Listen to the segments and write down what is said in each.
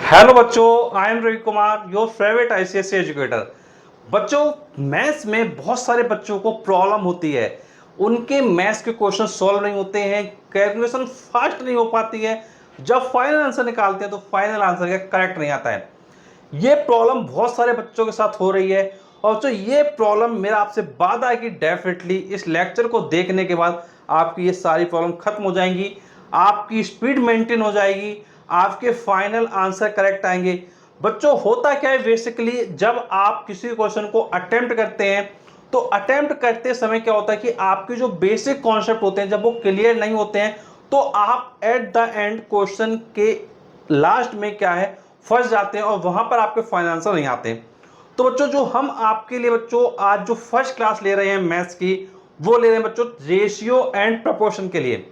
Hello बच्चों, I am Ravi Kumar, your favourite ICSE educator. बच्चों, maths में बहुत सारे बच्चों को प्रॉब्लम होती है। उनके मैथ्स के क्वेश्चन सॉल्व नहीं होते हैं, कैलकुलेशन फास्ट नहीं हो पाती है। जब फाइनल आंसर निकालते हैं तो फाइनल आंसर का करेक्ट नहीं आता है। ये प्रॉब्लम बहुत सारे बच्चों के साथ हो रही है। और जो ये प्रॉब्लम मेरा आपसे वादा है कि डेफिनेटली इस लेक्चर को देखने के बाद आपकी ये सारी प्रॉब्लम खत्म हो जाएंगी, आपकी स्पीड मेंटेन हो जाएगी, आपके फाइनल आंसर करेक्ट आएंगे। बच्चों, होता क्या है बेसिकली, जब आप किसी क्वेश्चन को अटेम्प्ट करते हैं तो अटेम्प्ट करते समय क्या होता है कि आपके जो बेसिक कॉन्सेप्ट होते हैं जब वो क्लियर नहीं होते हैं तो आप एट द एंड क्वेश्चन के लास्ट में क्या है फंस जाते हैं और वहां पर आपके फाइनल आंसर नहीं आते। तो बच्चों, जो हम आपके लिए बच्चों आज जो फर्स्ट क्लास ले रहे हैं मैथ्स की, वो ले रहे हैं बच्चों रेशियो एंड प्रपोर्शन के लिए।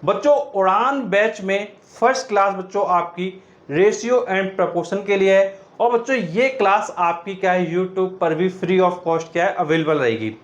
बच्चों, उड़ान बैच में फर्स्ट क्लास बच्चों आपकी रेशियो एंड प्रपोर्शन के लिए है। और बच्चों, ये क्लास आपकी क्या है यूट्यूब पर भी फ्री ऑफ कॉस्ट क्या है अवेलेबल रहेगी।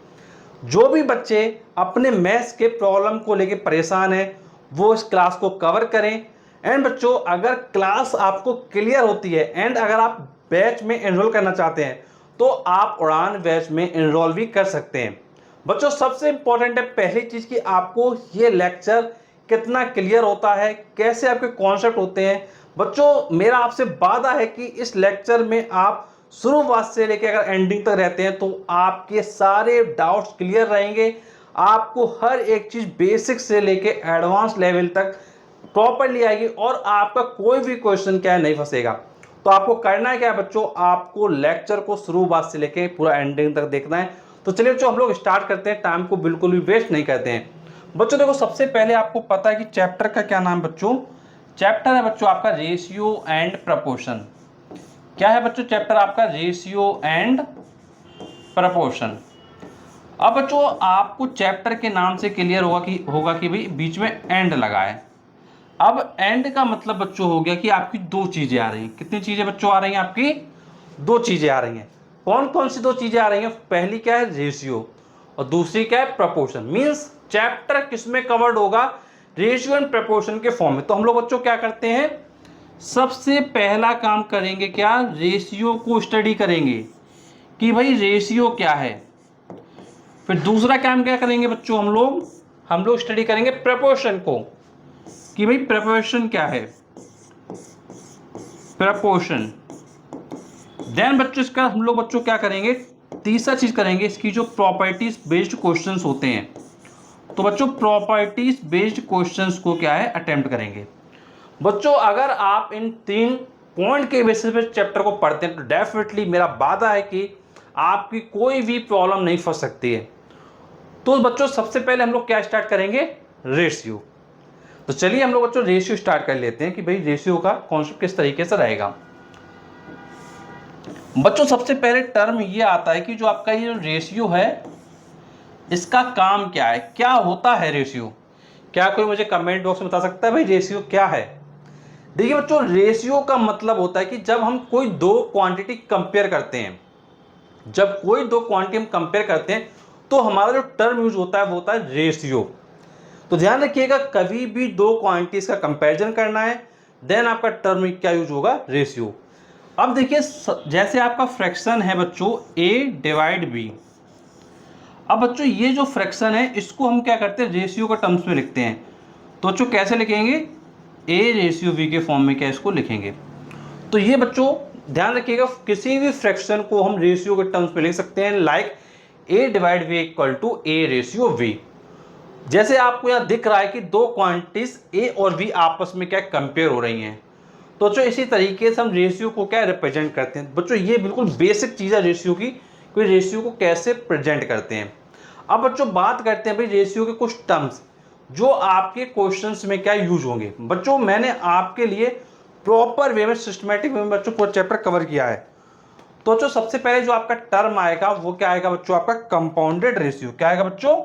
जो भी बच्चे अपने मैथ्स के प्रॉब्लम को लेके परेशान हैं वो इस क्लास को कवर करें। एंड बच्चों, अगर क्लास आपको क्लियर होती है एंड अगर आप बैच में एनरोल करना चाहते हैं तो आप उड़ान बैच में एनरोल भी कर सकते हैं। बच्चों, सबसे इंपॉर्टेंट है पहली चीज कि आपको ये लेक्चर कितना क्लियर होता है, कैसे आपके कॉन्सेप्ट होते हैं। बच्चों, मेरा आपसे वादा है कि इस लेक्चर में आप शुरुआत से लेकर अगर एंडिंग तक रहते हैं तो आपके सारे डाउट्स क्लियर रहेंगे। आपको हर एक चीज बेसिक से लेके एडवांस लेवल तक प्रॉपरली आएगी और आपका कोई भी क्वेश्चन क्या है नहीं फंसेगा। तो आपको करना है क्या है बच्चों, आपको लेक्चर को शुरुआत से लेके पूरा एंडिंग तक देखना है। तो चलिए बच्चों, हम लोग स्टार्ट करते हैं, टाइम को बिल्कुल भी वेस्ट नहीं करते हैं। बच्चों देखो, सबसे पहले आपको पता है कि चैप्टर का क्या नाम बच्चों, चैप्टर है बच्चों आपका रेशियो एंड प्रपोर्शन। क्या है बच्चों चैप्टर आपका, रेशियो एंड प्रपोर्शन। अब बच्चों, आपको चैप्टर के नाम से क्लियर होगा कि भाई बीच में एंड लगा है। अब एंड का मतलब बच्चों हो गया कि आपकी दो चीजें आ रही हैं। कितनी चीजें बच्चों आ रही हैं आपकी, दो चीजें आ रही हैं। कौन कौन सी दो चीजें आ रही हैं, पहली क्या है रेशियो और दूसरी क्या है प्रपोर्शन। मींस चैप्टर किसमें कवर्ड होगा, रेशियो एंड प्रपोर्शन के फॉर्म में। तो हम लोग बच्चों क्या करते हैं, सबसे पहला काम करेंगे क्या, रेशियो को स्टडी करेंगे कि भाई रेशियो क्या है। फिर दूसरा काम क्या करेंगे बच्चों, हम लोग स्टडी करेंगे प्रपोर्शन को कि भाई प्रपोर्शन क्या है, प्रपोर्शन। देन बच्चों इसका हम लोग बच्चों क्या करेंगे, तीसरा चीज करेंगे इसकी जो प्रॉपर्टीज बेस्ड क्वेश्चंस होते हैं। तो बच्चों प्रॉपर्टीज बेस्ड क्वेश्चंस को क्या है अटेम्प्ट करेंगे। बच्चों, अगर आप इन तीन पॉइंट के बेसिस पे चैप्टर को पढ़ते हैं तो डेफिनेटली मेरा वादा है कि आपकी कोई भी प्रॉब्लम नहीं फंस सकती है। तो बच्चों, सबसे पहले हम लोग क्या स्टार्ट करेंगे, रेशियो। तो चलिए हम लोग बच्चों रेशियो स्टार्ट कर लेते हैं कि भाई रेशियो का कॉन्सेप्ट किस तरीके से रहेगा। बच्चों, सबसे पहले टर्म ये आता है कि जो आपका ये रेशियो है इसका काम क्या है, क्या होता है रेशियो। क्या कोई मुझे कमेंट बॉक्स में बता सकता है भाई रेशियो क्या है। देखिए बच्चों, रेशियो का मतलब होता है कि जब हम कोई दो क्वांटिटी कंपेयर करते हैं, जब कोई दो क्वांटिटी हम कंपेयर करते हैं तो हमारा जो टर्म यूज होता है वो होता है रेशियो। तो ध्यान रखिएगा, कभी भी दो क्वांटिटीज का कंपैरिजन करना है देन आपका टर्म क्या यूज होगा, रेशियो। अब देखिए, जैसे आपका फ्रैक्शन है बच्चों a डिवाइड b। अब बच्चों ये जो फ्रैक्शन है इसको हम क्या करते हैं, रेशियो के टर्म्स में लिखते हैं। तो बच्चों कैसे लिखेंगे, a रेशियो b के फॉर्म में क्या इसको लिखेंगे। तो ये बच्चों ध्यान रखिएगा, किसी भी फ्रैक्शन को हम रेशियो के टर्म्स में लिख सकते हैं, like a divide b equal to a ratio v। जैसे आपको यहाँ दिख रहा है कि दो क्वांटिटीज a और b आपस में क्या कंपेयर हो रही हैं। तो बच्चों इसी तरीके से हम रेशियो को क्या रिप्रेजेंट करते हैं। बच्चों ये बिल्कुल बेसिक चीज़ है रेशियो की, कोई रेशियो को कैसे प्रेजेंट करते हैं। अब बच्चों बात करते हैं भाई रेशियो के कुछ टर्म्स जो आपके क्वेश्चंस में क्या यूज होंगे। बच्चों मैंने आपके लिए प्रॉपर वे में सिस्टमेटिक वे में बच्चों पूरा चैप्टर कवर किया है। तो बच्चों सबसे पहले जो आपका टर्म आएगा वो क्या आएगा बच्चों, आपका कंपाउंडेड रेशियो। क्या आएगा बच्चों,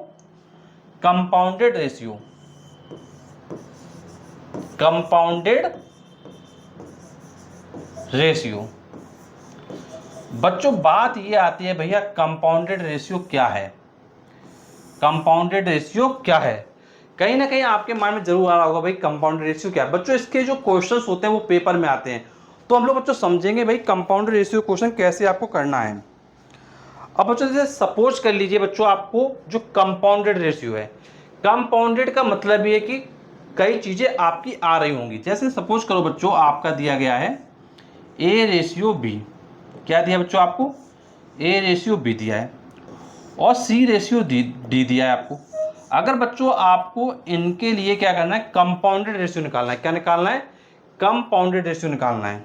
कंपाउंडेड रेशियो, कंपाउंडेड रेशियो। बच्चों बात ये आती है भैया कंपाउंडेड रेशियो क्या है, कंपाउंडेड रेशियो क्या है। कहीं ना कहीं आपके माइंड में जरूर आ रहा होगा भाई कंपाउंडेड रेशियो क्या है। बच्चों इसके जो क्वेश्चंस होते हैं वो पेपर में आते हैं तो हम लोग बच्चों समझेंगे भाई कंपाउंडेड रेशियो क्वेश्चन कैसे आपको करना है। अब बच्चों जैसे सपोज कर लीजिए बच्चों, आपको जो कंपाउंडेड रेशियो है, कंपाउंडेड का मतलब ये है कि कई चीजें आपकी आ रही होंगी। जैसे सपोज करो बच्चों, आपका दिया गया है ए रेशियो बी। क्या दिया बच्चों आपको? ए रेशियो बी दिया है और सी रेशियो डी दिया है आपको। अगर बच्चों आपको इनके लिए क्या करना है, कंपाउंडेड रेशियो निकालना है। क्या निकालना है? कंपाउंडेड रेशियो निकालना है।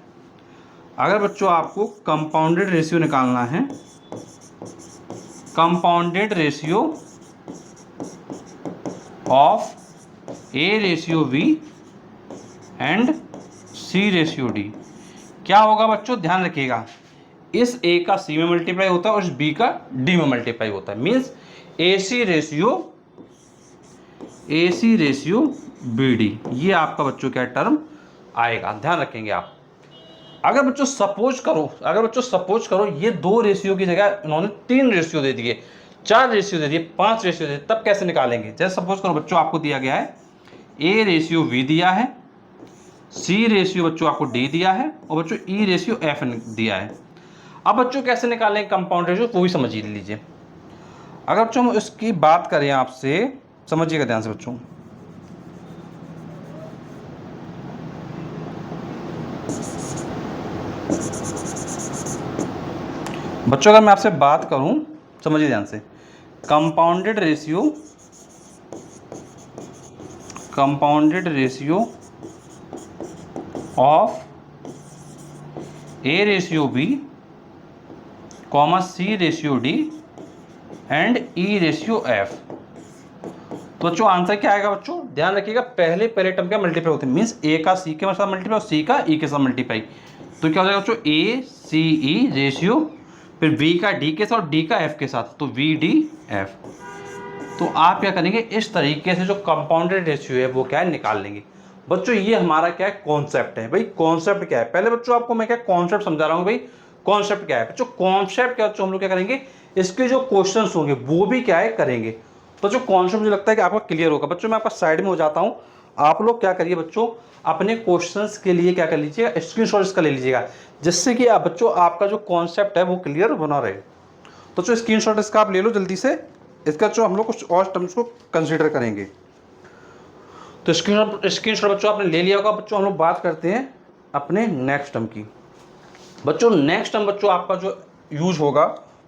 अगर बच्चों आपको कंपाउंडेड रेशियो निकालना है, compounded ratio of A ratio B and C ratio D, क्या होगा बच्चों? ध्यान रखिएगा, इस ए का सी में मल्टीप्लाई होता है और इस बी का डी में मल्टीप्लाई होता है। मीन्स ए सी रेशियो बी डी, ये आपका बच्चों क्या टर्म आएगा, ध्यान रखेंगे आप। अगर बच्चों सपोज करो ये 2 रेशियो की जगह इन्होंने 3 रेशियो दे दिए, 4 रेशियो दे दिए, 5 रेशियो दे दिए, तब कैसे निकालेंगे? जैसे सपोज करो बच्चों, आपको दिया गया है ए रेशियो वी दिया है, सी रेशियो बच्चों आपको डी दिया है और बच्चों ई रेशियो एफ दिया है। अब बच्चों कैसे निकालेंगे कंपाउंड रेशियो, वो भी समझ लीजिए। अगर बच्चों हम इसकी बात करें आपसे, समझिएगा ध्यान से बच्चों। अगर मैं आपसे बात करूं, समझिए ध्यान से, compounded ratio of A ratio B comma C ratio D and E ratio F, तो बच्चों आंसर क्या आएगा बच्चों? ध्यान रखिएगा, पहले टर्म क्या मल्टीप्लाई होते हैं, मीन्स ए का सी के साथ मल्टीप्लाई और सी का ई के साथ मल्टीप्लाई, तो क्या हो जाएगा बच्चों? ए सी ई रेशियो, फिर वी का डी के साथ और डी का एफ के साथ, तो वी डी एफ। तो आप क्या करेंगे, इस तरीके से जो कंपाउंडेड रेशियो है वो क्या है, निकाल लेंगे। बच्चों ये हमारा क्या है, कॉन्सेप्ट है। भाई कॉन्सेप्ट क्या है, पहले बच्चों आपको मैं क्या कॉन्सेप्ट समझा रहा हूँ। भाई कॉन्सेप्ट क्या है बच्चों? कॉन्सेप्ट क्या बच्चों, हम लोग क्या करेंगे, इसके जो क्वेश्चन होंगे वो भी क्या है करेंगे। तो जो कॉन्सेप्ट मुझे लगता है कि आपका क्लियर होगा। बच्चों मैं आपका साइड में हो जाता हूँ, आप लोग क्या करिए बच्चों, अपने क्वेश्चंस के लिए क्या कर लीजिएगा, स्क्रीनशॉट इसका ले लीजिएगा, जिससे कि आप बच्चों आपका जो कॉन्सेप्ट है वो क्लियर बना रहे। तो जो स्क्रीनशॉट इसका आप ले लो जल्दी से, इसका जो हम लोग कुछ और टर्म्स को कंसीडर करेंगे। तो स्क्रीनशॉट बच्चों आपने ले लिया होगा। बच्चों हम लोग बात करते हैं अपने नेक्स्ट टर्म की। बच्चों नेक्स्ट टर्म बच्चों आपका जो यूज होगा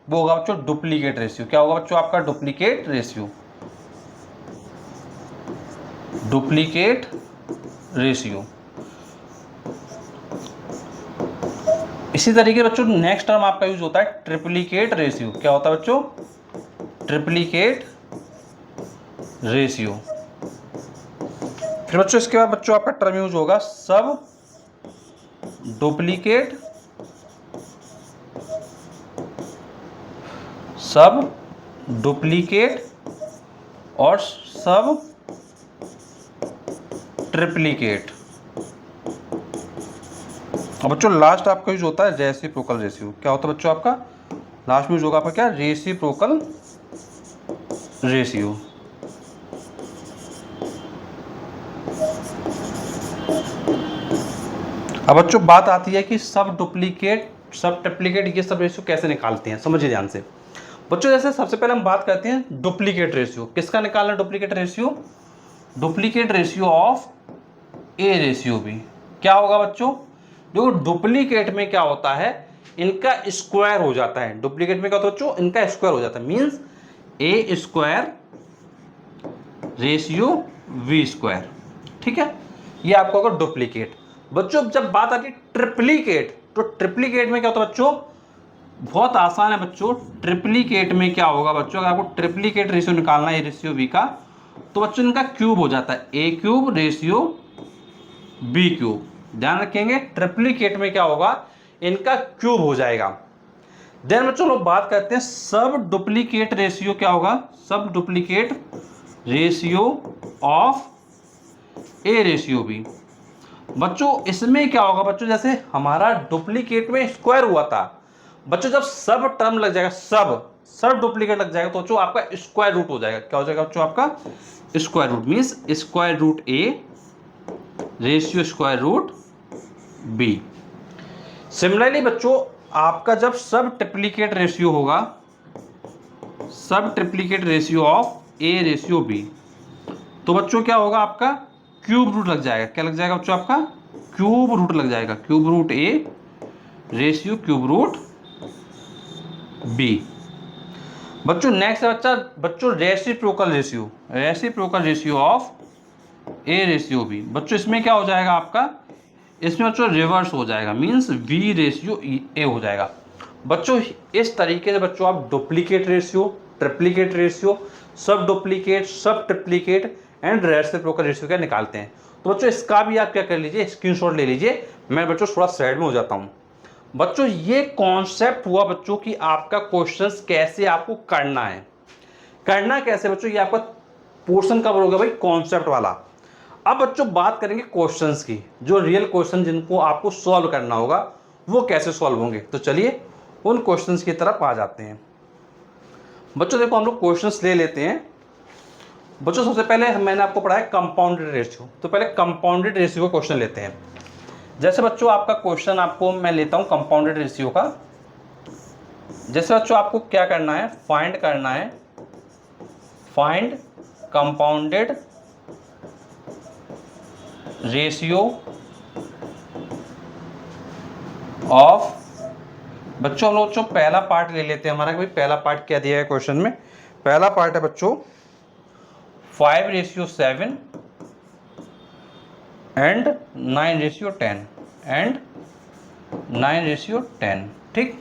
वो होगा बच्चों डुप्लीकेट रेशियो। क्या होगा बच्चों आपका? Duplicate ratio. Duplicate ratio. इसी तरीके बच्चों नेक्स्ट टर्म आपका यूज होता है ट्रिप्लीकेट रेशियो। क्या होता है बच्चों? Triplicate ratio. फिर बच्चों इसके बाद बच्चों आपका टर्म यूज होगा सब डुप्लीकेट और सब ट्रिप्लीकेट। और बच्चों लास्ट आपका यूज होता है रेसिप्रोकल रेशियो। क्या होता है बच्चों आपका? लास्ट में यूज होगा आपका क्या? Reciprocal ratio. अब बच्चों बात आती है कि सब डुप्लीकेट, सब ट्रिप्लीकेट, ये सब रेशियो कैसे निकालते हैं, समझिए ध्यान से। बच्चों जैसे सबसे पहले हम बात करते हैं डुप्लीकेट रेशियो। किसका निकालना है duplicate ratio? Duplicate ratio of A ratio B. क्या होगा बच्चों? देखो डुप्लीकेट में क्या होता है, इनका स्क्वायर हो जाता है। डुप्लीकेट में क्या होता है बच्चों? इनका स्क्वायर हो जाता है। Means A square ratio V square. ठीक है, ये आपको होगा डुप्लीकेट। बच्चों जब बात आती है ट्रिप्लीकेट, तो ट्रिप्लीकेट में क्या होता है बच्चों? बहुत आसान है बच्चों। ट्रिप्लीकेट में क्या होगा बच्चों? अगर आपको ट्रिप्लीकेट रेशियो निकालना है रेशियो बी का, तो बच्चों इनका क्यूब हो जाता है, ए क्यूब रेशियो बी क्यूब। ध्यान रखेंगे, ट्रिप्लीकेट में क्या होगा, इनका क्यूब हो जाएगा। देन बच्चों लोग बात करते हैं सब डुप्लीकेट रेशियो। क्या होगा? सब duplicate ratio of A ratio B. बच्चों इसमें क्या होगा बच्चों, जैसे हमारा डुप्लीकेट में स्क्वायर हुआ था, बच्चों जब सब टर्म लग जाएगा, सब डुप्लीकेट लग जाएगा, तो बच्चों आपका स्क्वायर रूट हो जाएगा। क्या हो जाएगा बच्चों आपका? Square root. Means square root A ratio square root B. Similarly बच्चों आपका जब सब ट्रिप्लीकेट रेशियो होगा, सब triplicate ratio of A ratio B, तो बच्चों क्या होगा, आपका क्यूब रूट लग जाएगा। क्या लग जाएगा बच्चों, आपका क्यूब रूट लग जाएगा। Cube root A ratio cube root B. बच्चों नेक्स्ट है बच्चों reciprocal ratio, reciprocal ratio of A ratio B. बच्चों इसमें क्या हो जाएगा आपका, इसमें बच्चों रिवर्स हो जाएगा, मीन्स बी रेशियो ए हो जाएगा। बच्चों इस तरीके से बच्चों आप डुप्लीकेट रेशियो, ट्रिप्लीकेट रेशियो, सब डुप्लीकेट, सब ट्रिप्लीकेट एंड रेसिप्रोकल रेशियो क्या निकालते हैं। तो बच्चों इसका भी आप क्या कर लीजिए, स्क्रीनशॉट ले लीजिए। मैं बच्चों थोड़ा साइड में हो जाता हूँ। बच्चों ये कॉन्सेप्ट हुआ बच्चों कि आपका क्वेश्चंस कैसे आपको करना है, करना कैसे बच्चों, ये आपका पोर्शन कवर होगा भाई कॉन्सेप्ट वाला। अब बच्चों बात करेंगे क्वेश्चंस की, जो रियल क्वेश्चन जिनको आपको सॉल्व करना होगा वो कैसे सॉल्व होंगे। तो चलिए उन क्वेश्चंस की तरफ आ जाते हैं। बच्चों देखो हम लोग क्वेश्चंस ले लेते हैं। बच्चों सबसे पहले मैंने आपको पढ़ाया कंपाउंडेड रेशियो, तो पहले कंपाउंडेड रेशियो का क्वेश्चन लेते हैं। जैसे बच्चों आपका क्वेश्चन आपको मैं लेता हूं कंपाउंडेड रेशियो का। जैसे बच्चों आपको क्या करना है, फाइंड करना है, फाइंड कंपाउंडेड रेशियो ऑफ, बच्चों हम लोग जो पहला पार्ट ले लेते हैं हमारा, भाई पहला पार्ट क्या दिया है क्वेश्चन में। पहला पार्ट है बच्चों 5:7 एंड 9:10 एंड 9:10। ठीक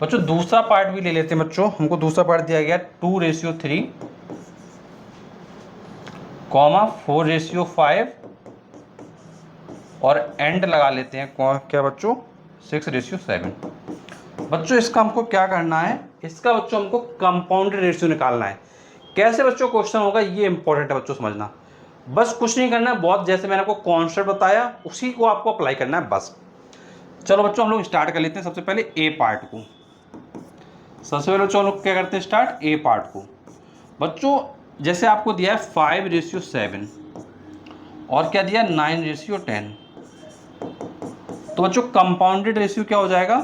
बच्चों दूसरा पार्ट भी ले लेते हैं। बच्चों हमको दूसरा पार्ट दिया गया 2:3, 4:5 और एंड लगा लेते हैं क्या बच्चों 6:7। बच्चों इसका हमको क्या करना है, इसका बच्चों हमको कंपाउंडेड रेशियो निकालना है। कैसे बच्चों क्वेश्चन होगा ये इंपॉर्टेंट है बच्चों समझना। बस कुछ नहीं करना है, बहुत जैसे मैंने आपको कॉन्सेप्ट बताया उसी को आपको अप्लाई करना है बस। चलो बच्चों हम लोग स्टार्ट कर लेते हैं सबसे पहले ए पार्ट को। सबसे पहले बच्चों हम लोग क्या करते हैं, स्टार्ट ए पार्ट को। बच्चों जैसे आपको दिया है 5:7 और क्या दिया 9:10, तो बच्चों कंपाउंडेड रेशियो क्या हो जाएगा,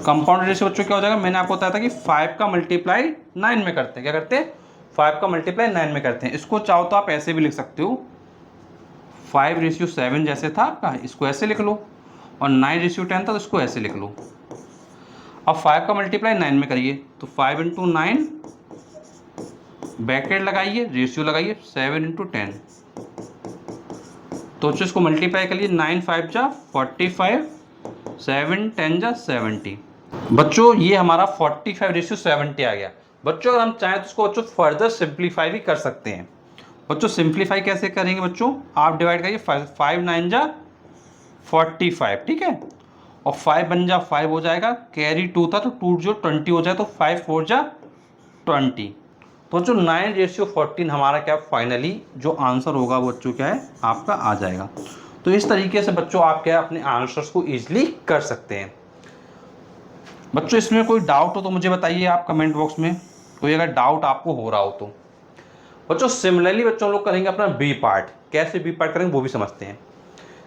कंपाउंडेड रेशियो बच्चों क्या हो जाएगा, मैंने आपको बताया था कि 5 का मल्टीप्लाई 9 में करते हैं। क्या करते हैं, 5 का मल्टीप्लाई 9 में करते हैं। इसको चाहो तो आप ऐसे भी लिख सकते हो, 5:7 जैसे था आपका, इसको ऐसे लिख लो, और 9:10 था तो इसको ऐसे लिख लो। अब 5 का मल्टीप्लाई 9 में करिए, तो 5 × 9 ब्रैकेट लगाइए, रेशियो लगाइए 7 × 10, तो इसको मल्टीप्लाई करिए, 9 5 जा 45, 7 10 जा 70। बच्चों ये हमारा 45:70 आ गया। बच्चों अगर हम चाहें तो इसको बच्चों फर्दर सिंप्लीफाई भी कर सकते हैं। बच्चों सिंप्लीफाई कैसे करेंगे, बच्चों आप डिवाइड करिए, 5 9 जा 45, ठीक है, और 5 1 जा 5 हो जाएगा, कैरी 2 था तो 2 जो 20 हो जाए, तो 5 4 जा 20। तो जो 9:14 हमारा क्या फाइनली जो आंसर होगा वो बच्चों क्या है आपका आ जाएगा। तो इस तरीके से बच्चों आप क्या अपने आंसर्स को ईजिली कर सकते हैं। बच्चों इसमें कोई डाउट हो तो मुझे बताइए आप कमेंट बॉक्स में, कोई अगर डाउट आपको हो रहा हो तो। बच्चों सिमिलरली बच्चों हम लोग करेंगे अपना बी पार्ट। कैसे बी पार्ट करेंगे वो भी समझते हैं।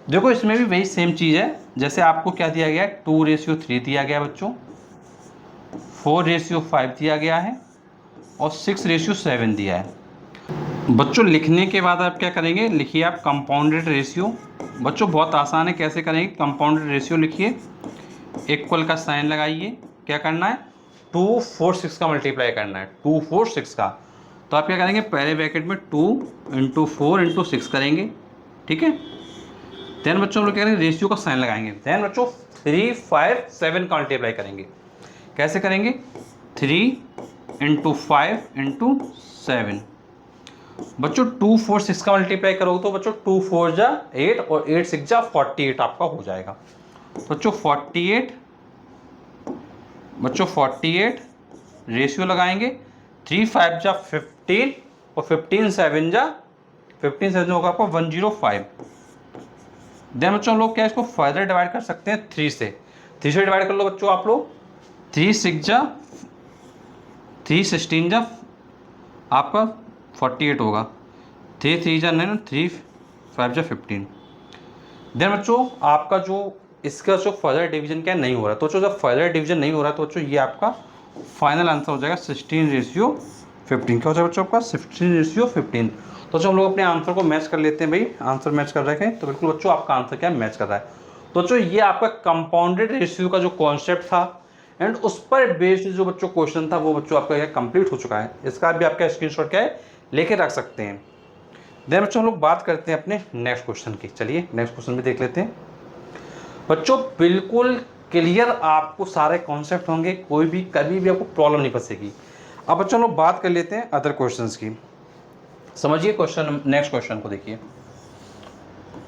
देखो इसमें भी वही सेम चीज़ है, जैसे आपको क्या दिया गया है 2:3 दिया गया है बच्चों, 4:5 दिया गया है और 6:7 दिया है। बच्चों लिखने के बाद आप क्या करेंगे, लिखिए आप कंपाउंडेड रेशियो। बच्चों बहुत आसान है, कैसे करेंगे, कंपाउंडेड रेशियो लिखिए, इक्वल का साइन लगाइए, क्या करना है 2 4 6 का मल्टीप्लाई करना है, 2 4 6 का। तो आप क्या करेंगे, पहले ब्रैकेट में 2 × 4 × 6 करेंगे, ठीक है। देन बच्चों हम लोग क्या करेंगे, रेशियो का साइन लगाएंगे। देन बच्चों 3 5 7 का मल्टीप्लाई करेंगे। कैसे करेंगे, 3 × 5 × 7। बच्चों 2 4 6 का मल्टीप्लाई करोगे तो बच्चों 2 4 जा 8 और 8 6 जा 48 आपका हो जाएगा। बच्चों 48, बच्चों 48 रेशियो लगाएंगे, 3 5 जा 15 और 15 7 होगा आपका 105। देन बच्चों हम लोग क्या इसको फर्दर डिवाइड कर सकते हैं 3 से डिवाइड कर लो बच्चों आप लोग, 3 6 जा 3 16 जा आपका 48 होगा, 3 3 जा 9, 3 5 जा 15। देन बच्चों आपका जो इसका जो फर्दर डिवीजन क्या नहीं हो रहा है, तो बच्चों जब फर्दर डिवीजन नहीं हो रहा है तो बच्चों ये आपका फाइनल आंसर हो जाएगा 16:15। क्या हो जाएगा बच्चों आपका 16:15। तो जो हम लोग अपने आंसर को मैच कर लेते हैं भाई, आंसर मैच कर रखे हैं तो बिल्कुल बच्चों आपका आंसर क्या मैच कर रहा है। तो बच्चों ये आपका कंपाउंडेड रेशियो का जो कॉन्सेप्ट था एंड उस पर बेस्ड जो बच्चों क्वेश्चन था वो बच्चों आपका क्या कंप्लीट हो चुका है। इसका भी आपका स्क्रीनशॉट क्या है लेके रख सकते हैं। देन बच्चों हम लोग बात करते हैं अपने नेक्स्ट क्वेश्चन की। चलिए नेक्स्ट क्वेश्चन भी देख लेते हैं। बच्चों बिल्कुल क्लियर आपको सारे कॉन्सेप्ट होंगे, कोई भी कभी भी आपको प्रॉब्लम नहीं फंसेगी। अब बच्चों हम लोग बात कर लेते हैं अदर क्वेश्चंस की। समझिए क्वेश्चन, नेक्स्ट क्वेश्चन को देखिए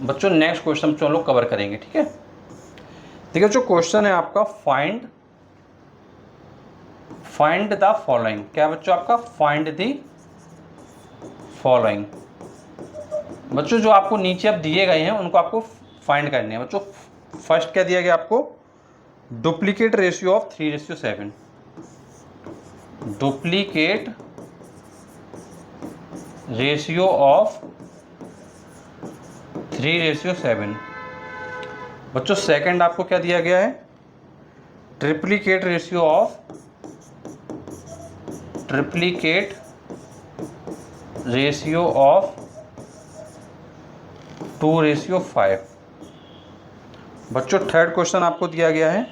बच्चों। नेक्स्ट क्वेश्चन हम लोग कवर करेंगे, ठीक है। देखिए जो क्वेश्चन है आपका फाइंड द फॉलोइंग। क्या बच्चों आपका फाइंड द फॉलोइंग। बच्चों जो आपको नीचे अब दिए गए हैं उनको आपको फाइंड करने हैं। बच्चों फर्स्ट क्या दिया गया आपको, duplicate ratio of 3:7। Duplicate ratio of 3:7। बच्चों सेकंड आपको क्या दिया गया है, ट्रिप्लीकेट रेशियो ऑफ 2:5। बच्चों थर्ड क्वेश्चन आपको दिया गया है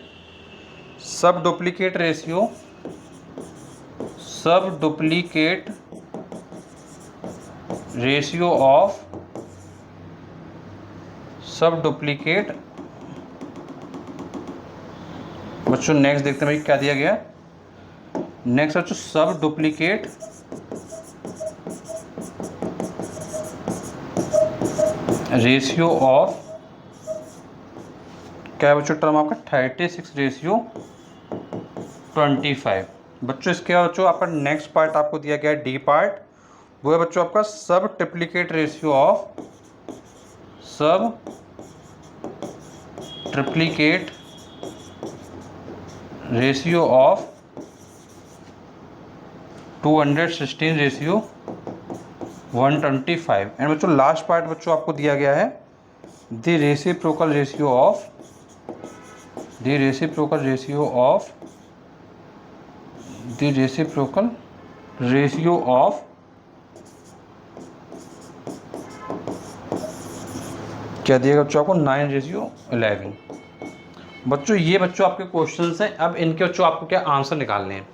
सब डुप्लीकेट रेशियो। बच्चों नेक्स्ट देखते हैं भाई क्या दिया गया। नेक्स्ट बच्चों सब डुप्लीकेट रेशियो ऑफ, क्या है बच्चों टर्म आपका 36:25। बच्चों इसके बाद बच्चों आपका नेक्स्ट पार्ट आपको दिया गया है डी पार्ट, वो है बच्चों आपका सब ट्रिप्लीकेट रेशियो ऑफ 216:125। एंड बच्चों लास्ट पार्ट बच्चों आपको दिया गया है द रेसिप्रोकल रेशियो ऑफ क्या दिएगा बच्चों आपको 9:11। बच्चों ये बच्चों आपके क्वेश्चंस हैं। अब इनके बच्चों आपको क्या आंसर निकालने हैं।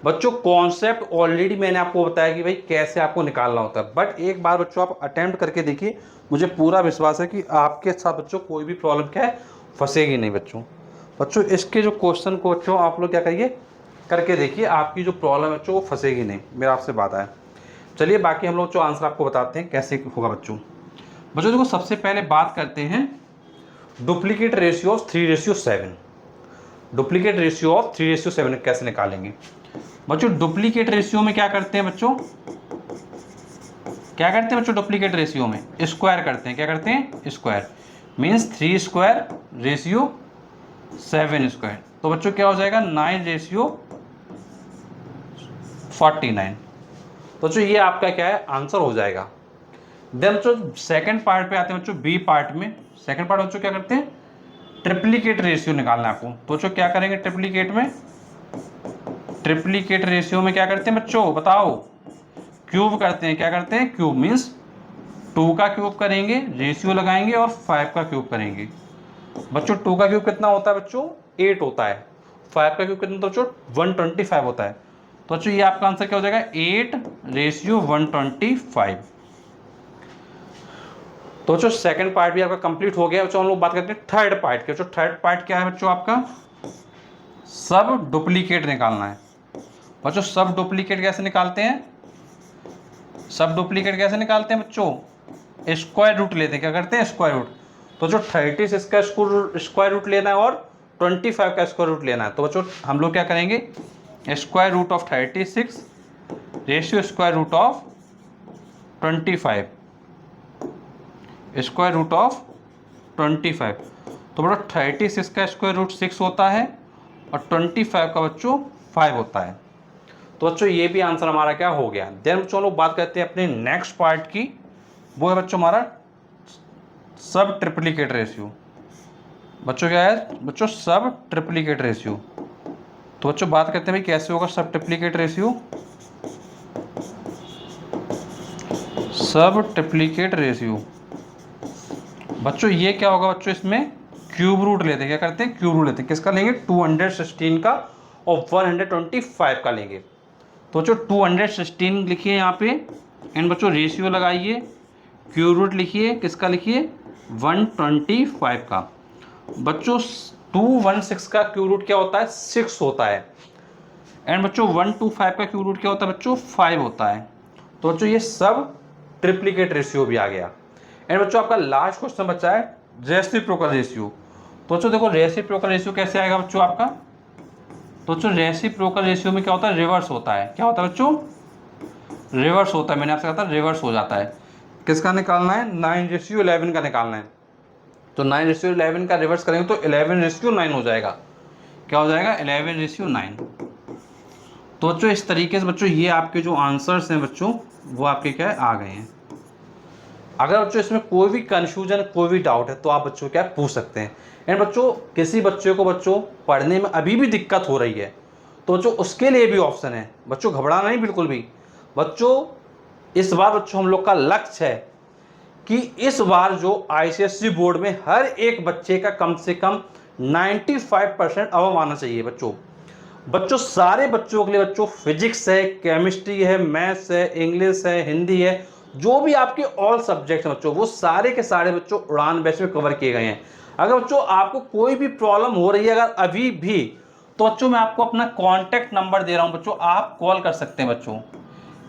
बच्चों कॉन्सेप्ट ऑलरेडी मैंने आपको बताया कि भाई कैसे आपको निकालना होता है, बट एक बार बच्चों आप अटेम्प्ट करके देखिए, मुझे पूरा विश्वास है कि आपके साथ बच्चों कोई भी प्रॉब्लम क्या है फंसेगी नहीं। बच्चों इसके जो क्वेश्चन को बच्चों आप लोग क्या करिए करके देखिए, आपकी जो प्रॉब्लम है बच्चों वो फंसेगी नहीं, मेरा आपसे बात है। चलिए बाकी हम लोग जो आंसर आपको बताते हैं कैसे होगा। बच्चों देखो सबसे पहले बात करते हैं duplicate ratio of 3:7। Duplicate ratio of 3:7 कैसे निकालेंगे। बच्चों डुप्लीकेट रेशियो में क्या करते हैं बच्चों, डुप्लीकेट रेशियो में स्क्वायर करते हैं। क्या करते हैं, स्क्वायर। मीन्स 3²/7²। तो बच्चों क्या हो जाएगा 9:49। तो बच्चों ये आपका क्या है आंसर हो जाएगा। देन बच्चों सेकंड पार्ट पे आते हैं बच्चों बी पार्ट में। सेकंड पार्ट बच्चों क्या करते हैं, ट्रिप्लीकेट रेशियो निकालना है आपको। तो बच्चों क्या करेंगे ट्रिप्लीकेट रेशियो में क्या करते हैं बच्चों बताओ, क्यूब करते हैं। क्या करते हैं, क्यूब। मीन्स 2 का क्यूब करेंगे, रेशियो लगाएंगे और 5 का क्यूब करेंगे। बच्चों 2 का क्यूब कितना होता है बच्चों 8 होता है, 5 का क्यूब कितना होता है बच्चों 125 होता है। तो बच्चों ये आपका आंसर क्या हो जाएगा 8:125। तो बच्चों सेकंड पार्ट भी आपका कंप्लीट हो गया। बच्चों हम लोग बात करते हैं थर्ड पार्ट के। बच्चों थर्ड पार्ट क्या है बच्चों आपका सब डुप्लीकेट निकालना है। बच्चों सब डुप्लीकेट कैसे निकालते हैं, बच्चों स्क्वायर रूट लेते हैं। क्या करते हैं स्क्वायर रूट। तो जो 36 का स्क्वायर रूट लेना है और 25 का स्क्वायर रूट लेना है। तो बच्चों हम लोग क्या करेंगे square root of 36 ratio square root of 25 square root of 25। तो बच्चों 36 का स्क्वायर रूट 6 होता है और 25 का बच्चों 5 होता है। तो बच्चों ये भी आंसर हमारा क्या हो गया। देन बच्चों लोग बात करते हैं अपने नेक्स्ट पार्ट की, वो है बच्चों हमारा सब ट्रिप्लिकेट रेशियो। बच्चों क्या है बच्चों, सब ट्रिप्लिकेट रेशियो। तो बच्चों बात करते हैं भाई कैसे होगा सब ट्रिप्लिकेट रेशियो। सब ट्रिप्लिकेट रेशियो बच्चों ये क्या होगा बच्चों, इसमें क्यूब रूट लेते हैं। क्या करते हैं, क्यूब रूट लेते हैं। किसका लेंगे, 216 का और 125 का लेंगे। तो बच्चों 216 लिखिए यहाँ पे, एंड बच्चों रेशियो लगाइए, क्यूब रूट लिखिए, किसका लिखिए 125 का। बच्चों 216 का क्यूब रूट क्या होता है, 6 होता है। एंड बच्चों 125 का क्यूब रूट क्या होता है बच्चों, 5 होता है। तो बच्चों ये सब ट्रिप्लिकेट रेशियो भी आ गया। एंड बच्चों आपका लास्ट क्वेश्चन बचा है रेसिप्रोकल रेशियो। तो बच्चों देखो रेसिप्रोकल रेशियो कैसे आएगा बच्चों आपका। तो बच्चों रेसिप्रोकल रेशियो में क्या होता है, रिवर्स होता है। क्या होता है बच्चों, रिवर्स होता है। मैंने आपसे कहा था रिवर्स हो जाता है। किसका निकालना है, 9:11 का निकालना है। तो 9:11 का रिवर्स करेंगे तो 11:9 हो जाएगा। क्या हो जाएगा, 11:9। तो बच्चों इस तरीके से बच्चों ये आपके जो आंसर्स हैं बच्चों वो आपके क्या है, आ गए हैं। अगर बच्चों इसमें कोई भी कन्फ्यूजन, कोई भी डाउट है तो आप बच्चों क्या पूछ सकते हैं। एंड बच्चों किसी बच्चे को बच्चों पढ़ने में अभी भी दिक्कत हो रही है तो बच्चों उसके लिए भी ऑप्शन है। बच्चों घबराना नहीं बिल्कुल भी। बच्चों इस बार बच्चों हम लोग का लक्ष्य है कि इस बार जो आईसीएसई बोर्ड में हर एक बच्चे का कम से कम 95% अबव आना चाहिए बच्चों। बच्चों सारे बच्चों के लिए बच्चों फिजिक्स है, केमिस्ट्री है, मैथ्स है, इंग्लिश है, हिंदी है, जो भी आपके ऑल सब्जेक्ट हैं बच्चों वो सारे के सारे बच्चों उड़ान बैच में कवर किए गए हैं। अगर बच्चों आपको कोई भी प्रॉब्लम हो रही है अगर अभी भी, तो बच्चों मैं आपको अपना कॉन्टैक्ट नंबर दे रहा हूं बच्चों, आप कॉल कर सकते हैं बच्चों।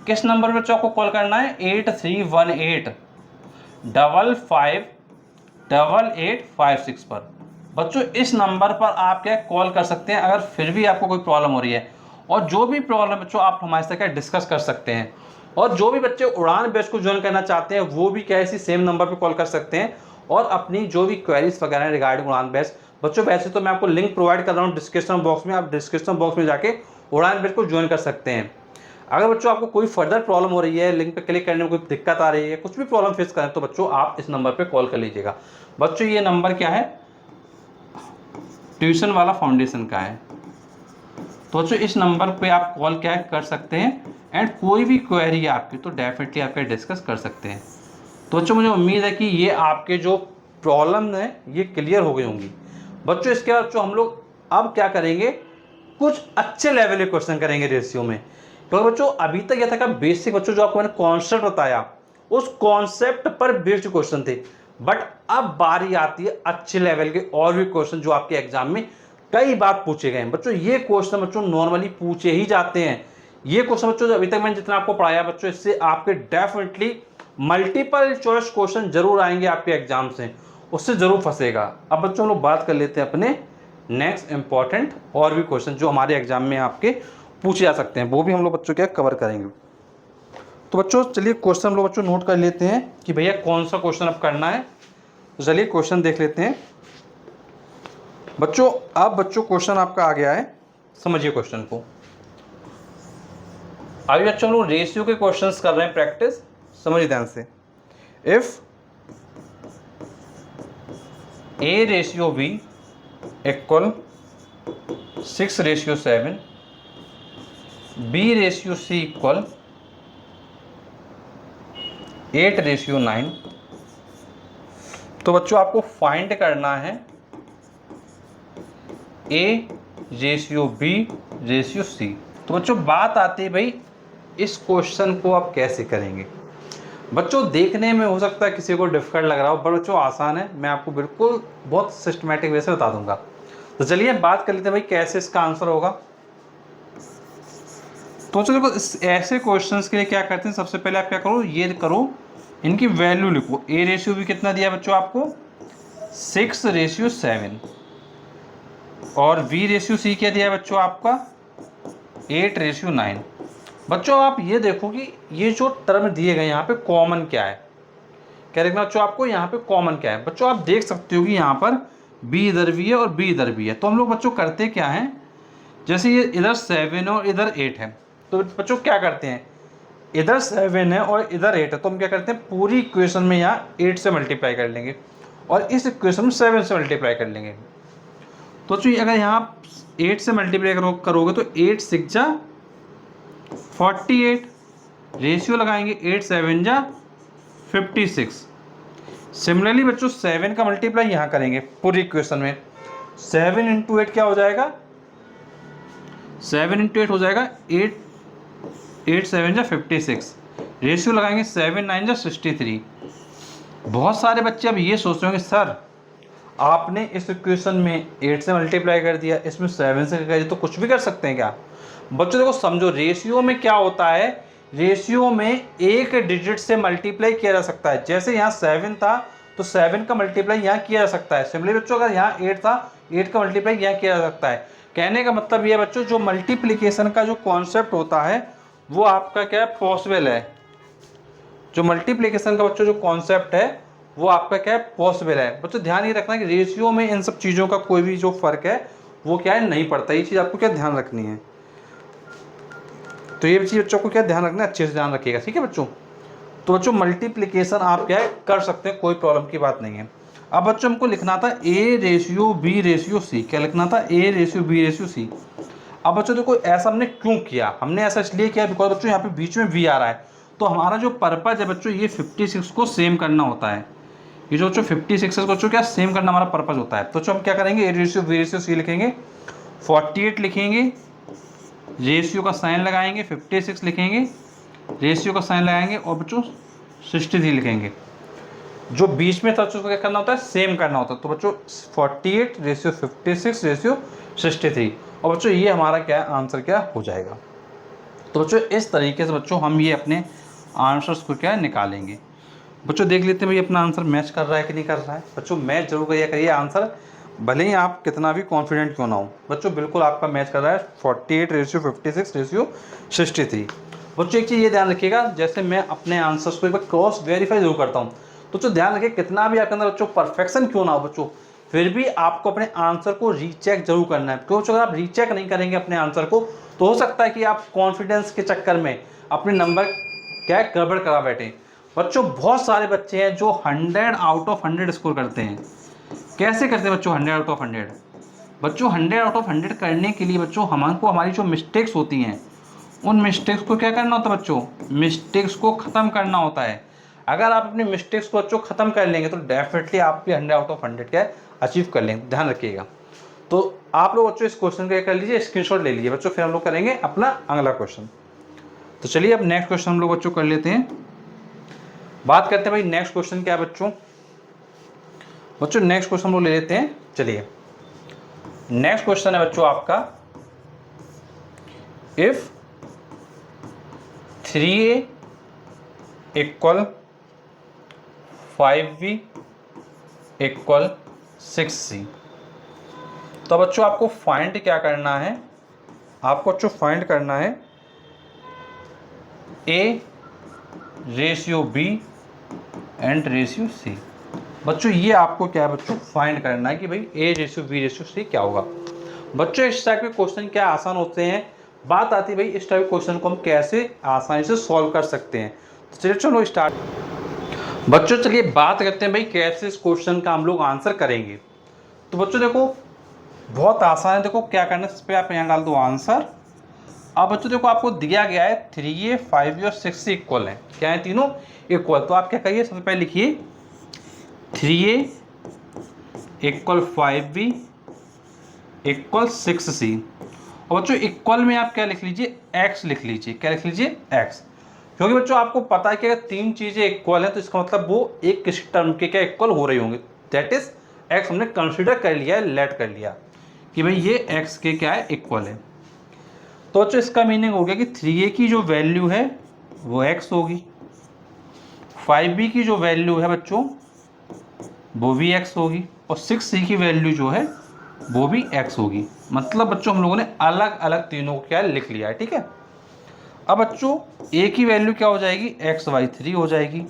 किस नंबर पर बच्चों आपको कॉल करना है, 8318558856 पर। बच्चों इस नंबर पर आप क्या कॉल कर सकते हैं अगर फिर भी आपको कोई प्रॉब्लम हो रही है। और जो भी प्रॉब्लम बच्चों आप हमारे साथ क्या डिस्कस कर सकते हैं। और जो भी बच्चे उड़ान बैच को ज्वाइन करना चाहते हैं वो भी क्या इसी सेम नंबर पर कॉल कर सकते हैं और अपनी जो भी क्वेरीज वगैरह है रिगार्डिंग उड़ान बैच। बच्चों वैसे तो मैं आपको लिंक प्रोवाइड कर रहा हूँ डिस्क्रिप्शन बॉक्स में, आप डिस्क्रिप्शन बॉक्स में जाके उड़ान बैच को ज्वाइन कर सकते हैं। अगर बच्चों आपको कोई फर्दर प्रॉब्लम हो रही है, लिंक पे क्लिक करने में कोई दिक्कत आ रही है, कुछ भी प्रॉब्लम फेस करें तो बच्चों आप इस नंबर पे कॉल कर लीजिएगा। बच्चों ये नंबर क्या है, ट्यूशन वाला फाउंडेशन का है। तो बच्चों इस नंबर पे आप कॉल क्या कर सकते हैं एंड कोई भी क्वेरी है आपकी तो डेफिनेटली आप डिस्कस कर सकते हैं। तो बच्चों मुझे उम्मीद है कि ये आपके जो प्रॉब्लम है ये क्लियर हो गई होंगी। बच्चों इसके बाद जो हम लोग अब क्या करेंगे, कुछ अच्छे लेवल के क्वेश्चन करेंगे रेशियो में। तो बच्चों अभी तक यह था कि बेसिक बच्चों जो आपको मैंने कॉन्सेप्ट बताया उस कॉन्सेप्ट पर बेस्ड क्वेश्चन थे। बट अब बारी आती है अच्छे लेवल के और भी क्वेश्चन जो आपके एग्जाम में कई बार पूछे गए हैं। बच्चों ये क्वेश्चन बच्चों नॉर्मली पूछे ही जाते हैं। ये क्वेश्चन बच्चों अभी तक मैंने जितना आपको पढ़ाया बच्चों इससे आपके डेफिनेटली मल्टीपल चॉइस क्वेश्चन जरूर आएंगे आपके एग्जाम से, उससे जरूर फंसेगा। अब बच्चों हम लोग बात कर लेते हैं अपने नेक्स्ट इंपॉर्टेंट और भी क्वेश्चन जो हमारे एग्जाम में आपके पूछे जा सकते हैं, वो भी हम लोग बच्चों क्या कवर करेंगे। तो बच्चों चलिए क्वेश्चन हम लोग बच्चों नोट कर लेते हैं कि भैया कौन सा क्वेश्चन अब करना है। तो चलिए क्वेश्चन देख लेते हैं बच्चों। अब बच्चों क्वेश्चन आपका आ गया है, समझिए क्वेश्चन को। अभी बच्चों हम लोग रेशियो के क्वेश्चंस कर रहे हैं प्रैक्टिस, समझिए ध्यान से। If A ratio B equal 6:7, B ratio C equal 8:9, तो बच्चों आपको फाइंड करना है A ratio B ratio C। तो बच्चों बात आती है भाई इस क्वेश्चन को आप कैसे करेंगे। बच्चों देखने में हो सकता है किसी को डिफिकल्ट लग रहा हो पर बच्चों आसान है, मैं आपको बिल्कुल बहुत सिस्टमैटिक वे से बता दूंगा। तो चलिए बात कर लेते हैं भाई कैसे इसका आंसर होगा। तो चलो ऐसे क्वेश्चंस के लिए क्या करते हैं, सबसे पहले आप क्या करो, ये करो इनकी वैल्यू लिखो। A रेशियो भी कितना दिया बच्चों आपको 6:7 और B रेशियो C क्या दिया बच्चों आपका 8:9। बच्चों आप ये देखो कि ये जो टर्म दिए गए यहाँ पे कॉमन क्या है, क्या देखना बच्चों आपको यहाँ पे कॉमन क्या है। बच्चों आप देख सकते हो कि यहाँ पर B इधर भी है और B इधर भी है। तो हम लोग बच्चों करते क्या हैं, जैसे ये इधर 7 और इधर 8 है तो बच्चों क्या करते हैं, इधर 7 है और इधर 8 है तो हम क्या करते हैं पूरी इक्वेशन में यहाँ 8 से मल्टीप्लाई कर लेंगे और इस इक्वेशन में 7 से मल्टीप्लाई कर लेंगे। तो बच्चों अगर यहाँ 8 से मल्टीप्लाई करोगे तो 8 6 जा 48, रेशियो लगाएंगे 8 7 जा 56। सिमिलरली बच्चों 7 का मल्टीप्लाई यहाँ करेंगे पूरी इक्वेशन में, 7 इंटू 8 क्या हो जाएगा, 7 इंटू 8 हो जाएगा 8 7 जा 56, रेशियो लगाएंगे 7 9 जा 63। बहुत सारे बच्चे अब ये सोच रहे होंगे सर आपने इस इक्वेशन में 8 से मल्टीप्लाई कर दिया, इसमें 7 से कर दिया, तो कुछ भी कर सकते हैं क्या। बच्चों देखो समझो, रेशियो में क्या होता है, रेशियो में एक डिजिट से मल्टीप्लाई किया जा सकता है। जैसे यहाँ 7 था तो 7 का मल्टीप्लाई यहाँ किया जा सकता है। सिमिलरली बच्चों अगर यहाँ 8 था, 8 का मल्टीप्लाई यहाँ किया जा सकता है। कहने का मतलब ये बच्चों जो मल्टीप्लिकेशन का जो कॉन्सेप्ट होता है वो आपका क्या है, पॉसिबल है। जो मल्टीप्लिकेशन का बच्चों जो कॉन्सेप्ट है वो आपका क्या है, पॉसिबल है। बच्चों ध्यान ये रखना कि रेशियो में इन सब चीज़ों का कोई भी जो फर्क है वो क्या है, नहीं पड़ता। ये चीज़ आपको क्या ध्यान रखनी है। तो ये चीज़ बच्चों को क्या ध्यान रखना है, अच्छे से ध्यान रखिएगा, ठीक है बच्चों। तो बच्चों मल्टीप्लिकेशन आप क्या है कर सकते हैं, कोई प्रॉब्लम की बात नहीं है। अब बच्चों हमको लिखना था A ratio B ratio C, क्या लिखना था, A ratio B ratio C। अब बच्चों देखो ऐसा हमने क्यों किया, हमने ऐसा इसलिए किया बिकॉज बच्चों यहाँ पे बीच में V आ रहा है। तो हमारा जो पर्पज है बच्चों ये 56 को सेम करना होता है। ये जो बच्चों 56 को बच्चों क्या सेम करना हमारा पर्पज होता है। तो बच्चों हम क्या करेंगे, A ratio B ratio C लिखेंगे, 48 लिखेंगे, रेशियो का साइन लगाएंगे, 56 लिखेंगे, रेशियो का साइन लगाएंगे और बच्चों 63 लिखेंगे। जो बीच में था उसको क्या करना होता है, सेम करना होता है। तो बच्चों 48 रेशियो 56 रेशियो 63, और बच्चों ये हमारा क्या है, आंसर क्या हो जाएगा। तो बच्चों इस तरीके से बच्चों हम ये अपने आंसर्स को क्या निकालेंगे। बच्चों देख लेते हैं भाई अपना आंसर मैच कर रहा है कि नहीं कर रहा है। बच्चों मैच जरूर करिए आंसर, भले ही आप कितना भी कॉन्फिडेंट क्यों ना हो। बच्चों बिल्कुल आपका मैच कर रहा है, 48 रेशियो 56 रेशियो 63। बच्चों एक चीज़ ये ध्यान रखिएगा, जैसे मैं अपने आंसर्स को एक बार क्रॉस वेरीफाई जरूर करता हूँ। तो बच्चों ध्यान रखिए कितना भी आपके अंदर बच्चों परफेक्शन क्यों ना हो बच्चों, फिर भी आपको अपने आंसर को रीचेक जरूर करना है। क्योंकि अगर आप रीचेक नहीं करेंगे अपने आंसर को तो हो सकता है कि आप कॉन्फिडेंस के चक्कर में अपने नंबर क्या गड़बड़ करा बैठे। बच्चों बहुत सारे बच्चे हैं जो 100 आउट ऑफ 100 स्कोर करते हैं। कैसे करते हैं बच्चों 100 आउट ऑफ 100? बच्चों 100 आउट ऑफ 100 करने के लिए बच्चों हमको हमारी जो मिस्टेक्स होती हैं उन मिस्टेक्स को क्या करना होता है बच्चों, मिस्टेक्स को ख़त्म करना होता है। अगर आप अपनी मिस्टेक्स को बच्चों ख़त्म कर लेंगे तो डेफिनेटली आप भी 100 आउट ऑफ 100 क्या अचीव कर लेंगे, ध्यान रखिएगा। तो आप लोग बच्चों इस क्वेश्चन का कर लीजिए, स्क्रीनशॉट ले लीजिए बच्चों, फिर हम लोग करेंगे अपना अगला क्वेश्चन। तो चलिए अब नेक्स्ट क्वेश्चन हम लोग बच्चों कर लेते हैं। बात करते हैं भाई नेक्स्ट क्वेश्चन क्या है बच्चों। बच्चों नेक्स्ट क्वेश्चन हम लोग ले लेते हैं। चलिए नेक्स्ट क्वेश्चन है बच्चों आपका, if 3a equal 5b equal 6c। तो बच्चों आपको फाइंड क्या करना है, आपको बच्चों फाइंड करना है a ratio b and ratio c। बच्चों ये आपको क्या है बच्चों फाइंड करना है कि भाई a ratio b ratio c क्या होगा। बच्चों इस टाइप के क्वेश्चन क्या आसान होते हैं, बात आती है भाई इस टाइप के क्वेश्चन को हम कैसे आसानी से सॉल्व कर सकते हैं। तो चलिए चलो स्टार्ट। बच्चों चलिए बात करते हैं भाई कैसे इस क्वेश्चन का हम लोग आंसर करेंगे। तो बच्चों देखो बहुत आसान है, देखो क्या करना है, इस पर आप यहाँ डाल दो आंसर। अब बच्चों देखो आपको दिया गया है 3a 5b और 6c इक्वल है, क्या है तीनों इक्वल। तो आप क्या करिए, सबसे पहले लिखिए 3a equal 5b equal 6c। और बच्चों इक्वल में आप क्या लिख लीजिए, x लिख लीजिए, क्या लिख लीजिए x। क्योंकि बच्चों आपको पता है कि अगर तीन चीज़ें इक्वल हैं तो इसका मतलब वो एक किसी टर्म के क्या इक्वल हो रही होंगी, दैट इज x हमने कंसीडर कर लिया है, लेट कर लिया कि भाई ये x के क्या है इक्वल है। तो बच्चों इसका मीनिंग हो गया कि 3a की जो वैल्यू है वो x होगी, 5b की जो वैल्यू है बच्चों वो भी x होगी, और 6c की वैल्यू जो है वो भी x होगी। मतलब बच्चों हम लोगों ने अलग अलग तीनों को क्या लिख लिया है, ठीक है। अब बच्चों a की वैल्यू क्या हो जाएगी, एक्स वाई 3 हो जाएगी,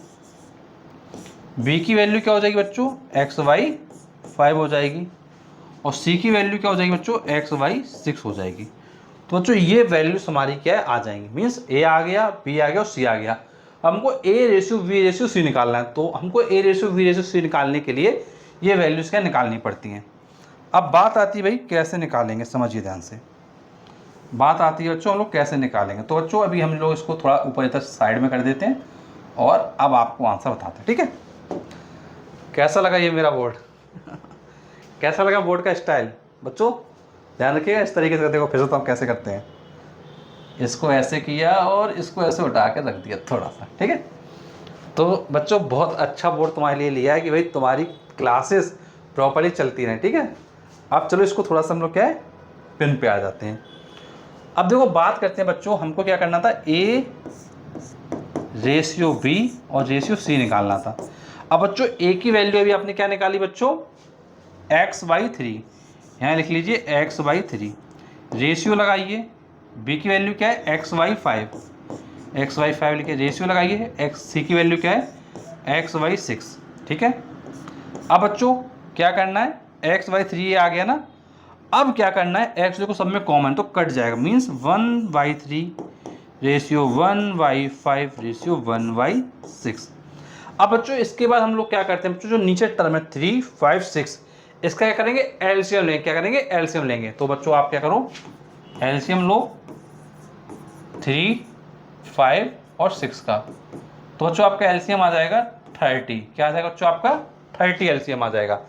b की वैल्यू क्या हो जाएगी बच्चों, एक्स वाई 5 हो जाएगी, और c की वैल्यू क्या हो जाएगी बच्चों, एक्स वाई 6 हो जाएगी। तो बच्चों ये वैल्यूज हमारी क्या है आ जाएंगी, मीन्स a आ गया, b आ गया और c आ गया। हमको a ratio v ratio c निकालना है। तो हमको a ratio v ratio c निकालने के लिए ये वैल्यूज़ क्या निकालनी पड़ती हैं। अब बात आती है भाई कैसे निकालेंगे, समझिए ध्यान से। बात आती है बच्चों हम लोग कैसे निकालेंगे। तो बच्चों अभी हम लोग इसको थोड़ा ऊपर इधर साइड में कर देते हैं और अब आपको आंसर बताते हैं, ठीक है। कैसा लगा ये मेरा बोर्ड कैसा लगा बोर्ड का स्टाइल बच्चों? ध्यान रखिएगा, इस तरीके से देखो, फिर से तो हम कैसे करते हैं, इसको ऐसे किया और इसको ऐसे उठा के रख दिया थोड़ा सा, ठीक है। तो बच्चों बहुत अच्छा बोर्ड तुम्हारे लिए लिया है कि भाई तुम्हारी क्लासेस प्रॉपर्ली चलती रहें, ठीक है। अब चलो इसको थोड़ा सा हम लोग क्या है पिन पे आ जाते हैं। अब देखो बात करते हैं बच्चों, हमको क्या करना था, A रेशियो B और रेशियो C निकालना था। अब बच्चों A की वैल्यू अभी आपने क्या निकाली बच्चों, x/3, यहाँ लिख लीजिए x/3। रेशियो लगाइए, B की वैल्यू क्या है x/5, x/5 लिखिए, रेशियो लगाइए, C की वैल्यू क्या है x/6, ठीक है। अब बच्चों क्या करना है, x/3 ये आ गया ना। अब क्या करना है, x देखो सब में कॉमन तो कट जाएगा, मीन्स 1/3 रेशियो 1/5 रेशियो 1/6। अब बच्चों इसके बाद हम लोग क्या करते हैं बच्चों, जो नीचे टर्म है 3, 5, 6, इसका क्या करेंगे एलसीएम लेंगे। क्या करेंगे एलसीएम लेंगे। तो बच्चों आप क्या करो एलसीएम लो 3, 5 और 6 का। तो बच्चों आपका एलसीएम आ जाएगा 30। क्या आ जाएगा बच्चों आपका 30 एलसीएम आ जाएगा।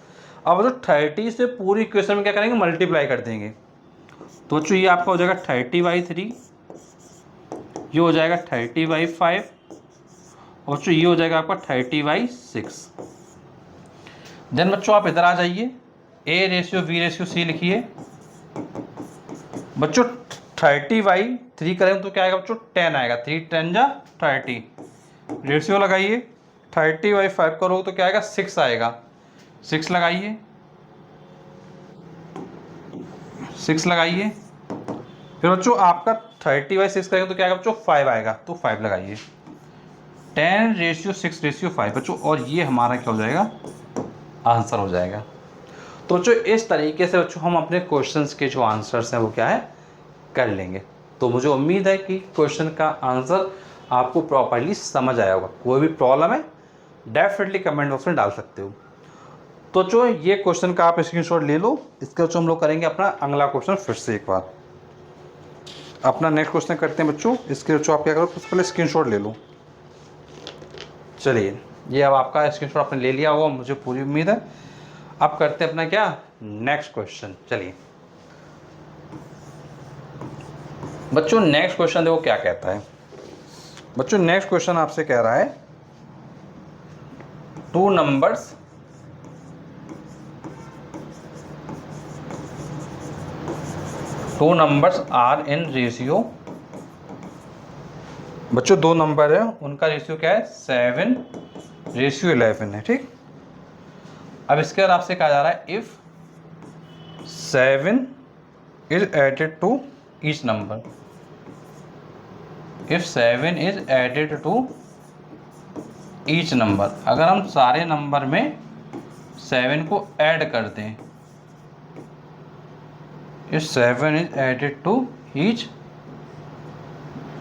अब बच्चों 30 से पूरी इक्वेशन में क्या करेंगे मल्टीप्लाई कर देंगे। तो बच्चों ये आपका हो जाएगा 30/3, ये हो जाएगा 30/5 और बच्चों ये हो जाएगा आपका 30/6। देन बच्चों आप इधर आ जाइए, A ratio B ratio C लिखिए। बच्चों 30/3 करेंगे तो क्या आएगा बच्चों 10 आएगा, 3 10 जा 30। रेशियो लगाइए, 30/5 करोगे तो क्या आएगा 6 आएगा, 6 लगाइए, 6 लगाइए। फिर बच्चों आपका 30/6 करेंगे तो क्या आएगा बच्चों 5 आएगा, तो 5 लगाइए। 10 रेशियो 6 रेशियो 5 बच्चों, और ये हमारा क्या हो जाएगा आंसर हो जाएगा। तो बच्चों इस तरीके से बच्चों हम अपने क्वेश्चंस के जो आंसर्स हैं वो क्या है कर लेंगे। तो मुझे उम्मीद है कि क्वेश्चन का आंसर आपको प्रॉपर्ली समझ आया होगा। कोई भी प्रॉब्लम है डेफिनेटली कमेंट बॉक्स में डाल सकते हो। तो जो ये क्वेश्चन का आप स्क्रीनशॉट ले लो। इसके बच्चों हम लोग करेंगे अपना अगला क्वेश्चन फिर से एक बार। अपना नेक्स्ट क्वेश्चन करते हैं बच्चों। इसके बच्चों आप क्या करो सबसे पहले स्क्रीनशॉट ले लो। चलिए ये अब आपका स्क्रीनशॉट आपने ले लिया होगा मुझे पूरी उम्मीद है। अब करते हैं अपना क्या नेक्स्ट क्वेश्चन। चलिए बच्चों नेक्स्ट क्वेश्चन देखो क्या कहता है। बच्चों नेक्स्ट क्वेश्चन आपसे कह रहा है two numbers are in ratio. बच्चों दो नंबर है उनका रेशियो क्या है 7:11 है, ठीक। अब इसके बाद आपसे कहा जा रहा है if 7 is added to each number, if 7 is added to each number, अगर हम सारे नंबर में 7 को ऐड कर दें, if 7 is added to each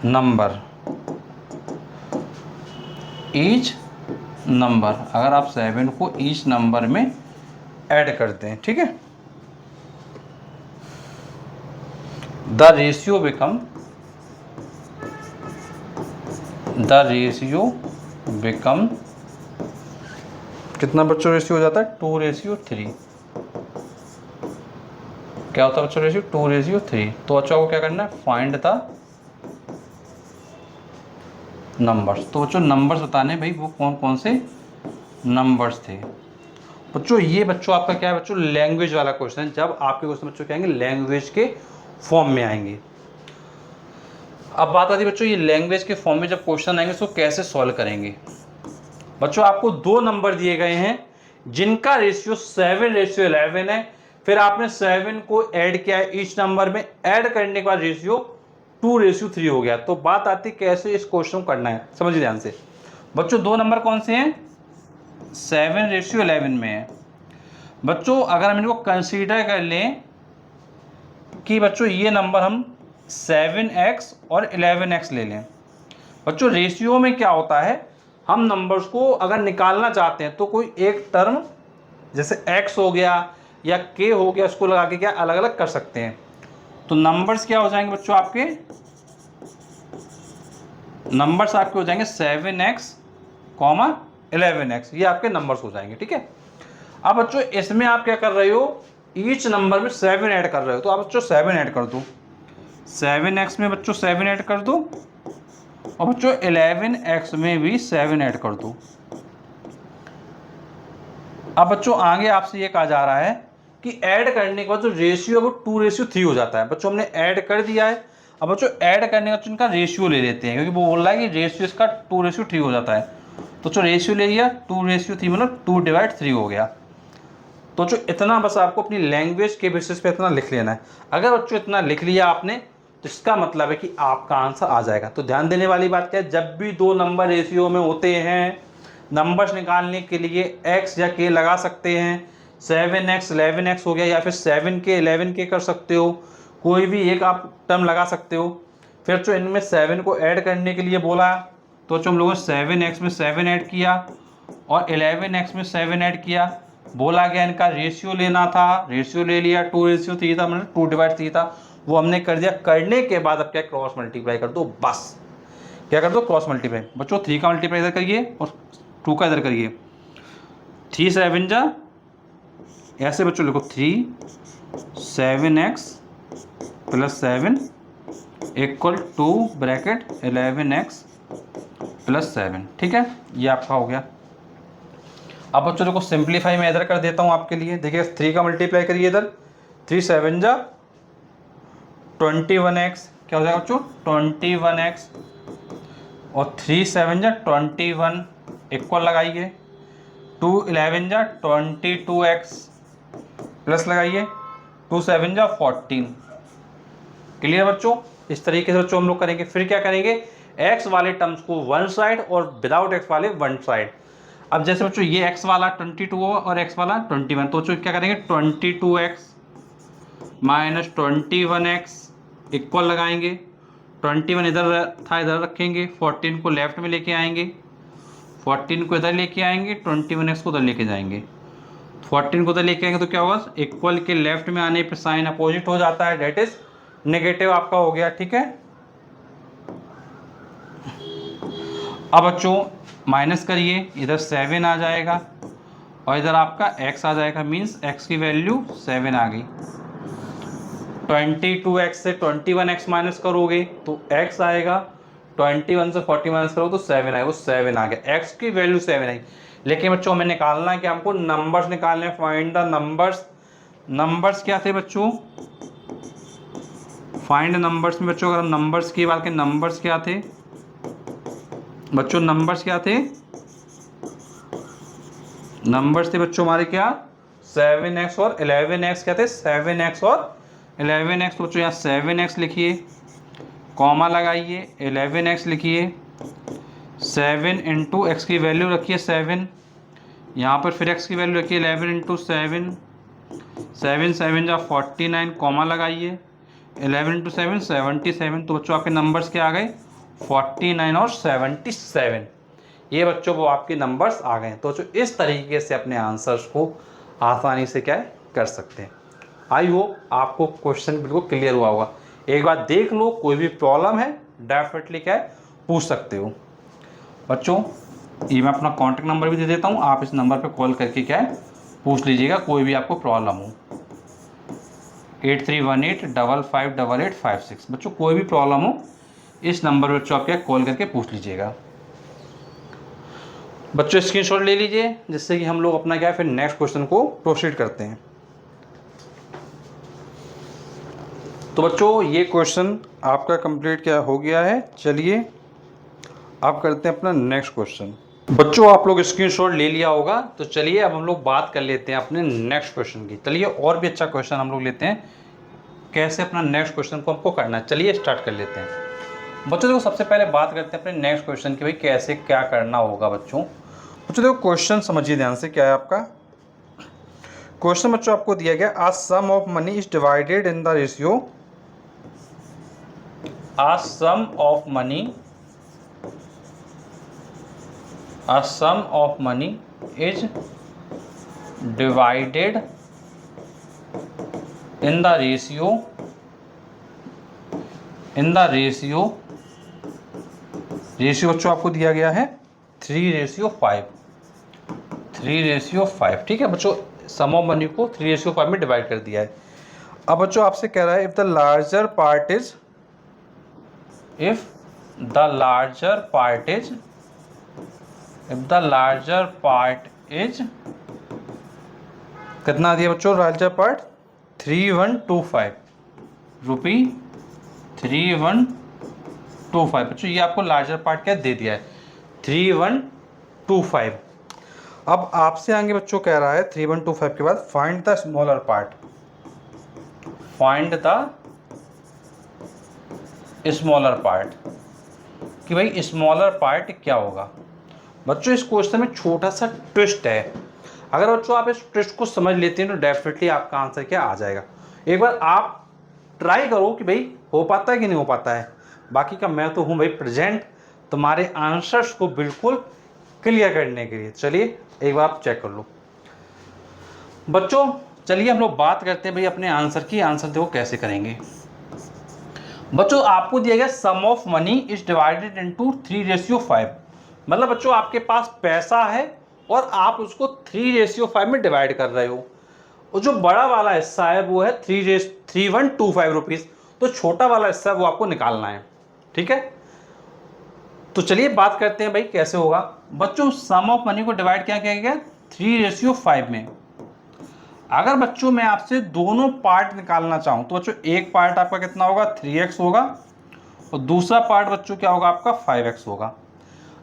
number, each number अगर आप 7 को ईच नंबर में ऐड करते हैं, ठीक है, द रेशियो बिकम कितना बच्चों रेशियो हो जाता है 2:3। क्या होता है बच्चों रेशियो 2:3। तो बच्चों को क्या करना है फाइंड द नंबर्स। तो बच्चों नंबर्स बताने भाई वो कौन कौन से नंबर्स थे। बच्चों ये बच्चों आपका क्या है बच्चों लैंग्वेज वाला क्वेश्चन है। जब आपके क्वेश्चन बच्चों क्या आएंगे लैंग्वेज के फॉर्म में आएंगे। अब बात आती है बच्चों ये लैंग्वेज के फॉर्म में जब क्वेश्चन आएंगे तो कैसे सॉल्व करेंगे। बच्चों आपको दो नंबर दिए गए हैं जिनका रेशियो 7:11 है। फिर आपने 7 को ऐड किया है ईच नंबर में, ऐड करने के बाद रेशियो 2:3 हो गया। तो बात आती है कैसे इस क्वेश्चन को करना है, समझिए ध्यान से। बच्चों दो नंबर कौन से हैं 7:11 में है। बच्चों अगर हम इनको कंसीडर कर लें कि बच्चों ये नंबर हम 7x और 11x ले लें। बच्चों रेशियो में क्या होता है हम नंबर्स को अगर निकालना चाहते हैं तो कोई एक टर्म जैसे x हो गया या k हो गया, उसको लगा के क्या अलग अलग कर सकते हैं। तो नंबर्स क्या हो जाएंगे बच्चों, आपके नंबर्स आपके हो जाएंगे 7x, 11x, ये आपके नंबर्स हो जाएंगे। ठीक है, अब बच्चों इसमें आप क्या कर रहे हो, ईच नंबर में 7 ऐड कर रहे हो, तो आप बच्चों 7 ऐड कर दो, 7x में बच्चों 7 ऐड कर दो, और बच्चों 11x में भी 7 ऐड कर दो। अब बच्चों आगे आपसे ये कहा जा रहा है कि ऐड करने के बाद जो रेशियो है वो 2:3 हो जाता है। बच्चों हमने ऐड कर दिया है, अब बच्चों ऐड करने का इनका रेशियो ले लेते हैं, क्योंकि वो बोल रहा है कि रेशियो इसका 2:3 हो जाता है। तो जो रेशियो ले लिया 2:3 मतलब 2/3 हो गया। तो जो इतना बस आपको अपनी लैंग्वेज के बेसिस पे इतना लिख लेना है। अगर बच्चों इतना लिख लिया आपने तो इसका मतलब है कि आपका आंसर आ जाएगा। तो ध्यान देने वाली बात क्या है, जब भी दो नंबर रेशियो में होते हैं, नंबर्स निकालने के लिए x या k लगा सकते हैं। 7x 11x हो गया, या फिर 7k 11k कर सकते हो, कोई भी एक आप टर्म लगा सकते हो। फिर जो इनमें 7 को ऐड करने के लिए बोला, तो जो हम लोगों ने 7x में 7 ऐड किया और 11x में 7 ऐड किया। बोला गया इनका रेशियो लेना था, रेशियो ले लिया, 2:3 था, मतलब 2/3 था, वो हमने कर दिया। करने के बाद अब क्या, क्रॉस मल्टीप्लाई कर दो, बस क्या कर दो, क्रॉस मल्टीप्लाई। बच्चों 3 का मल्टीप्लाई इधर करिए और 2 का इधर करिए, 3 7 जा, ऐसे बच्चों लिखो 3 7x + 7 = 2 ब्रैकेट 11x + 7। ठीक है, ये आपका हो गया। अब बच्चों देखो सिंप्लीफाई मैं इधर कर देता हूँ आपके लिए। देखिए 3 का मल्टीप्लाई करिए इधर, 3 7 जा 21x, क्या हो जाएगा बच्चों 21x, और 3 7 जा 21 इक्वल लगाइए, 2 11 जा 22x प्लस लगाइए, 2 7 जा 14। क्लियर बच्चों, इस तरीके से बच्चों हम लोग करेंगे। फिर क्या करेंगे, x वाले टर्म्स को वन साइड और विदाउट x वाले वन साइड। अब जैसे बच्चों ये x वाला 22 हो और x वाला 21, तो बच्चों क्या करेंगे 22x - 21x इक्वल लगाएंगे, 21 इधर था इधर रखेंगे, 14 को लेफ्ट में लेके आएंगे, 14 को इधर लेके आएंगे, 21x को उधर लेके जाएंगे। 14 को उधर लेके आएंगे तो क्या होगा, इक्वल के लेफ्ट में आने पे साइन अपोजिट हो जाता है, डेट इज नेगेटिव आपका हो गया। ठीक है, अब बच्चों माइनस करिए, इधर 7 आ जाएगा और इधर आपका x आ जाएगा, मीन्स x की वैल्यू 7 आ गई। 22x से 21x माइनस करोगे तो x आएगा, 21 से 40 माइनस करोगे तो 7 आएगा, वो 7 आ गया, x की वैल्यू 7 आई। लेकिन बच्चों हमें निकालना है कि हमको नंबर्स निकालने, फाइंड द नंबर्स। नंबर्स क्या थे बच्चों, फाइंड नंबर्स में बच्चों अगर हम नंबर्स की बात करें, नंबर्स क्या थे बच्चों, नंबर्स क्या थे, नंबर्स थे बच्चों हमारे क्या 7x और 11x, क्या थे 7x और 11x। तो बच्चों यहाँ 7x लिखिए, कॉमा लगाइए, 11x लिखिए, 7 × x की वैल्यू रखिए 7, यहाँ पर फिर x की वैल्यू रखिए 11 × 7, 7 7 जा 49, कॉमा लगाइए, 11 × 7 77। तो बच्चों आपके नंबर्स क्या आ गए 49 और 77, ये बच्चों वो आपके नंबर्स आ गए। तो जो इस तरीके से अपने आंसर्स को आसानी से क्या है कर सकते हैं। आई होप आपको क्वेश्चन बिल्कुल क्लियर हुआ होगा। एक बार देख लो, कोई भी प्रॉब्लम है डेफिनेटली क्या है पूछ सकते हो। बच्चों ये मैं अपना कॉन्टैक्ट नंबर भी दे देता हूँ, आप इस नंबर पर कॉल करके क्या है पूछ लीजिएगा, कोई भी आपको प्रॉब्लम हो। 8318558856। बच्चों कोई भी प्रॉब्लम हो इस नंबर पर बच्चों आप क्या कॉल करके पूछ लीजिएगा। बच्चों स्क्रीनशॉट ले लीजिए, जिससे कि हम लोग अपना क्या है फिर नेक्स्ट क्वेश्चन को प्रोसीड करते हैं। तो बच्चों ये क्वेश्चन आपका कंप्लीट क्या हो गया है। चलिए आप करते हैं अपना नेक्स्ट क्वेश्चन। बच्चों आप लोग स्क्रीनशॉट ले लिया होगा, तो चलिए अब हम लोग बात कर लेते हैं अपने नेक्स्ट क्वेश्चन की। चलिए और भी अच्छा क्वेश्चन हम लोग लेते हैं, कैसे अपना नेक्स्ट क्वेश्चन को हमको करना है। चलिए स्टार्ट कर लेते हैं। बच्चों देखो सबसे पहले बात करते हैं अपने नेक्स्ट क्वेश्चन की, भाई कैसे क्या करना होगा। बच्चों देखो क्वेश्चन समझिए ध्यान से, क्या है आपका क्वेश्चन। बच्चों आपको दिया गया a sum of money is divided in the ratio, a sum of money is divided in the ratio बच्चों आपको दिया गया है 3:5, 3:5। ठीक है बच्चों, सम ऑफ मनी को 3:5 में डिवाइड कर दिया है। अब बच्चों आपसे कह रहा है if the larger part is कितना दिया बच्चों? लार्जर पार्ट 3125 रुपी 3125। बच्चों ये आपको लार्जर पार्ट क्या दे दिया है 3125। अब आपसे आगे बच्चों कह रहा है 3125 के बाद फाइंड द स्मॉलर पार्ट, कि भाई स्मॉलर पार्ट क्या होगा। बच्चों इस क्वेश्चन में छोटा सा ट्विस्ट है, अगर बच्चों आप इस ट्विस्ट को समझ लेते हैं तो डेफिनेटली आपका आंसर क्या आ जाएगा। एक बार आप ट्राई करो कि भाई हो पाता है कि नहीं हो पाता है। बाकी का मैं तो हूँ भाई प्रेजेंट तुम्हारे आंसर्स को बिल्कुल क्लियर करने के लिए। चलिए एक बार आप चेक कर लो बच्चों। चलिए हम लोग बात करते हैं भाई अपने आंसर की। आंसर देखो कैसे करेंगे बच्चों। आपको दिया गया sum of money is divided into 3:5। मतलब बच्चों आपके पास पैसा है और आप उसको 3:5 में डिवाइड कर रहे हो। और जो बड़ा वाला हिस्सा है वो है 3125 रुपीज़। तो छोटा वाला हिस्सा है वो आपको निकालना है। ठीक है, तो चलिए बात करते हैं भाई कैसे होगा। बच्चों सम ऑफ मनी को डिवाइड क्या किया गया 3:5 में। अगर बच्चों मैं आपसे दोनों पार्ट निकालना चाहूँ तो बच्चों एक पार्ट आपका कितना होगा 3x होगा और दूसरा पार्ट बच्चों क्या होगा आपका 5x होगा।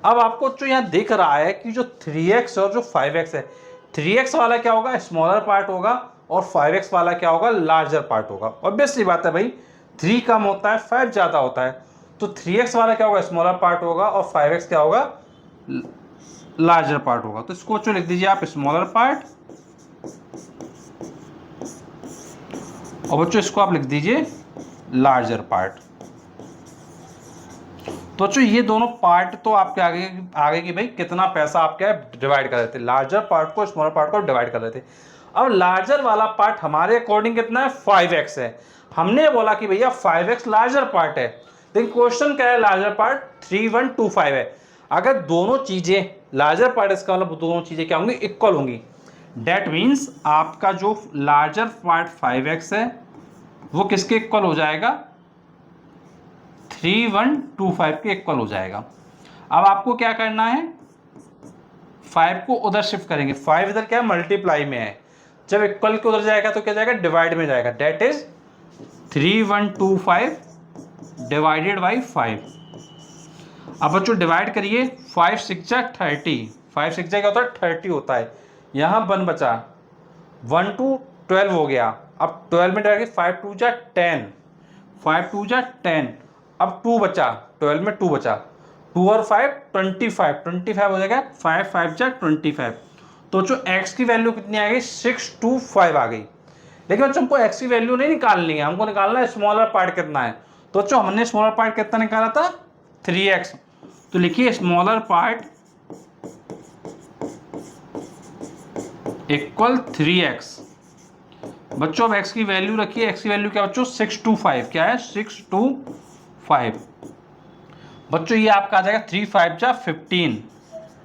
अब आपको जो यहाँ दिख रहा है कि जो 3x और जो 5x है, 3x वाला क्या होगा स्मॉलर पार्ट होगा और 5x वाला क्या होगा लार्जर पार्ट होगा। ऑब्वियसली बात है भाई 3 कम होता है 5 ज़्यादा होता है, तो 3x वाला क्या होगा स्मॉलर पार्ट होगा और 5x क्या होगा लार्जर पार्ट होगा। तो इसको बच्चों लिख दीजिए आप स्मॉलर पार्ट और बच्चों इसको आप लिख दीजिए लार्जर पार्ट। तो बच्चों ये दोनों पार्ट तो आपके आगे की भाई कितना पैसा आपके डिवाइड कर रहे थे, लार्जर पार्ट को स्मॉलर पार्ट को डिवाइड कर रहे थे। अब लार्जर वाला पार्ट हमारे अकॉर्डिंग कितना है 5x है। हमने बोला कि भैया 5x लार्जर पार्ट है, लेकिन क्वेश्चन क्या है लार्जर पार्ट 3125 है। अगर दोनों चीजें लार्जर पार्ट इसका मतलब दोनों चीजें क्या होंगी इक्वल होंगी। डेट मीन्स आपका जो लार्जर पार्ट 5x है वो किसके इक्वल हो जाएगा 3125 के इक्वल हो जाएगा। अब आपको क्या करना है 5 को उधर शिफ्ट करेंगे। 5 इधर क्या है मल्टीप्लाई में है, जब इक्वल के उधर जाएगा तो क्या जाएगा डिवाइड में जाएगा। That is 3125 divided by 5। अब बच्चों डिवाइड करिए 5 6 30, 5 6 क्या होता है 30 होता है। यहाँ 1 बचा 1 to 12 हो गया। अब 12 में डालेंगे 5 2 जा 10, 5 2 जा 10। अब 2 बचा 12 में 2 बचा 2 और 5 25 हो जाएगा 5 5 जा 25। तो जो x की वैल्यू कितनी आ गई 625 आ गई। लेकिन बच्चों हमको x की वैल्यू नहीं निकालनी है, हमको निकालना है स्मॉलर पार्ट कितना है। तो बच्चों हमने स्मॉलर पार्ट कितना निकाला था 3x। तो लिखिए स्मॉलर पार्ट इक्वल 3x। बच्चों अब x की वैल्यू रखिए, x की वैल्यू क्या बच्चों 625 क्या है 625। बच्चों ये आपका आ जाएगा 3 5 जा 15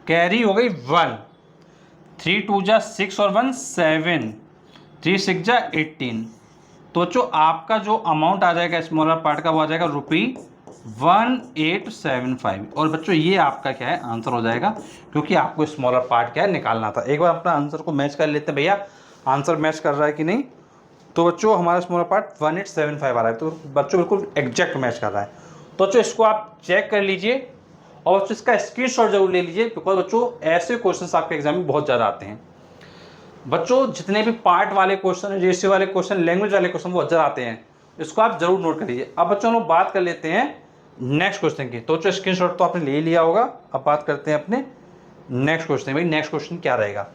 कैरी हो गई 1, 3 2 जा 6 और 1 7, 3 6 जा 18। तो बच्चों आपका जो अमाउंट आ जाएगा स्मॉलर पार्ट का वो आ जाएगा ₹1875। और बच्चों ये आपका क्या है आंसर हो जाएगा, क्योंकि आपको स्मॉलर पार्ट क्या है निकालना था। एक बार अपना आंसर को मैच कर लेते हैं भैया, आंसर मैच कर रहा है कि नहीं। तो बच्चों हमारा स्मॉलर पार्ट 1875 आ रहा है, तो बच्चों बिल्कुल एग्जैक्ट मैच कर रहा है। तो बच्चों इसको आप चेक कर लीजिए और बच्चों इसका स्क्रीनशॉट जरूर ले लीजिए, बिकॉज बच्चों ऐसे क्वेश्चन आपके एग्जाम में बहुत ज़्यादा आते हैं। बच्चों जितने भी पार्ट वाले क्वेश्चन, रेशियो वाले क्वेश्चन, लैंग्वेज वाले क्वेश्चन बहुत ज़्यादा आते हैं, इसको आप जरूर नोट कर लीजिए। अब बच्चों हम लोग बात कर लेते हैं नेक्स्ट क्वेश्चन की। तो स्क्रीनशॉट तो आपने ले लिया होगा, अब बात करते हैं अपने नेक्स्ट क्वेश्चन। भाई नेक्स्ट क्वेश्चन क्या रहेगा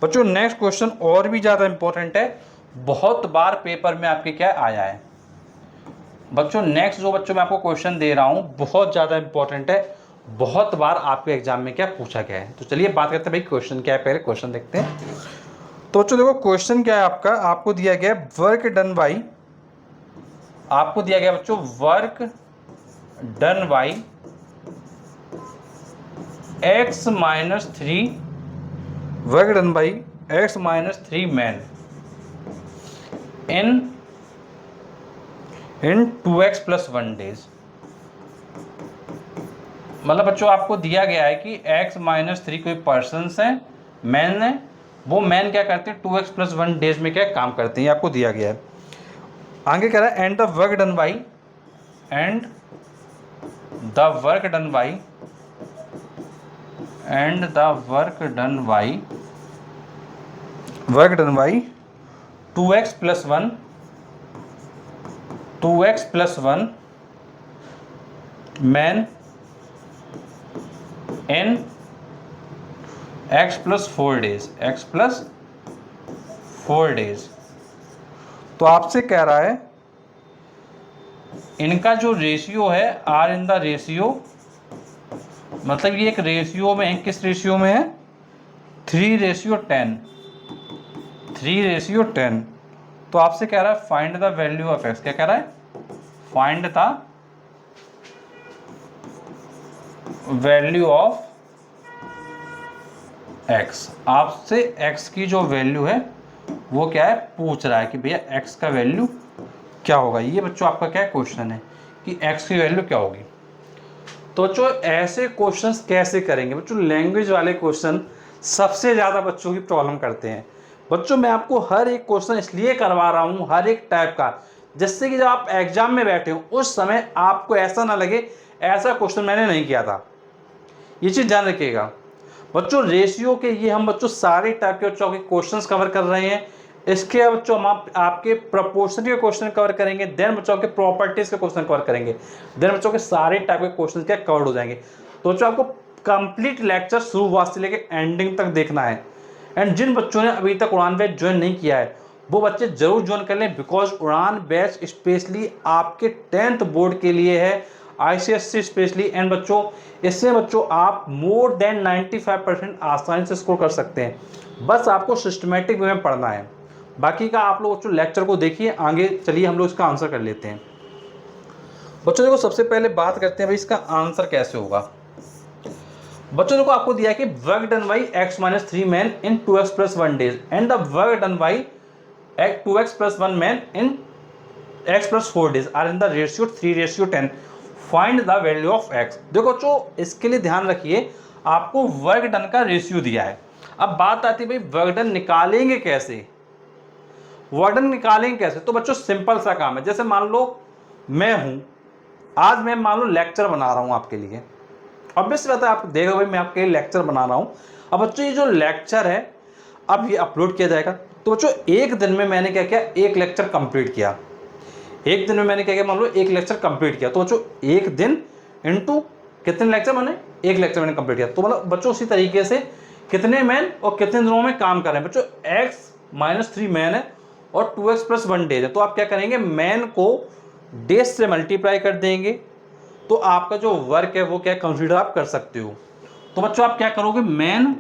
बच्चों। नेक्स्ट क्वेश्चन और भी ज़्यादा इंपॉर्टेंट है, बहुत बार पेपर में आपके क्या आया है बच्चों। नेक्स्ट जो बच्चों मैं आपको क्वेश्चन दे रहा हूँ बहुत ज़्यादा इंपॉर्टेंट है, बहुत बार आपके एग्जाम में क्या पूछा गया है। तो चलिए बात करते हैं भाई क्वेश्चन क्या है, पहले क्वेश्चन देखते हैं। तो बच्चों देखो क्वेश्चन क्या है आपका, आपको दिया गया है वर्क डन बाई, आपको दिया गया बच्चों work done by x minus 3, work done by x minus 3 man in 2x plus 1 days. मतलब बच्चों आपको दिया गया है कि x माइनस 3 कोई पर्सन है, मैन है, वो मैन क्या करते हैं 2x प्लस 1 डेज में क्या काम करते हैं, ये आपको दिया गया है। आगे कह रहा है and the work done by, and the work done by, and the work done by, work done by 2x plus 1, 2x plus 1 man in x plus 4 days, x plus 4 days. तो आपसे कह रहा है इनका जो रेशियो है are in the ratio, मतलब ये एक रेशियो में है, किस रेशियो में है 3:10, 3:10। तो आपसे कह रहा है find the value of x, क्या कह रहा है find the value of x। आपसे x की जो वैल्यू है वो क्या है पूछ रहा है कि भैया x का वैल्यू क्या होगा। ये बच्चों आपका क्या क्वेश्चन है कि x की वैल्यू क्या होगी। तो बच्चों ऐसे क्वेश्चंस कैसे करेंगे बच्चों, लैंग्वेज वाले क्वेश्चन सबसे ज़्यादा बच्चों की प्रॉब्लम करते हैं। बच्चों मैं आपको हर एक क्वेश्चन इसलिए करवा रहा हूँ, हर एक टाइप का, जिससे कि जब आप एग्जाम में बैठे हो उस समय आपको ऐसा ना लगे ऐसा क्वेश्चन मैंने नहीं किया था। ये चीज़ ध्यान रखिएगा बच्चों। रेशियो के ये हम बच्चों सारे टाइप के बच्चों के क्वेश्चंस कवर कर रहे हैं। इसके बच्चों हम आपके प्रोपोर्शन के क्वेश्चन कवर करेंगे, देन बच्चों के प्रॉपर्टीज के क्वेश्चन कवर करेंगे, देन बच्चों के सारे टाइप के क्वेश्चन क्या कवर हो जाएंगे। तो बच्चों आपको कंप्लीट लेक्चर शुरुआत से लेकर एंडिंग तक देखना है। एंड जिन बच्चों ने अभी तक उड़ान बैच ज्वाइन नहीं किया है वो बच्चे जरूर ज्वाइन कर लें, बिकॉज उड़ान बैच स्पेशली आपके 10th बोर्ड के लिए है, ICSE स्पेशली। एंड बच्चों इससे बच्चों आप मोर देन 95% आसानी से स्कोर कर सकते हैं। बस आपको सिस्टमेटिक वे में पढ़ना है। बाकी का आप लोग बच्चों लेक्चर को देखिए, आगे चलिए हम लोग इसका आंसर कर लेते हैं। बच्चों देखो सबसे पहले बात करते हैं भाई इसका आंसर कैसे होगा। बच्चों देखो आपको दिया है कि work done by x minus 3 man in 2x plus 1 days and the work done by 2x plus 1 man in x plus 4 days are in the ratio 3:10। Find the value of x। देखो बच्चों इसके लिए ध्यान रखिए आपको work done का ratio दिया है। अब बात आती है भाई वर्क डन निकालेंगे कैसे, वर्क डन निकालेंगे कैसे। तो बच्चों सिंपल सा काम है, जैसे मान लो मैं हूं, आज मैं मान लो लेक्चर बना रहा हूं आपके लिए, ऑब्वियस बात है आप देखो भाई मैं आपके लिए लेक्चर बना रहा हूं। अब बच्चों ये जो लेक्चर है अब ये अपलोड किया जाएगा। तो बच्चों एक दिन में मैंने क्या किया, एक लेक्चर कंप्लीट किया। एक दिन में मैंने क्या किया, मान लो एक लेक्चर कंप्लीट किया। तो बच्चों एक दिन इनटू कितने लेक्चर, मैंने एक लेक्चर मैंने कंप्लीट किया। तो मतलब बच्चों उसी तरीके से कितने मैन और कितने दिनों में काम कर रहे हैं। बच्चों x माइनस 3 मैन है और 2x प्लस 1 डेज है। तो आप क्या करेंगे, मैन को डेज से मल्टीप्लाई कर देंगे तो आपका जो वर्क है वो क्या कंसीडर आप कर सकते हो। तो बच्चों आप क्या करोगे, मैन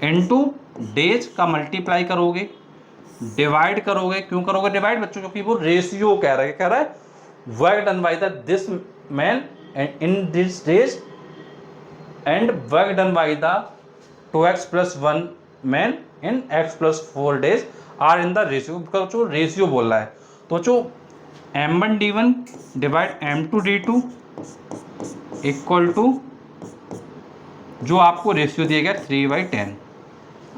इनटू डेज का मल्टीप्लाई करोगे, डिवाइड करोगे। क्यों करोगे डिवाइड बच्चों, क्योंकि वो रेशियो कह रहा है work done by the this man in this days and work done by the 2x plus 1 man in x plus 4 days are in the ratio. बच्चों रेशियो बोल रहा है। तो बच्चों m1 d1 divide m2 d2 equal to जो आपको ratio दिया गया 3/10।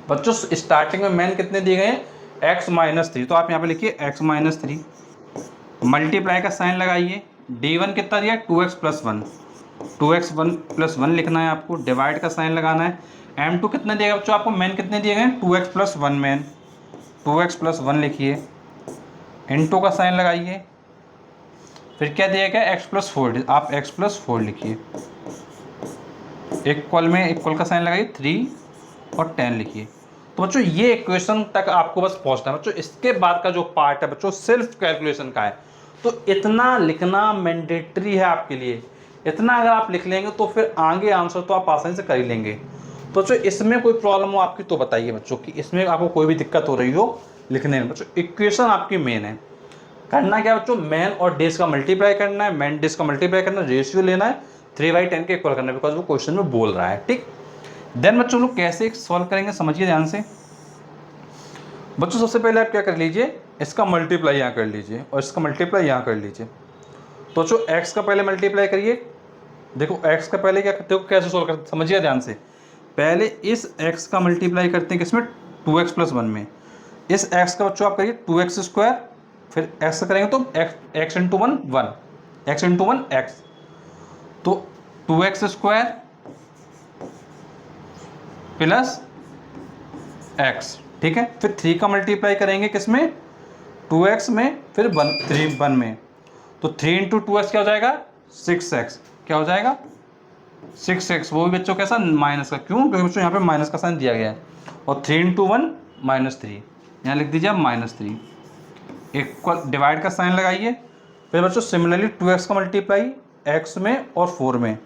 बच्चों स्टार्टिंग में मैन कितने दिए गए हैं, x माइनस 3। तो आप यहाँ पे लिखिए x माइनस 3, मल्टीप्लाई का साइन लगाइए, d1 कितना दिया 2x प्लस 1, 2x 1 प्लस 1 लिखना है आपको, डिवाइड का साइन लगाना है। m2 कितना दिएगा बच्चों आपको, मैन कितने दिए गए 2x plus 1 man, 2x plus 1 लिखिए, इनटू का साइन लगाइए, फिर क्या दिया गया x प्लस 4, आप x प्लस 4 लिखिए, इक्वल में इक्वल का साइन लगाइए, 3 और 10 लिखिए। तो बच्चों ये इक्वेशन तक आपको बस पहुंचना है। बच्चों इसके बाद का जो पार्ट है बच्चों सेल्फ कैलकुलेशन का है। तो इतना लिखना मैंडेटरी है आपके लिए। इतना अगर आप लिख लेंगे तो फिर आगे आंसर तो आप आसानी से कर ही लेंगे। तो बच्चों इसमें कोई प्रॉब्लम हो आपकी तो बताइए बच्चों कि इसमें आपको कोई भी दिक्कत हो रही हो लिखने में। बच्चों इक्वेशन आपकी मेन है, करना क्या बच्चों, मेन और डेज का मल्टीप्लाई करना है, मेन डेज का मल्टीप्लाई करना है, रेशियो लेना है, 3/10 के इक्वल करना है, बिकॉज वो क्वेश्चन में बोल रहा है। ठीक, देन बच्चों लोग कैसे सॉल्व करेंगे समझिए ध्यान से। बच्चों सबसे पहले आप क्या कर लीजिए, इसका मल्टीप्लाई यहाँ कर लीजिए और इसका मल्टीप्लाई यहाँ कर लीजिए। तो जो एक्स का पहले मल्टीप्लाई करिए, देखो एक्स का पहले क्या करते हो, कैसे सोल्व करते समझिए ध्यान से। पहले इस एक्स का मल्टीप्लाई करते हैं किसमें, 2x + 1 में। इस एक्स का बच्चों आप करिए 2x², फिर एक्स का करेंगे तो x × 1 1, x × 1 x, तो 2x² + x। ठीक है, फिर 3 का मल्टीप्लाई करेंगे किसमें, 2x में, फिर 1 में, तो 3 × 2x क्या हो जाएगा, 6x। क्या हो जाएगा, 6x। वो भी बच्चों कैसा, माइनस का, क्यों, क्योंकि बच्चों यहाँ पे माइनस का साइन दिया गया है। और 3 × 1 -3, यहाँ लिख दीजिए आप -3, इक्वल, डिवाइड का साइन लगाइए। फिर बच्चों सिमिलरली 2x का मल्टीप्लाई x में और 4 में,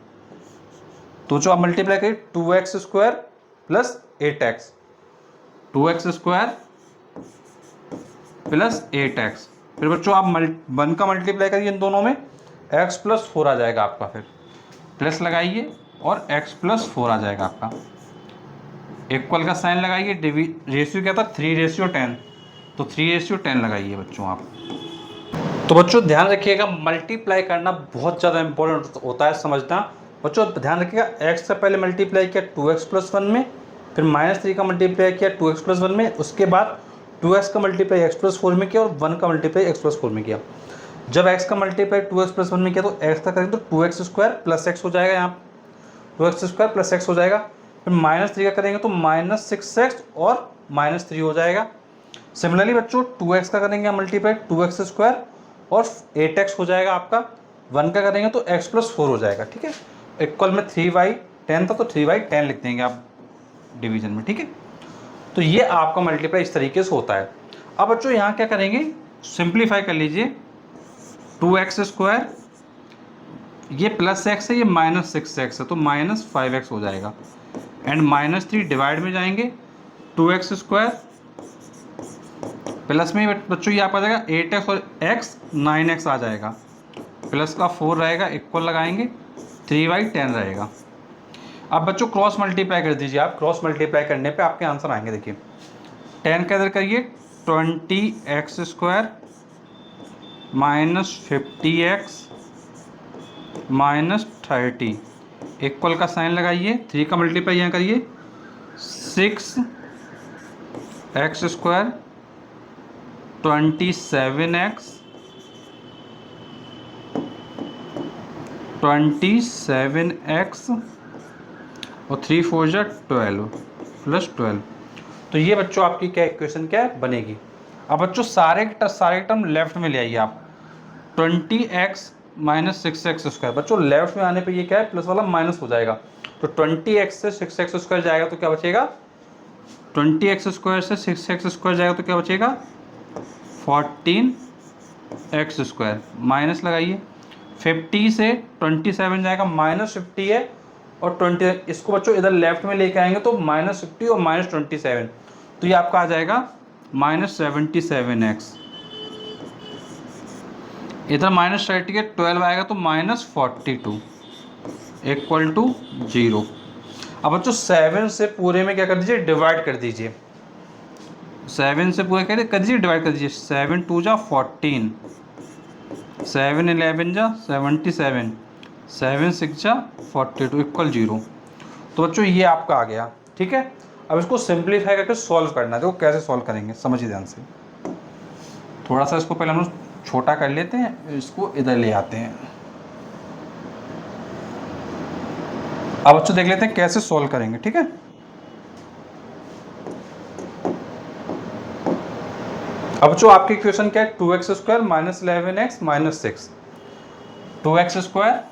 तो जो आप मल्टीप्लाई करिए 2x² + 8x, 2x² + 8x। फिर बच्चों आप 1 का मल्टीप्लाई करिए इन दोनों में, x + 4 आ जाएगा आपका, फिर प्लस लगाइए और x + 4 आ जाएगा आपका, इक्वल का साइन लगाइए। रेशियो क्या था, 3:10, तो 3:10 लगाइए बच्चों आप। तो बच्चों ध्यान रखिएगा, मल्टीप्लाई करना बहुत ज़्यादा इंपॉर्टेंट होता है समझना। बच्चों ध्यान रखिएगा, x का पहले मल्टीप्लाई किया 2x + 1 में, फिर -3 का मल्टीप्लाई किया 2x + 1 में, उसके बाद 2x का मल्टीप्लाई x + 4 में किया और 1 का मल्टीप्लाई x + 4 में किया। जब x का मल्टीप्लाई 2x + 1 में किया तो x का करेंगे तो 2x² + x हो जाएगा, यहाँ 2x² + x हो जाएगा। फिर -3 का करेंगे तो -6x और -3 हो जाएगा। सिमिलरली बच्चों 2x का करेंगे मल्टीप्लाई 2x² और 8x हो जाएगा आपका। 1 का करेंगे तो x + 4 हो जाएगा। ठीक है, इक्वल में 3/10 था तो 3/10 लिख देंगे आप डिवीजन में। ठीक है, तो ये आपका मल्टीप्लाई इस तरीके से होता है। अब बच्चों यहाँ क्या करेंगे, सिंप्लीफाई कर लीजिए, 2x², ये +x है, ये -6x है, तो -5x हो जाएगा। एंड -3 डिवाइड में जाएंगे, 2x² प्लस में बच्चों ये आपका आ जाएगा 8x और x 9x आ जाएगा, प्लस का 4 रहेगा, इक्वल लगाएंगे, 3/10 रहेगा। अब बच्चों क्रॉस मल्टीप्लाई कर दीजिए आप, क्रॉस मल्टीप्लाई करने पे आपके आंसर आएंगे। देखिए 10 का इधर करिए, 20x² -50x -30, इक्वल का साइन लगाइए, 3 का मल्टीप्लाई यहाँ करिए, 6x² 27x और 3 4 जा 12 + 12। तो ये बच्चों आपकी क्या इक्वेशन क्या बनेगी। अब बच्चों सारे टर्म लेफ्ट में ले आइए आप, 20x -6x², बच्चों लेफ्ट में आने पे ये क्या है, प्लस वाला माइनस हो जाएगा, तो 20x से 6x² जाएगा तो क्या बचेगा, 20x² से 6x² जाएगा तो क्या बचेगा, 14x², माइनस लगाइए। 50 से 27 जाएगा, -50 है और 20, इसको बच्चों इधर लेफ्ट में लेके आएंगे तो -50 और -27, तो ये आपका आ जाएगा -77x। इधर -30 के 12 आएगा तो -42 = 0। अब बच्चों 7 से पूरे में क्या कर दीजिए, डिवाइड कर दीजिए, 7 से पूरे कर दीजिए, डिवाइड कर दीजिए, 7 2 जा 14, 7 11 जा 77, 7 6 जा 42 = 0। तो बच्चों ये आपका आ गया। ठीक है, अब इसको सिंप्लीफाई करके सॉल्व करना है। देखो कैसे सॉल्व करेंगे समझिए ध्यान से। थोड़ा सा इसको पहले हम लोग छोटा कर लेते हैं, इसको इधर ले आते हैं। अब बच्चों देख लेते हैं कैसे सॉल्व करेंगे। ठीक है, अब जो आपकी इक्वेशन क्या है, 2x² -11x -6, 2x²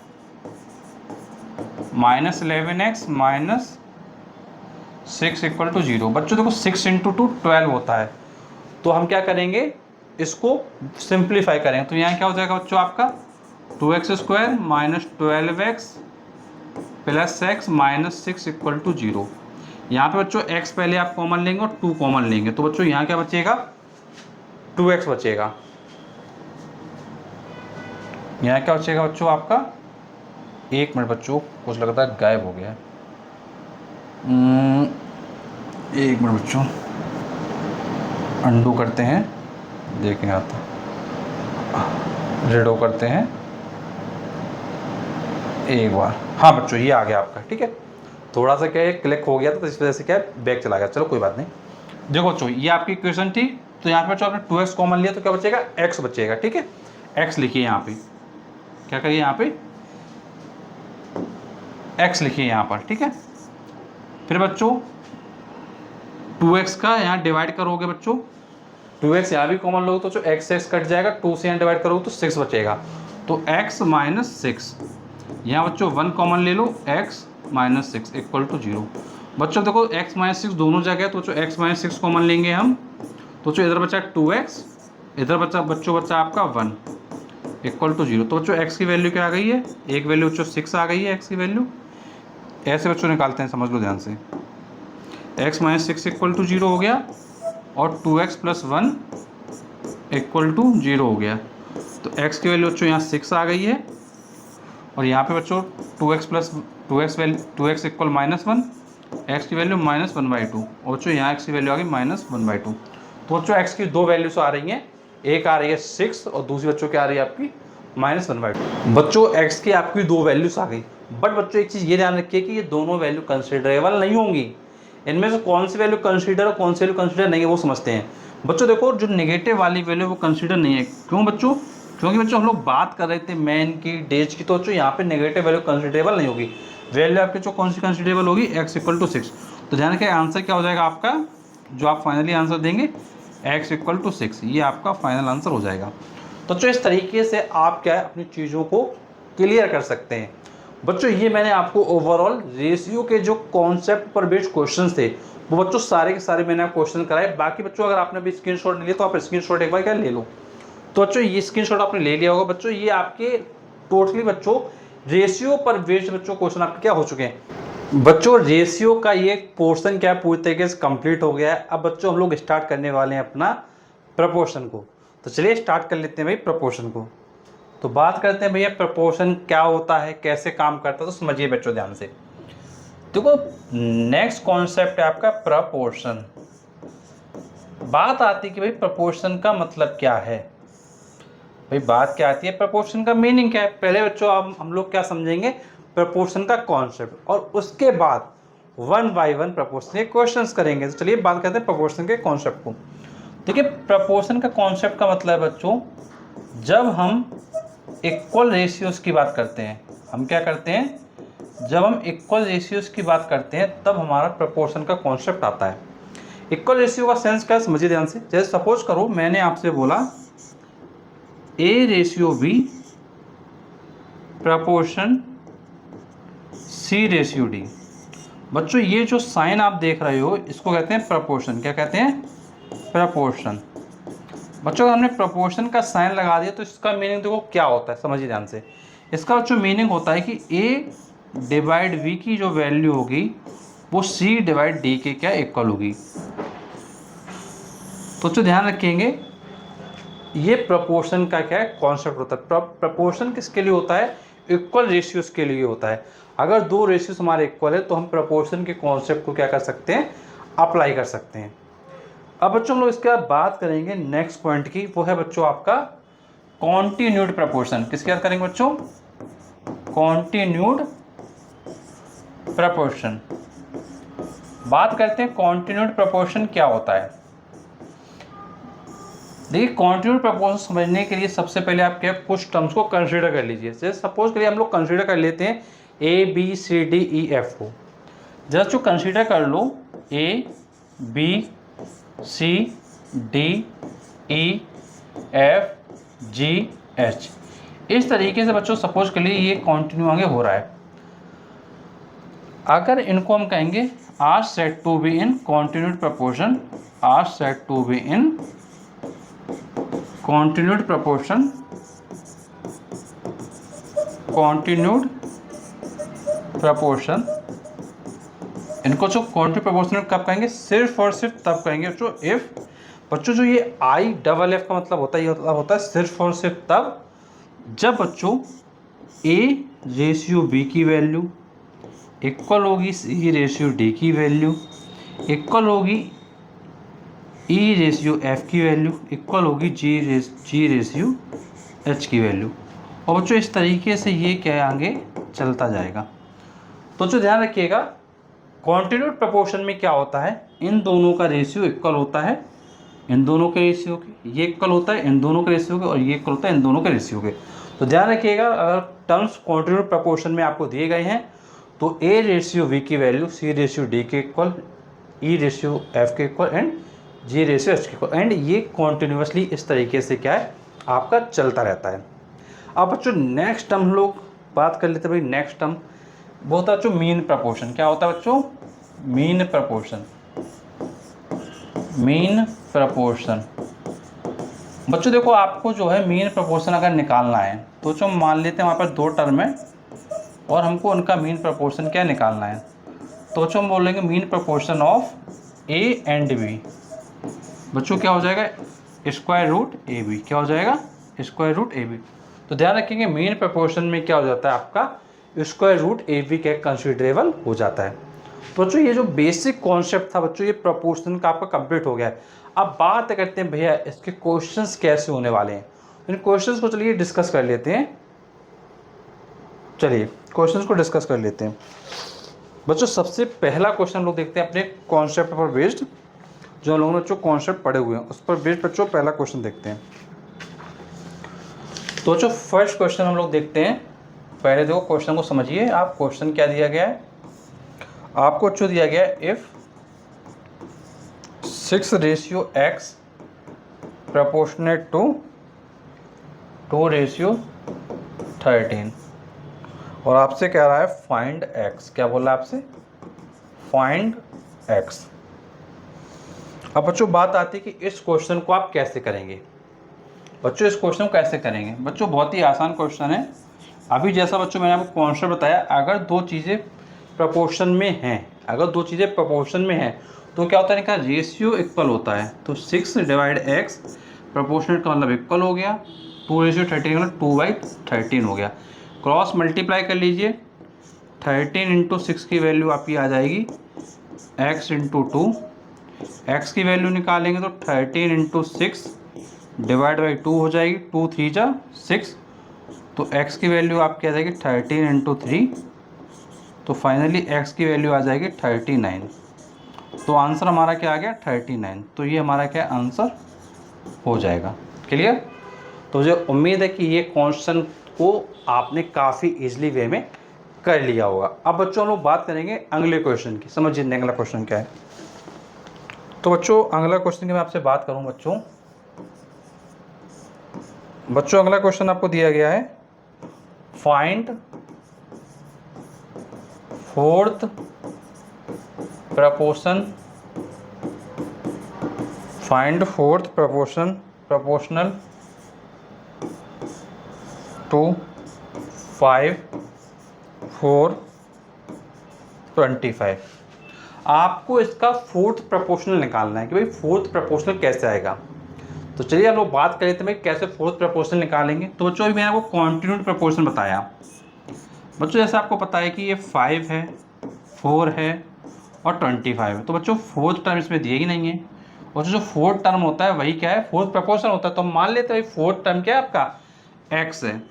-11x -6 = 0। बच्चों देखो 6 × 2 12 होता है, तो हम क्या करेंगे, इसको सिंप्लीफाई करेंगे, तो यहाँ क्या हो जाएगा बच्चों आपका, 2x² -12x + x -6 = 0। यहाँ पे बच्चों x पहले आप कॉमन लेंगे और 2 कॉमन लेंगे, तो बच्चों यहाँ क्या बचेगा, 2x बचेगा। यहाँ क्या बचेगा बच्चों आपका, 1 मिनट बच्चों, कुछ लगता है गायब हो गया है। 1 मिनट बच्चों, अंडू करते हैं, देखें आता, रेडो करते हैं एक बार। हाँ बच्चों ये आ गया आपका, ठीक है। थोड़ा सा क्या है क्लिक हो गया था, तो इस वजह से क्या है बैक चला गया, चलो कोई बात नहीं। देखो बच्चों ये आपकी इक्वेशन थी, तो यहाँ पे बच्चों आपने 2x कॉमन लिया तो क्या बचेगा, x बचेगा, ठीक है। x लिखिए यहाँ पे, क्या करिए यहाँ पे x लिखिए यहाँ पर, ठीक है। फिर बच्चों 2x का यहाँ डिवाइड करोगे बच्चों, 2x यहाँ भी कॉमन लोगे तो x से x कट जाएगा, 2 से यहाँ डिवाइड करोगे तो 6 बचेगा, तो x माइनस 6। यहाँ बच्चों 1 कॉमन ले लो, x माइनस 6 इक्वल टू 0। बच्चों देखो x माइनस 6 दोनों जगह है, तो बच्चों x माइनस 6 कॉमन लेंगे हम, तो बच्चों इधर बचा 2x, इधर बचा बच्चा आपका 1 इक्वल टू 0। तो बच्चों x की वैल्यू क्या आ गई है, एक वैल्यू बच्चों 6 आ गई है x की वैल्यू। ऐसे बच्चों निकालते हैं, समझ लो ध्यान से, x माइनस 6 इक्वल टू 0 हो गया और 2x प्लस 1 इक्वल टू 0 हो गया। तो x की वैल्यू बच्चों यहाँ 6 आ गई है, और यहाँ पे बच्चों 2x इक्वल माइनस 1, x की वैल्यू माइनस 1/2, और बच्चों यहाँ x की वैल्यू आ गई माइनस 1/2। तो बच्चों x की दो वैल्यूज आ रही हैं, एक आ रही है 6 और दूसरी बच्चों क्या आ रही है आपकी माइनस 1/2। बच्चों x की आपकी दो वैल्यूज आ गई, बट बच्चों एक चीज़ ये ध्यान रखिए कि ये दोनों वैल्यू कंसिडरेबल नहीं होंगी। इनमें से कौन सी वैल्यू कंसीडर और कौन सी वैल्यू कंसीडर नहीं है वो समझते हैं। बच्चों देखो जो नेगेटिव वाली वैल्यू वो कंसीडर नहीं है, क्यों बच्चों, क्योंकि बच्चों हम लोग बात कर रहे थे मैन की, डेज की, तो बच्चों यहाँ पे नेगेटिव वैल्यू कंसीडरेबल नहीं होगी। वैल्यू आपकी जो कौन सी कंसीडरेबल होगी, x इक्वल टू 6। तो ध्यान रखिए आंसर क्या हो जाएगा आपका, जो आप फाइनली आंसर देंगे x इक्वल टू 6, ये आपका फाइनल आंसर हो जाएगा। तो बच्चों इस तरीके से आप क्या है अपनी चीज़ों को क्लियर कर सकते हैं। बच्चों ये मैंने आपको ओवरऑल रेशियो के जो कॉन्सेप्ट पर बेस्ड क्वेश्चंस थे वो बच्चों सारे के सारे मैंने आपको क्वेश्चन कराए। बाकी बच्चों अगर आपने भी स्क्रीनशॉट नहीं लिया तो आप स्क्रीनशॉट एक बार क्या ले लो। तो बच्चों ये स्क्रीनशॉट आपने ले लिया होगा। बच्चों ये आपके टोटली बच्चों रेशियो पर बेस्ड बच्चों क्वेश्चन आपके क्या हो चुके हैं। बच्चों रेशियो का ये पोर्शन क्या है पूरी तरीके से कंप्लीट हो गया है। अब बच्चों हम लोग स्टार्ट करने वाले हैं अपना प्रपोर्शन को। तो चलिए स्टार्ट कर लेते हैं भाई प्रपोर्शन को। तो बात करते हैं भैया प्रपोर्शन क्या होता है, कैसे काम करता है, तो समझिए बच्चों ध्यान से। देखो नेक्स्ट कॉन्सेप्ट है आपका प्रपोर्शन। बात आती है कि भाई प्रपोर्शन का मतलब क्या है। भाई बात क्या आती है, प्रपोर्शन का मीनिंग क्या है। पहले बच्चों हम लोग क्या समझेंगे, प्रपोर्शन का कॉन्सेप्ट, और उसके बाद 1 बाय 1 प्रपोर्शन के क्वेश्चंस करेंगे। तो चलिए बात करते हैं प्रपोर्शन के कॉन्सेप्ट को। देखिए प्रपोर्शन का कॉन्सेप्ट का मतलब है बच्चों, जब हम इक्वल रेशियोज की बात करते हैं, हम क्या करते हैं, जब हम इक्वल रेशियोज की बात करते हैं तब हमारा प्रपोर्शन का कॉन्सेप्ट आता है। इक्वल रेशियो का सेंस क्या है समझिए ध्यान से। जैसे सपोज करो मैंने आपसे बोला A ratio B proportion C ratio D। बच्चों ये जो साइन आप देख रहे हो इसको कहते हैं प्रपोर्शन। क्या कहते हैं, प्रपोर्शन। बच्चों अगर हमने प्रपोर्शन का साइन लगा दिया तो इसका मीनिंग देखो क्या होता है, समझिए ध्यान से। इसका जो मीनिंग होता है कि A डिवाइड B की जो वैल्यू होगी वो C डिवाइड D के क्या इक्वल होगी। तो ध्यान रखेंगे ये प्रपोर्शन का क्या है कॉन्सेप्ट होता है। प्रपोर्शन किसके लिए होता है, इक्वल रेशियोज के लिए होता है। अगर दो रेशियोज हमारे इक्वल है तो हम प्रपोर्शन के कॉन्सेप्ट को क्या कर सकते हैं, अप्लाई कर सकते हैं। अब बच्चों हम लोग इसके बाद बात करेंगे नेक्स्ट पॉइंट की, वो है बच्चों आपका कॉन्टिन्यूड प्रपोर्शन। किसकी बात करेंगे बच्चों, कॉन्टिन्यूड प्रपोर्शन। बात करते हैं कॉन्टिन्यूड प्रपोर्शन क्या होता है। देखिए कॉन्टिन्यूड प्रपोर्शन समझने के लिए सबसे पहले आप क्या कुछ टर्म्स को कंसीडर कर लीजिए। जैसे सपोज करिए हम लोग कंसीडर कर लेते हैं A B C D E F को। जस्ट जो कंसीडर कर लो A B C D E F G H, इस तरीके से बच्चों सपोज के लिए ये कॉन्टिन्यू आगे हो रहा है। अगर इनको हम कहेंगे are said to be in continued proportion, are said to be in continued proportion, continued proportion इनको जो कॉन्ट्री प्रोपोर्शनल कब कहेंगे, सिर्फ और सिर्फ तब कहेंगे बच्चों इफ, बच्चों जो ये आई डबल एफ का मतलब होता है, ये मतलब होता है सिर्फ और सिर्फ तब जब बच्चों ए रेशियो बी की वैल्यू इक्वल होगी सी रेशियो डी की वैल्यू इक्वल होगी ई रेशियो एफ की वैल्यू इक्वल होगी जी रेशियो एच की वैल्यू। और बच्चों इस तरीके से ये क्या आगे चलता जाएगा। तो जो ध्यान रखिएगा, कॉन्टिन्यूड प्रोपोर्शन में क्या होता है, इन दोनों का रेशियो इक्वल होता है इन दोनों के रेशियो के, ये इक्वल होता है इन दोनों के रेशियो के, और ये इक्वल होता है इन दोनों के रेशियो के। तो ध्यान रखिएगा, अगर टर्म्स कॉन्टिन्यूड प्रोपोर्शन में आपको दिए गए हैं तो ए रेशियो वी की वैल्यू सी रेशियो डी के इक्वल, ई रेशियो एफ के equal and ji ratio H के इक्वल, एंड ये कॉन्टिन्यूसली इस तरीके से क्या है आपका चलता रहता है। अब बच्चों नेक्स्ट टर्म हम लोग बात कर लेते हैं। भाई नेक्स्ट टर्म वो होता है बच्चों मीन प्रपोर्शन। क्या होता है बच्चों, मीन प्रपोर्शन। मीन प्रपोर्शन बच्चों देखो, आपको जो है मीन प्रपोर्शन अगर निकालना है तो जो मान लेते हैं वहाँ पर दो टर्म है और हमको उनका मीन प्रपोर्शन क्या निकालना है, तो बच्चों हम बोलेंगे mean proportion of A and B. बच्चों क्या हो जाएगा, स्क्वायर रूट ए बी। क्या हो जाएगा, स्क्वायर रूट ए बी। तो ध्यान रखेंगे मीन प्रपोर्शन में क्या हो जाता है आपका स्क्वायर रूट ए बी का कंसिडरेबल हो जाता है। तो बच्चों ये जो बेसिक कॉन्सेप्ट था बच्चों, ये प्रपोर्शन का आपका कंप्लीट हो गया है। अब बात करते हैं भैया इसके क्वेश्चंस कैसे होने वाले हैं। इन क्वेश्चंस को चलिए डिस्कस कर लेते हैं। चलिए क्वेश्चंस को डिस्कस कर लेते हैं बच्चों। सबसे पहला क्वेश्चन हम लोग देखते हैं अपने कॉन्सेप्ट पर बेस्ड, जो हम लोगों ने बच्चों कॉन्सेप्ट पढ़े हुए हैं उस पर बेस्ड बच्चों पहला क्वेश्चन देखते हैं। तो बच्चों फर्स्ट क्वेश्चन हम लोग देखते हैं। पहले देखो क्वेश्चन को समझिए आप। क्वेश्चन क्या दिया गया है आपको, जो दिया गया है if 6 ratio X proportionate to 2 ratio 13, और आपसे कह रहा है फाइंड एक्स। क्या बोला आपसे, फाइंड एक्स। अब बच्चों बात आती है कि इस क्वेश्चन को आप कैसे करेंगे। बच्चों इस क्वेश्चन को कैसे करेंगे, बच्चों बहुत ही आसान क्वेश्चन है। अभी जैसा बच्चों मैंने आपको कॉन्सेप्ट बताया, अगर दो चीज़ें प्रपोर्शन में हैं, अगर दो चीज़ें प्रपोर्शन में हैं तो क्या होता है, इनका रेशियो इक्वल होता है। तो 6 डिवाइड एक्स प्रपोर्शनेट का मतलब इक्वल हो गया, 2 रेशियो 13 का मतलब 2/13 हो गया। क्रॉस मल्टीप्लाई कर लीजिए, 13 इंटू 6 की वैल्यू आपकी आ जाएगी x इंटू 2। एक्स की वैल्यू निकालेंगे तो 13 इंटू 6 डिवाइड बाई 2 हो जाएगी, 2 3 जा 6, तो x की वैल्यू आपकी आ जाएगी 13 इंटू 3। तो फाइनली x की वैल्यू आ जाएगी 39। तो आंसर हमारा क्या आ गया 39। तो ये हमारा क्या आंसर हो जाएगा। क्लियर। तो मुझे उम्मीद है कि ये क्वेश्चन को आपने काफ़ी इजीली वे में कर लिया होगा। अब बच्चों हम लोग बात करेंगे अगले क्वेश्चन की। समझिए अगला क्वेश्चन क्या है। तो बच्चों अगला क्वेश्चन की मैं आपसे बात करूं बच्चों अगला क्वेश्चन आपको दिया गया है find fourth proportion, find fourth proportion proportional to 5 4 25। आपको इसका फोर्थ प्रपोर्शनल निकालना है कि भाई फोर्थ प्रपोर्शनल कैसे आएगा। तो चलिए हम लोग बात करें तो भाई कैसे फोर्थ प्रपोर्शनल निकालेंगे। तो बच्चों अभी मैंने आपको कॉन्टिन्यूड प्रपोर्शन बताया। बच्चों जैसे आपको पता है कि ये 5 है, 4 है और 25 है। तो बच्चों फोर्थ टर्म इसमें दिए ही नहीं है, और जो फोर्थ टर्म होता है वही क्या है, फोर्थ प्रपोर्शन होता है। तो हम मान लेते हैं फोर्थ टर्म क्या है आपका एक्स है,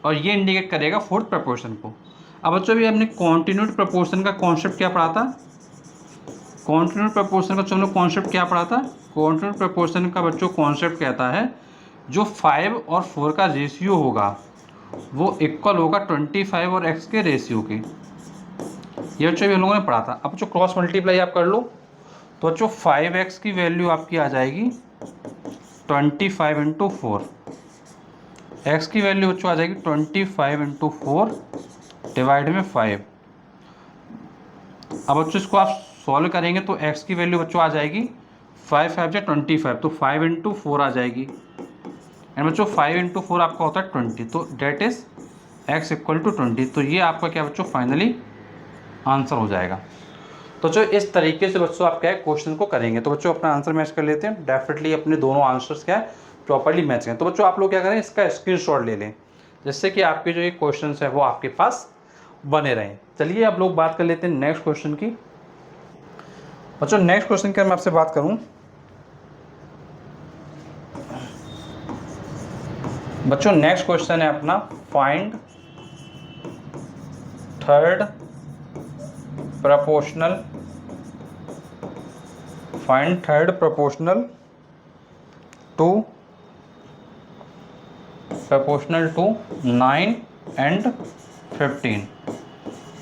और ये इंडिकेट करेगा फोर्थ प्रपोर्शन को। अब बच्चों अभी हमने कॉन्टिन्यूड प्रपोर्शन का कॉन्सेप्ट क्या पढ़ा था, कॉन्टिन्यूड प्रपोर्शन का हम लोग कॉन्सेप्ट क्या पढ़ा था। कॉन्टिन्यूड प्रपोर्शन का बच्चों कॉन्सेप्ट कहता है जो 5 और 4 का रेशियो होगा वो इक्वल होगा 25 और x के रेशियो के। ये बच्चों भी हम लोगों ने पढ़ा था। अब जो क्रॉस मल्टीप्लाई आप कर लो तो बच्चों 5x की वैल्यू आपकी आ जाएगी 25 इंटू 4, x की वैल्यू बच्चों आ जाएगी 25 इंटू 4 डिवाइड में 5। अब बच्चों इसको आप सॉल्व करेंगे तो x की वैल्यू बच्चों आ जाएगी 5 5 जा 25, तो 5 इंटू 4 आ जाएगी। एंड बच्चों 5 इंटू 4 आपका होता है 20, तो that is x equal to 20। तो ये आपका क्या बच्चों फाइनली आंसर हो जाएगा। तो जो इस तरीके से बच्चों आप क्या है क्वेश्चन को करेंगे। तो बच्चों अपना आंसर मैच कर लेते हैं, डेफिनेटली अपने दोनों आंसर्स क्या है प्रॉपर्ली मैच करें। तो बच्चों आप लोग क्या करें, इसका स्क्रीनशॉट ले लें, जिससे कि आपके जो ये क्वेश्चन है वो आपके पास बने रहें। चलिए अब लोग बात कर लेते हैं नेक्स्ट क्वेश्चन की। बच्चों नेक्स्ट क्वेश्चन की मैं आपसे बात करूं, बच्चों नेक्स्ट क्वेश्चन है अपना find third proportional to 9 and 15।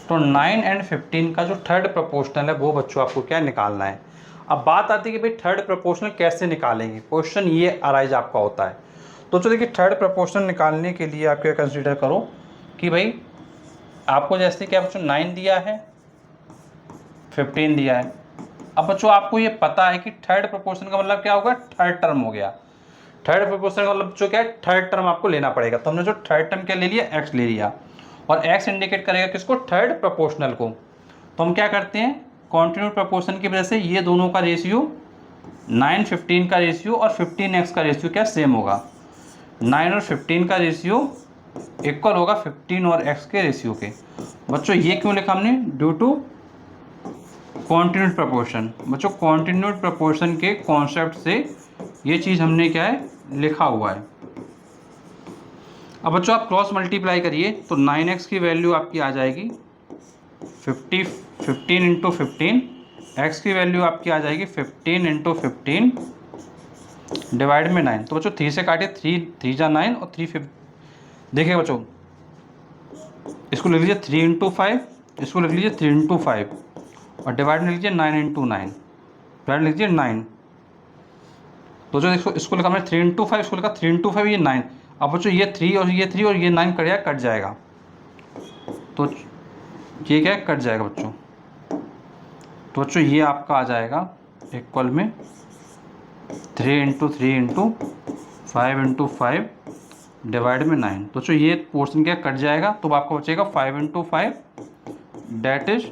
तो 9 and 15 का जो थर्ड प्रपोर्शनल है वो बच्चों आपको क्या निकालना है। अब बात आती है कि भाई थर्ड प्रपोर्शनल कैसे निकालेंगे, क्वेश्चन ये अराइज आपका होता है। तो देखिए थर्ड प्रपोर्शनल निकालने के लिए आप क्या कंसीडर करो कि भाई आपको जैसे क्या बच्चों 9 दिया है, 15 दिया है। अब बच्चों आपको ये पता है कि थर्ड प्रपोर्शन का मतलब क्या होगा, थर्ड टर्म हो गया। थर्ड प्रपोर्शन का मतलब जो क्या है थर्ड टर्म आपको लेना पड़ेगा। तो हमने जो थर्ड टर्म क्या ले लिया, एक्स ले लिया, और एक्स इंडिकेट करेगा किसको, थर्ड प्रपोर्शनल को। तो हम क्या करते हैं, कॉन्टिन्यूड प्रपोर्शन की वजह से ये दोनों का रेशियो 9-15 का रेशियो और 15x का रेशियो क्या सेम होगा। 9 और 15 का रेशियो इक्वल होगा 15 और x के रेशियो के। बच्चों ये क्यों लिखा हमने, ड्यू टू कॉन्टिन्यूड प्रपोर्शन। बच्चों कॉन्टिन्यूड प्रपोर्शन के कॉन्सेप्ट से ये चीज़ हमने क्या है लिखा हुआ है। अब बच्चों आप क्रॉस मल्टीप्लाई करिए तो 9x की वैल्यू आपकी आ जाएगी 15 इंटू 15, एक्स की वैल्यू आपकी आ जाएगी 15 इंटू 15 डिवाइड में 9। तो बच्चों 3 से काटिए, 3 जा 9 और 3 देखिए बच्चों इसको लिख लीजिए 3 इंटू 5, इसको लिख लीजिए 3 इंटू 5 और डिवाइड में लीजिए 9 इंटू 9, डिवाइड लीजिए 9। तो जो इसको लिखा मैंने 3 इंटू 5, इसको लिखा 3 इंटू 5, ये 9। अब बच्चों ये 3 और ये 3 और ये 9 कट जाएगा, तो ये क्या कट जाएगा बच्चों। तो बच्चों ये आपका आ जाएगा इक्वल में 3 इंटू 3 इंटू 5 इंटू 5 डिवाइड में 9। तो बच्चों ये पोर्शन क्या कट जाएगा, तो आपको बचेगा 5 इंटू 5 डेट इज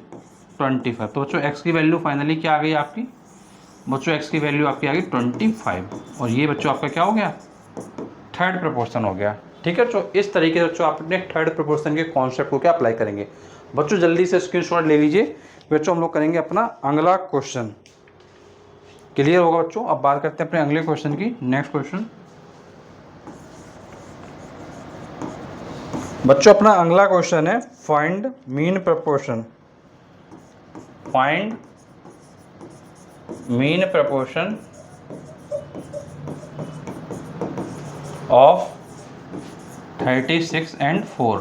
25। तो बच्चों एक्स की वैल्यू फाइनली क्या आ गई आपकी, बच्चों एक्स की वैल्यू आपकी आ गई 25। और ये बच्चों आपका क्या हो गया, थर्ड प्रपोर्शन हो गया। ठीक है बच्चों, इस तरीके से बच्चों आप अपने थर्ड प्रपोर्शन के कॉन्सेप्ट को क्या अप्लाई करेंगे। बच्चों जल्दी से स्क्रीनशॉट ले लीजिए। बच्चों हम लोग करेंगे अपना अगला क्वेश्चन, क्लियर होगा बच्चों। अब बात करते हैं अपने अगले क्वेश्चन की। नेक्स्ट क्वेश्चन बच्चों अपना अगला क्वेश्चन है find mean proportion of 36 and 4।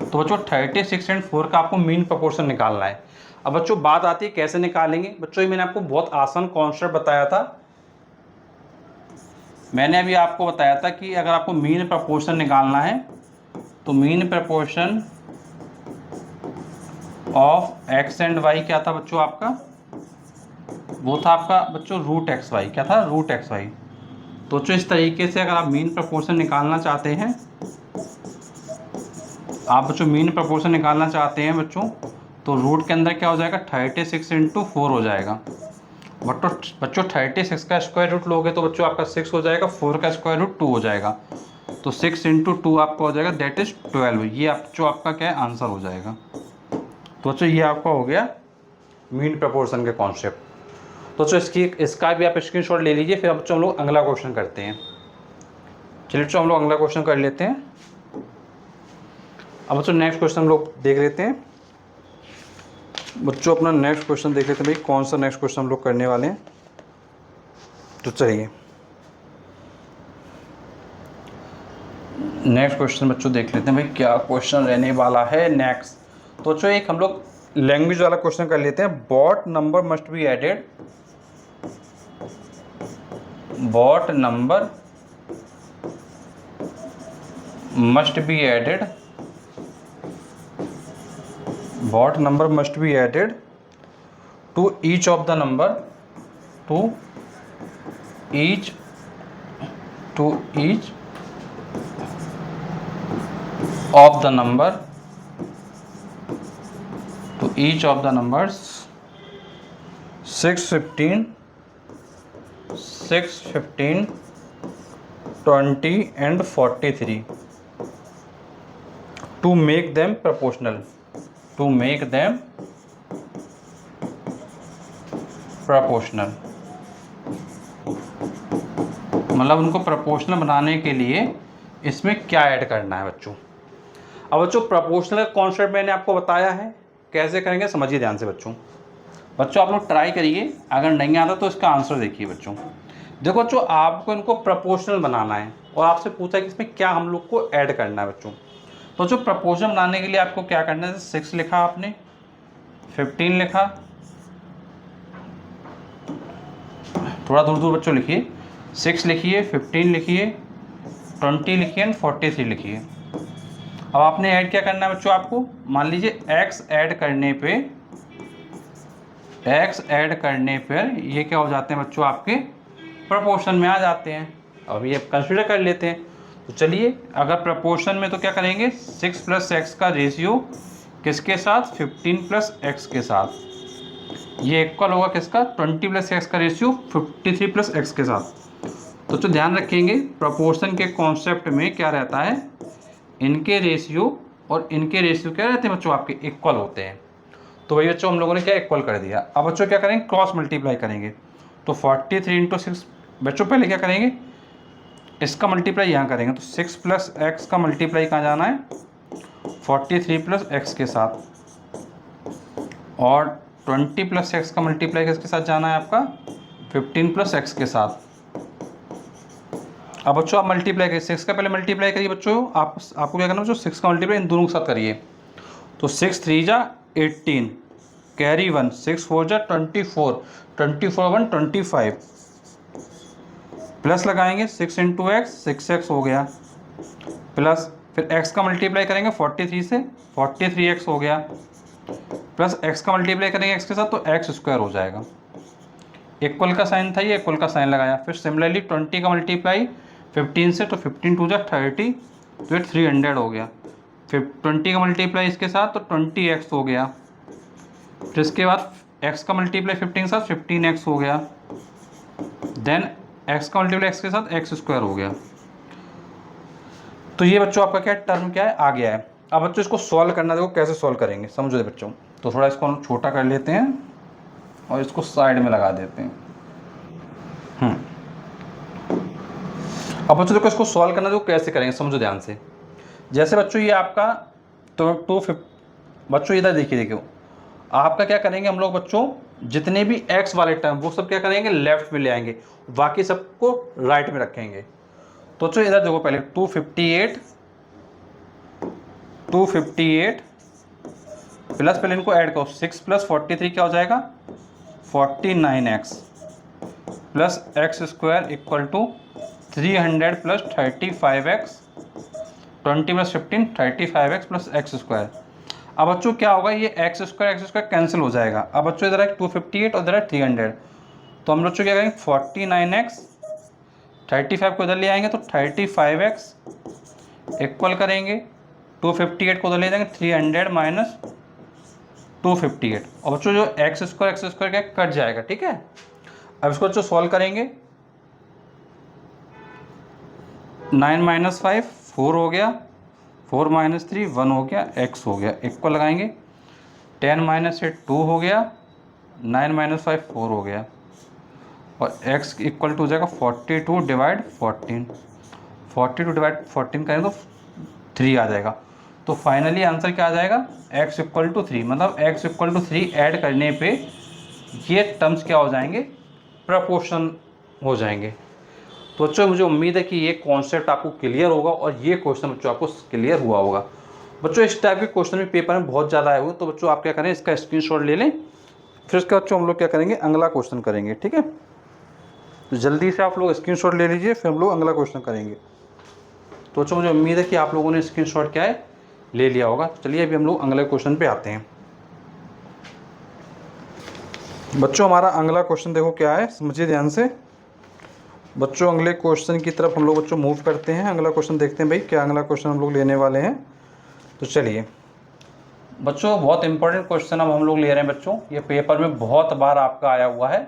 तो बच्चों 36 and 4 का आपको मीन प्रपोर्शन निकालना है। अब बच्चों बात आती है कैसे निकालेंगे। बच्चों ये मैंने आपको बहुत आसान कॉन्सेप्ट बताया था। मैंने अभी आपको बताया था कि अगर आपको मीन प्रपोर्शन निकालना है तो mean proportion of X and Y क्या था बच्चों आपका, वो था आपका बच्चों रूट एक्स वाई। क्या था, रूट एक्स वाई। तो बच्चों इस तरीके से अगर आप मीन प्रपोर्शन निकालना चाहते हैं, बच्चों तो रूट के अंदर क्या हो जाएगा 36 इंटू 4 हो जाएगा। बच्चों 36 का स्क्वायर रूट लोगे तो बच्चों आपका 6 हो जाएगा, 4 का स्क्वायर रूट 2 हो जाएगा, तो 6 इंटू 2 आपका हो जाएगा दैट इज 12। ये आपका क्या है आंसर हो जाएगा। तो बच्चों ये आपका हो गया मीन प्रपोर्शन के कॉन्सेप्ट। तो बच्चों इसका भी आप स्क्रीनशॉट ले लीजिए। फिर बच्चों हम लोग अगला क्वेश्चन करते हैं। चलिए बच्चों हम लोग अगला क्वेश्चन कर लेते हैं। अब बच्चों नेक्स्ट क्वेश्चन हम लोग देख लेते हैं। बच्चों अपना नेक्स्ट क्वेश्चन देख लेते हैं भाई, कौन सा नेक्स्ट क्वेश्चन हम लोग करने वाले हैं। तो चलिए नेक्स्ट क्वेश्चन बच्चों देख लेते हैं भाई क्या क्वेश्चन रहने वाला है नेक्स्ट। तो बच्चों एक हम लोग लैंग्वेज वाला क्वेश्चन कर लेते हैं। What number must be added, what number must be added, what number must be added to each of the number, to each of the number, to each of the numbers 6, 15, 6, 15, 20 and 43 to make them proportional, to make them proportional, मतलब उनको proportional बनाने के लिए इसमें क्या add करना है बच्चों। अब बच्चों प्रोपोर्शनल का कॉन्सेप्ट मैंने आपको बताया है, कैसे करेंगे समझिए ध्यान से बच्चों। बच्चों आप लोग ट्राई करिए, अगर नहीं आता तो इसका आंसर देखिए बच्चों। देखो बच्चों आपको इनको प्रोपोर्शनल बनाना है और आपसे पूछा है कि इसमें क्या हम लोग को ऐड करना है बच्चों। तो जो प्रोपोर्शनल बनाने के लिए आपको क्या करना है, 6 लिखा आपने, 15 लिखा, थोड़ा दूर दूर बच्चों लिखिए, 6 लिखिए, 15 लिखिए, 20 लिखिए एंड 43 लिखिए। अब आपने ऐड क्या करना है बच्चों, आपको मान लीजिए x ऐड करने पर ये क्या हो जाते हैं बच्चों, आपके प्रोपोर्शन में आ जाते हैं। अब ये कंसीडर कर लेते हैं। तो चलिए अगर प्रोपोर्शन में तो क्या करेंगे, 6 + x का रेशियो किसके साथ, 15 + x के साथ, ये इक्वल होगा किसका, 20 + x का रेशियो 53 + x के साथ। तो ध्यान रखेंगे प्रोपोर्शन के कॉन्सेप्ट में क्या रहता है, इनके रेशियो और इनके रेशियो क्या रहते हैं बच्चों, आपके इक्वल होते हैं। तो वही बच्चों हम लोगों ने क्या इक्वल कर दिया। अब बच्चों क्या करेंगे, क्रॉस मल्टीप्लाई करेंगे। तो 43 × 6 बच्चों पहले क्या करेंगे, इसका मल्टीप्लाई यहाँ करेंगे। तो 6 + x का मल्टीप्लाई कहाँ जाना है, 43 + x के साथ, और 20 + x का मल्टीप्लाई किसके साथ जाना है आपका, 15 + x के साथ। अब बच्चों आप मल्टीप्लाई करिए, 6 का पहले मल्टीप्लाई करिए बच्चों, आपको क्या करना बच्चों, 6 का मल्टीप्लाई इन दोनों के साथ करिए। तो 6 × 3 = 18, कैरी 1, 6 × 4 = 24, 24 × 1 = 25, प्लस लगाएंगे 6 × x, 6x हो गया, प्लस फिर x का मल्टीप्लाई करेंगे 43 से, 43x हो गया, प्लस x का मल्टीप्लाई करेंगे x के साथ तो x² हो जाएगा। इक्वल का साइन था, ये इक्वल का साइन लगाया। फिर सिमिलरली 20 का मल्टीप्लाई 15 से, तो 15 × 2 = 30, तो ये 300 हो गया। फिर 20 का मल्टीप्लाई इसके साथ तो 20x हो गया। फिर इसके बाद x का मल्टीप्लाई 15 के साथ 15x हो गया, देन x का मल्टीप्लाई x के साथ x² हो गया। तो ये बच्चों आपका क्या टर्म क्या है, आ गया है। अब बच्चों इसको सॉल्व करना, देखो कैसे सॉल्व करेंगे समझो बच्चों। तो थोड़ा इसको हम छोटा कर लेते हैं और इसको साइड में लगा देते हैं। अब बच्चों देखो इसको सॉल्व करना, देखो कैसे करेंगे समझो ध्यान से। जैसे बच्चों ये आपका तो 250, बच्चों इधर देखिए आपका क्या करेंगे हम लोग बच्चों, जितने भी x वाले टर्म वो सब क्या करेंगे, लेफ्ट में ले आएंगे, बाकी सबको राइट में रखेंगे। तो बच्चों इधर देखो पहले 258 प्लस, पहले इनको ऐड करो, 6 + 43 क्या हो जाएगा, 49x plus x² = 300 + 35x, 20 + 15 35x + x²। अब बच्चों क्या होगा, ये x² कैंसिल हो जाएगा। अब बच्चों इधर है 258 और इधर है 300, तो हम बच्चों क्या करेंगे, 49x, 35 को इधर ले आएंगे तो 35x इक्वल करेंगे 258 को उधर ले जाएंगे 300 - 258, और बच्चों जो x² क्या कट जाएगा, ठीक है। अब इसको बच्चों सॉल्व करेंगे, 9 - 5 4 हो गया, 4 - 3 1 हो गया, x हो गया, इक्वल लगाएंगे, 10 - 8 2 हो गया, 9 - 5 4 हो गया, और x = हो जाएगा 42 / 14, 42 / 14 करें तो 3 आ जाएगा। तो फाइनली आंसर क्या आ जाएगा, x = 3, मतलब x = 3 ऐड करने पे ये टर्म्स क्या हो जाएंगे, प्रोपोर्शन हो जाएंगे। तो बच्चों मुझे उम्मीद है कि ये कॉन्सेप्ट आपको क्लियर होगा और ये क्वेश्चन बच्चों आपको क्लियर हुआ होगा। बच्चों इस टाइप के क्वेश्चन भी पेपर में बहुत ज़्यादा आए हुए, तो बच्चों आप क्या करें, इसका स्क्रीनशॉट ले लें। फिर उसके बच्चों हम लोग क्या करेंगे, अगला क्वेश्चन करेंगे, ठीक है। तो जल्दी से आप लोग स्क्रीनशॉट ले लीजिए, फिर हम लोग अगला क्वेश्चन करेंगे। तो बच्चों मुझे उम्मीद है कि आप लोगों ने स्क्रीनशॉट क्या है, ले लिया होगा। चलिए अभी हम लोग अगले क्वेश्चन पे आते हैं। बच्चों हमारा अगला क्वेश्चन देखो क्या है, समझिए ध्यान से। बच्चों अगले क्वेश्चन की तरफ हम लोग बच्चों मूव करते हैं। अगला क्वेश्चन देखते हैं भाई, क्या अगला क्वेश्चन हम लोग लेने वाले हैं। तो चलिए बच्चों बहुत इंपॉर्टेंट क्वेश्चन अब हम लोग ले रहे हैं बच्चों, ये पेपर में बहुत बार आपका आया हुआ है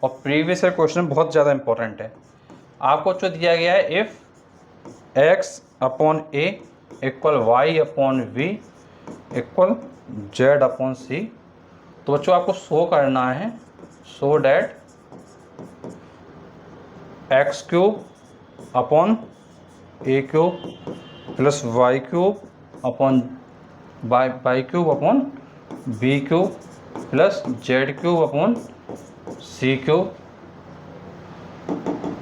और प्रीवियस ईयर क्वेश्चन बहुत ज़्यादा इंपॉर्टेंट है। आपको जो दिया गया है, if x upon a equal y upon v equal z upon c, तो बच्चों आपको शो करना है, show that x cube upon A cube plus Y cube upon by cube upon b cube plus Z cube upon C cube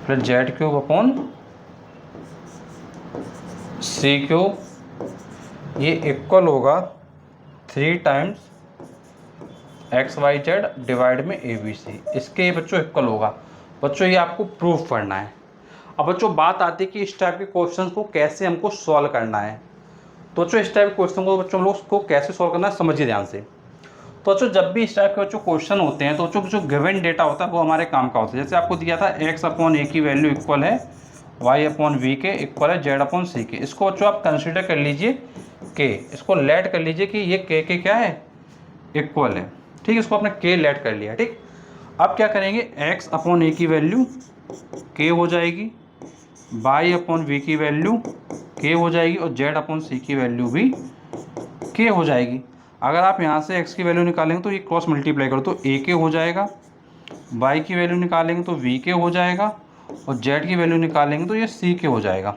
plus Z cube upon C cube, ये equal होगा 3 times x y z divide में a B C, इसके बच्चों equal होगा। बच्चों ये आपको proof करना है। अब बच्चों बात आती है कि इस टाइप के क्वेश्चन को कैसे हमको सॉल्व करना है। तो बच्चों इस टाइप के क्वेश्चन को बच्चों हम लोग को कैसे सॉल्व करना है, समझिए ध्यान से। तो बच्चों जब भी इस टाइप के बच्चों क्वेश्चन होते हैं तो बच्चों जो गिवन डेटा होता है वो हमारे काम का होता है। जैसे आपको दिया था एक्स अपॉन ए की वैल्यू इक्वल है वाई अपॉन वी के इक्वल है जेड अपॉन सी के, इसको बच्चों आप कंसिडर कर लीजिए के, इसको लेट कर लीजिए कि ये के क्या है, इक्वल है। ठीक, इसको आपने के लेट कर लिया। ठीक, अब क्या करेंगे, एक्स अपॉन ए की वैल्यू के हो जाएगी, बाई अपॉन वी की वैल्यू के हो जाएगी और जेड अपॉन सी की वैल्यू भी के हो जाएगी। अगर आप यहाँ से x की वैल्यू निकालेंगे तो ये क्रॉस मल्टीप्लाई करो तो a के हो जाएगा, y की वैल्यू निकालेंगे तो v के हो जाएगा और z की वैल्यू निकालेंगे तो ये c के हो जाएगा।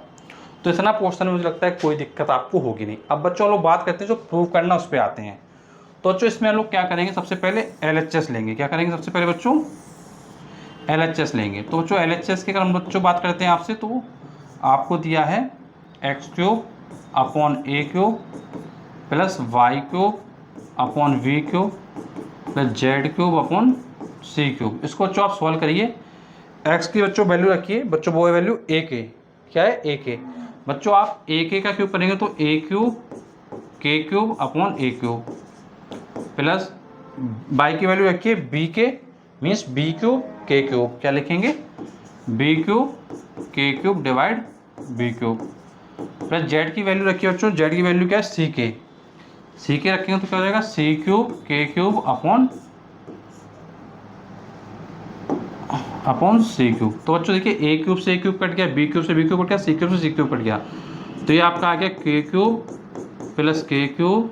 तो इतना पोर्शन में मुझे लगता है कोई दिक्कत आपको होगी नहीं। अब बच्चों हम लोग बात करते हैं जो प्रूव करना उस पर आते हैं। तो बच्चों इसमें हम लोग क्या करेंगे, सबसे पहले LHS लेंगे। क्या करेंगे सबसे पहले बच्चों, LHS लेंगे। तो बच्चों LHS की अगर हम बच्चों बात करते हैं आपसे, तो आपको दिया है एक्स क्यूब अपॉन ए cube plus Y cube upon V cube plus Z cube upon सी क्यूब। इसको बच्चों आप सॉल्व करिए। एक्स की बच्चों वैल्यू रखिए, बच्चों वो है वैल्यू ए के, क्या है ए के। बच्चों आप ए के का क्यूब करेंगे तो ए क्यूब के क्यूब अपॉन ए क्यूब प्लस बाई की वैल्यू रखिए बी के, मीन्स बी क्यूब के क्यूब, क्या लिखेंगे बी क्यूब के cube divide B cube plus Z की वैल्यू रखिए बच्चों, जेड की वैल्यू क्या है सी के, सी के रखेंगे तो क्या हो जाएगा सी क्यूब के क्यूब अपॉन सी क्यूब। तो बच्चों देखिए ए क्यूब से ए क्यूब कट गया, बी क्यूब से बी क्यूब कट गया, सी क्यूब से सी क्यूब कट गया, तो ये आपका आ गया के क्यूब प्लस के क्यूब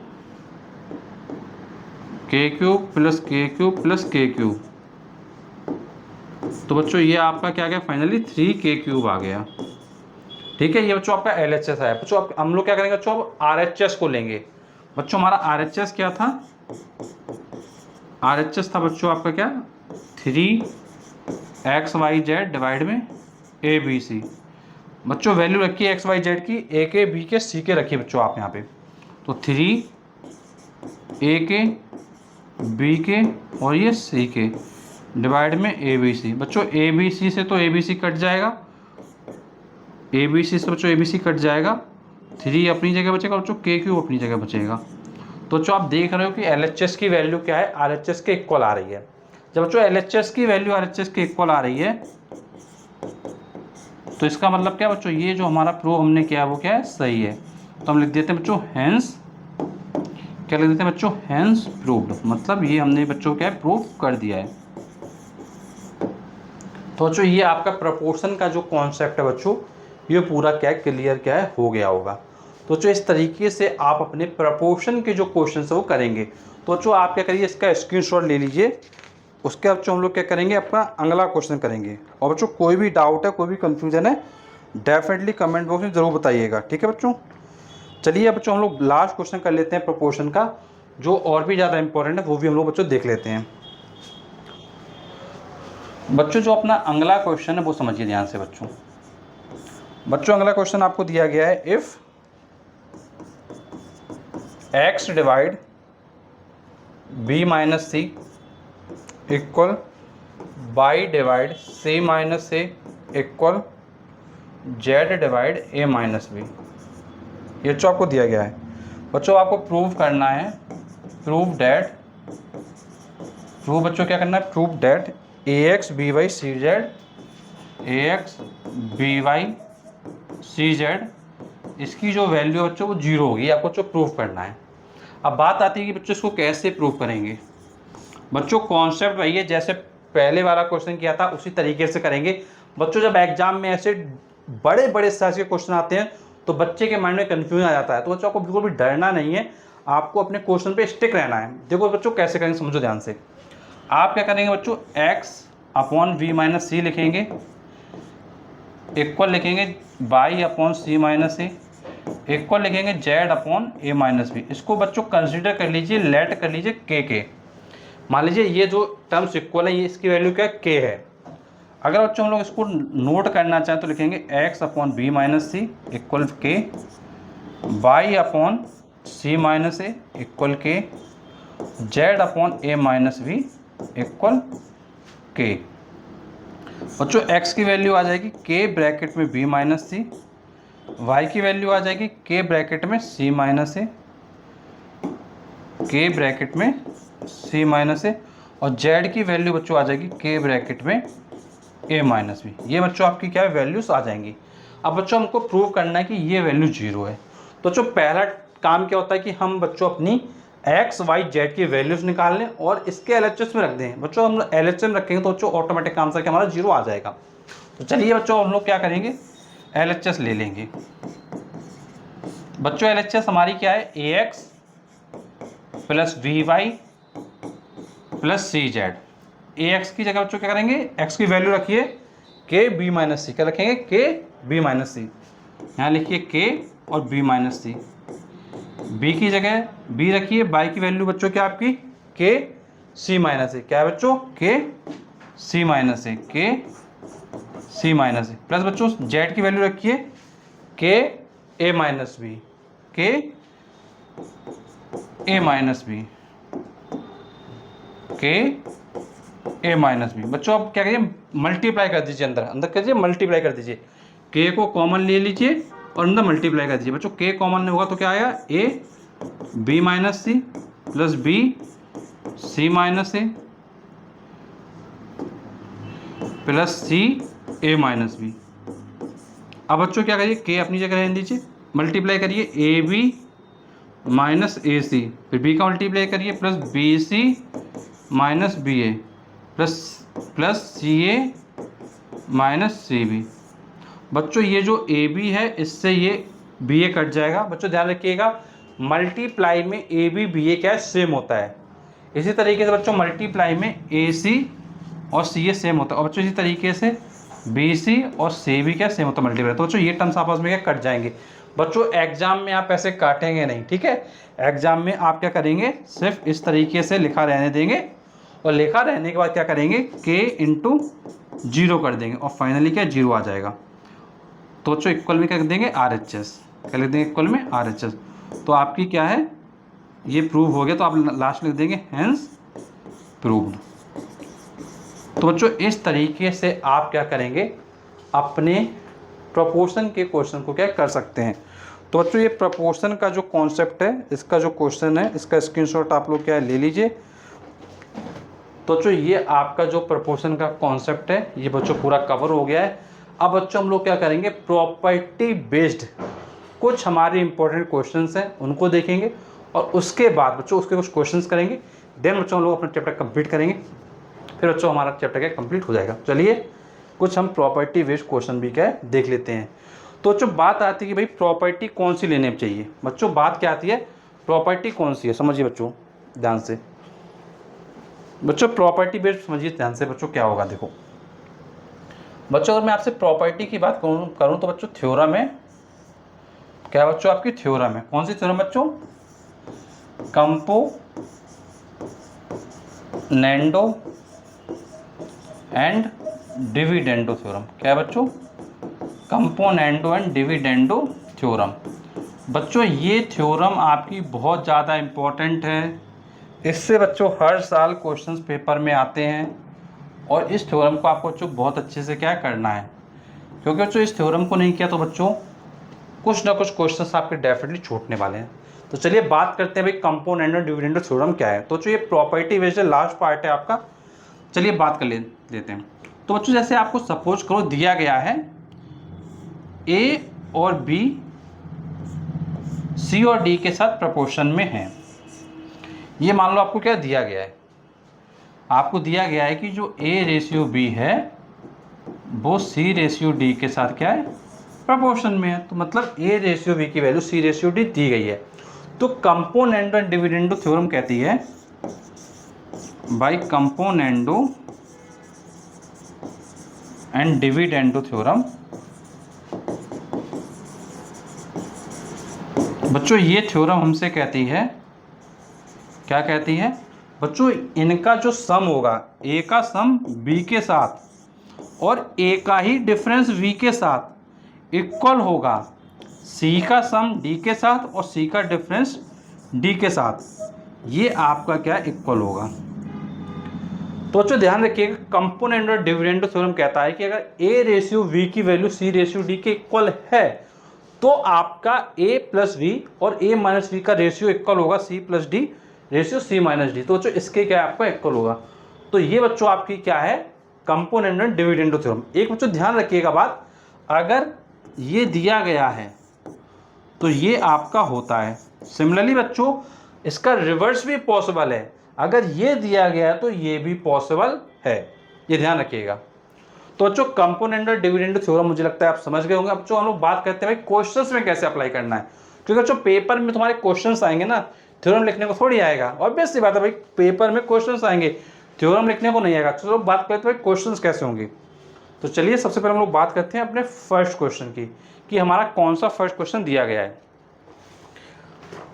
प्लस के क्यूब प्लस के क्यूब। तो बच्चों ये आपका क्या गया फाइनली 3 के क्यूब आ गया। ठीक है, ये बच्चों आपका LHS है। बच्चों अब हम लोग क्या करेंगे बच्चों, अब RHS को लेंगे। बच्चों हमारा RHS क्या था, RHS था बच्चों आपका क्या 3XYZ डिवाइड में ABC। बच्चों वैल्यू रखिए एक्स वाई जेड की, ए के बी के सी के रखिए बच्चों आप यहाँ पे, तो 3 ए के बी के और ये सी के डिवाइड में ABC। बच्चों ABC से तो ABC कट जाएगा, ABC से बच्चों ABC कट जाएगा, 3 अपनी जगह बचेगा बच्चों, के क्यूब अपनी जगह बचेगा। तो बच्चों आप देख रहे हो कि LHS की वैल्यू क्या है, RHS के इक्वल आ रही है। जब बच्चों LHS की वैल्यू RHS के इक्वल आ रही है तो इसका मतलब क्या बच्चों, ये जो हमारा प्रूव हमने किया वो क्या है, सही है। तो हम लिख देते हैं बच्चों हैंस, क्या लिख देते हैं बच्चों, हैंस प्रूव्ड, मतलब ये हमने बच्चों क्या है प्रूव कर दिया है। तो बच्चों ये आपका प्रपोर्शन का जो कॉन्सेप्ट है बच्चों, ये पूरा क्या है क्लियर क्या है हो गया होगा। तो बच्चों इस तरीके से आप अपने प्रपोर्शन के जो क्वेश्चन है वो करेंगे। तो बच्चों आप क्या करिए, इसका स्क्रीनशॉट ले लीजिए। उसके बाद हम लोग क्या करेंगे, अपना अगला क्वेश्चन करेंगे। और बच्चों कोई भी डाउट है, कोई भी कंफ्यूजन है, डेफिनेटली कमेंट बॉक्स में ज़रूर बताइएगा। ठीक है बच्चों, चलिए अब बच्चों हम लोग लास्ट क्वेश्चन कर लेते हैं प्रपोर्शन का, जो और भी ज़्यादा इंपॉर्टेंट है, वो भी हम लोग बच्चों देख लेते हैं। बच्चों जो अपना अगला क्वेश्चन है वो समझिए ध्यान से बच्चों। अगला क्वेश्चन आपको दिया गया है, if X divide B minus C equal Y divide C minus A equal Z divide A minus B, ये जो आपको दिया गया है बच्चों, आपको प्रूव करना है, प्रूव बच्चों क्या करना है, prove that AX BY CZ AX BY CZ इसकी जो वैल्यू है बच्चों वो 0 होगी, आपको जो प्रूव करना है। अब बात आती है कि बच्चों इसको कैसे प्रूव करेंगे। बच्चों कॉन्सेप्ट वही है जैसे पहले वाला क्वेश्चन किया था उसी तरीके से करेंगे। बच्चों जब एग्जाम में ऐसे बड़े बड़े साइज के क्वेश्चन आते हैं तो बच्चे के माइंड में कंफ्यूजन आ जाता है, तो बच्चों को बिल्कुल भी डरना नहीं है, आपको अपने क्वेश्चन पे स्टिक रहना है। देखो बच्चों कैसे करेंगे, समझो ध्यान से। आप क्या करेंगे बच्चों, x अपॉन वी माइनस सी लिखेंगे, इक्वल लिखेंगे y upon C minus A, equal लिखेंगे z अपॉन ए माइनस बी। इसको बच्चों कंसिडर कर लीजिए, लेट कर लीजिए के। मान लीजिए ये जो टर्म्स इक्वल है, ये इसकी वैल्यू क्या है, k है। अगर बच्चों हम लोग इसको नोट करना चाहें तो लिखेंगे x upon B minus C equal के, y upon C minus A equal के, z अपॉन ए माइनस बी इक्वल के। बच्चों x की वैल्यू आ जाएगी k ब्रैकेट में b माइनस सी, y की वैल्यू आ जाएगी k ब्रैकेट में c minus A, k bracket में c माइनस ए, और z की वैल्यू बच्चों आ जाएगी k ब्रैकेट में a माइनस बी। ये बच्चों आपकी क्या है, वैल्यूज आ जाएंगी। अब बच्चों हमको प्रूव करना है कि ये वैल्यू 0 है। तो बच्चों पहला काम क्या होता है कि हम बच्चों अपनी x, y, z की वैल्यूज निकाल लें और इसके LHS में रख दें। बच्चों हम LHS में रखेंगे तो बच्चों ऑटोमेटिक आंसर क्या हमारा 0 आ जाएगा। तो चलिए बच्चों हम लोग क्या करेंगे, LHS ले लेंगे। बच्चों LHS हमारी क्या है, ax plus vy plus cz। ax की जगह बच्चों क्या करेंगे, x की वैल्यू रखिए k b माइनस सी, क्या रखेंगे k b माइनस सी, यहाँ लिखिए k और b माइनस सी। b की जगह b रखिए, y की वैल्यू बच्चों क्या आपकी k c माइनस ए, क्या है बच्चों k c minus A, k c minus A, plus बच्चों z की वैल्यू रखिए k a minus B, k a minus B, k a minus B. बच्चों आप क्या करिए, मल्टीप्लाई कर दीजिए, अंदर अंदर कीजिए, मल्टीप्लाई कर दीजिए, k को कॉमन ले लीजिए और अंदर मल्टीप्लाई कर दीजिए। बच्चों k कॉमन नहीं होगा तो क्या आएगा, a b minus C plus b c minus A plus c a minus B. अब बच्चों क्या करिए, k अपनी जगह रहने दीजिए, मल्टीप्लाई करिए ए बी माइनस ए सी, फिर b का मल्टीप्लाई करिए plus b c minus b a plus c a minus c b. बच्चों ये जो ए बी है इससे ये बी ए कट जाएगा। बच्चों ध्यान रखिएगा, मल्टीप्लाई में ए बी बी ए क्या है, सेम होता है। इसी तरीके से बच्चों मल्टीप्लाई में ए सी और सी ए सेम होता है, और बच्चों इसी तरीके से बी सी और सी बी क्या सेम होता है मल्टीप्लाई। तो बच्चों ये टर्म्स आपस में क्या कट जाएंगे। बच्चों एग्जाम में आप ऐसे काटेंगे नहीं, ठीक है। एग्जाम में आप क्या करेंगे, सिर्फ इस तरीके से लिखा रहने देंगे और लिखा रहने के बाद क्या करेंगे, k इंटू 0 कर देंगे और फाइनली क्या 0 आ जाएगा। तो बच्चों इक्वल में क्या कर देंगे, RHS, क्या लिख देंगे इक्वल में RHS। तो आपकी क्या है, ये प्रूव हो गया। तो आप लास्ट लिख देंगे हेंस प्रूव्ड। तो बच्चों इस तरीके से आप क्या करेंगे, अपने प्रोपोर्शन के क्वेश्चन को क्या कर सकते हैं। तो बच्चों ये प्रोपोर्शन का जो कॉन्सेप्ट है, इसका जो क्वेश्चन है, इसका स्क्रीनशॉट आप लोग क्या ले लीजिए। तो बच्चों ये आपका जो प्रोपोर्शन का कॉन्सेप्ट है ये बच्चों पूरा कवर हो गया है। अब बच्चों हम लोग क्या करेंगे, प्रॉपर्टी बेस्ड कुछ हमारे इंपॉर्टेंट क्वेश्चंस हैं उनको देखेंगे और उसके बाद बच्चों उसके कुछ क्वेश्चन्स करेंगे। देन बच्चों हम लोग अपना चैप्टर कंप्लीट करेंगे, फिर बच्चों हमारा चैप्टर क्या कंप्लीट हो जाएगा। चलिए कुछ हम प्रॉपर्टी बेस्ड क्वेश्चन भी क्या है देख लेते हैं। तो बच्चों बात आती है कि भाई प्रॉपर्टी कौन सी लेने चाहिए। बच्चों बात क्या आती है, प्रॉपर्टी कौन सी है, समझिए बच्चों ध्यान से। बच्चों प्रॉपर्टी बेस्ड समझिए ध्यान से बच्चों क्या होगा। देखो बच्चों अगर मैं आपसे प्रॉपर्टी की बात करूं तो बच्चों थ्योरम है, क्या बच्चों आपकी थ्योरम है, कौन सी थ्योरम बच्चों, कंपोनेंडो एंड डिविडेंडो थ्योरम। क्या है बच्चों, कंपोनेंडो एंड डिविडेंडो थ्योरम। बच्चों ये थ्योरम आपकी बहुत ज़्यादा इम्पोर्टेंट है, इससे बच्चों हर साल क्वेश्चंस पेपर में आते हैं और इस थ्योरम को आपको बच्चों बहुत अच्छे से क्या करना है, क्योंकि बच्चों इस थ्योरम को नहीं किया तो बच्चों कुछ ना कुछ क्वेश्चंस आपके डेफिनेटली छूटने वाले हैं। तो चलिए बात करते हैं भाई कंपोनेंट और डिविडेंड थ्योरम क्या है। तो जो ये प्रॉपर्टी बेस्ड लास्ट पार्ट है आपका, चलिए बात कर लेते हैं। तो बच्चों जैसे आपको सपोज करो दिया गया है ए और बी सी और डी के साथ प्रपोर्शन में है, ये मान लो आपको क्या दिया गया है, आपको दिया गया है कि जो A/B है वो C/D के साथ क्या है, प्रपोर्शन में है। तो मतलब A/B की वैल्यू C/D दी गई है। तो कंपोनेंडो एंड डिविडेंडो थ्योरम कहती है, by componendo and dividendo theorem, बच्चों ये थ्योरम हमसे कहती है, क्या कहती है बच्चों, इनका जो सम होगा, A का सम B के साथ और A का ही डिफरेंस V के साथ इक्वल होगा C का सम D के साथ और C का डिफरेंस D के साथ, ये आपका क्या इक्वल होगा। तो बच्चों ध्यान रखिएगा, कंपोनेंट और डिविडेंड थ्योरम कहता है कि अगर A/V की वैल्यू C/D के इक्वल है तो आपका A प्लस V और A माइनस V का रेशियो इक्वल होगा C plus D ratio C minus D। तो बच्चों इसके क्या है, आपका इक्वल होगा। तो ये बच्चों आपकी क्या है, कंपोनेंट और डिविडेंड थ्योरम। एक बच्चों ध्यान रखिएगा बात, अगर ये दिया गया है तो ये आपका होता है। सिमिलरली बच्चों इसका रिवर्स भी पॉसिबल है, अगर ये दिया गया है तो ये भी पॉसिबल है, ये ध्यान रखिएगा। तो बच्चों कंपोनेंट और डिविडेंड थ्योरम मुझे लगता है आप समझ गए होंगे। अब जो हम लोग बात करते हैं भाई क्वेश्चंस में कैसे अप्लाई करना है, क्योंकि बच्चों पेपर में तुम्हारे क्वेश्चंस आएंगे ना, थ्योरम लिखने को थोड़ी आएगा। ऑब्वियस सी बात है भाई, पेपर में क्वेश्चंस आएंगे, थ्योरम लिखने को नहीं आएगा। चलो बात करते हैं क्वेश्चंस कैसे होंगे। तो चलिए सबसे पहले हम लोग बात करते हैं अपने फर्स्ट क्वेश्चन की, कि हमारा कौन सा फर्स्ट क्वेश्चन दिया गया है।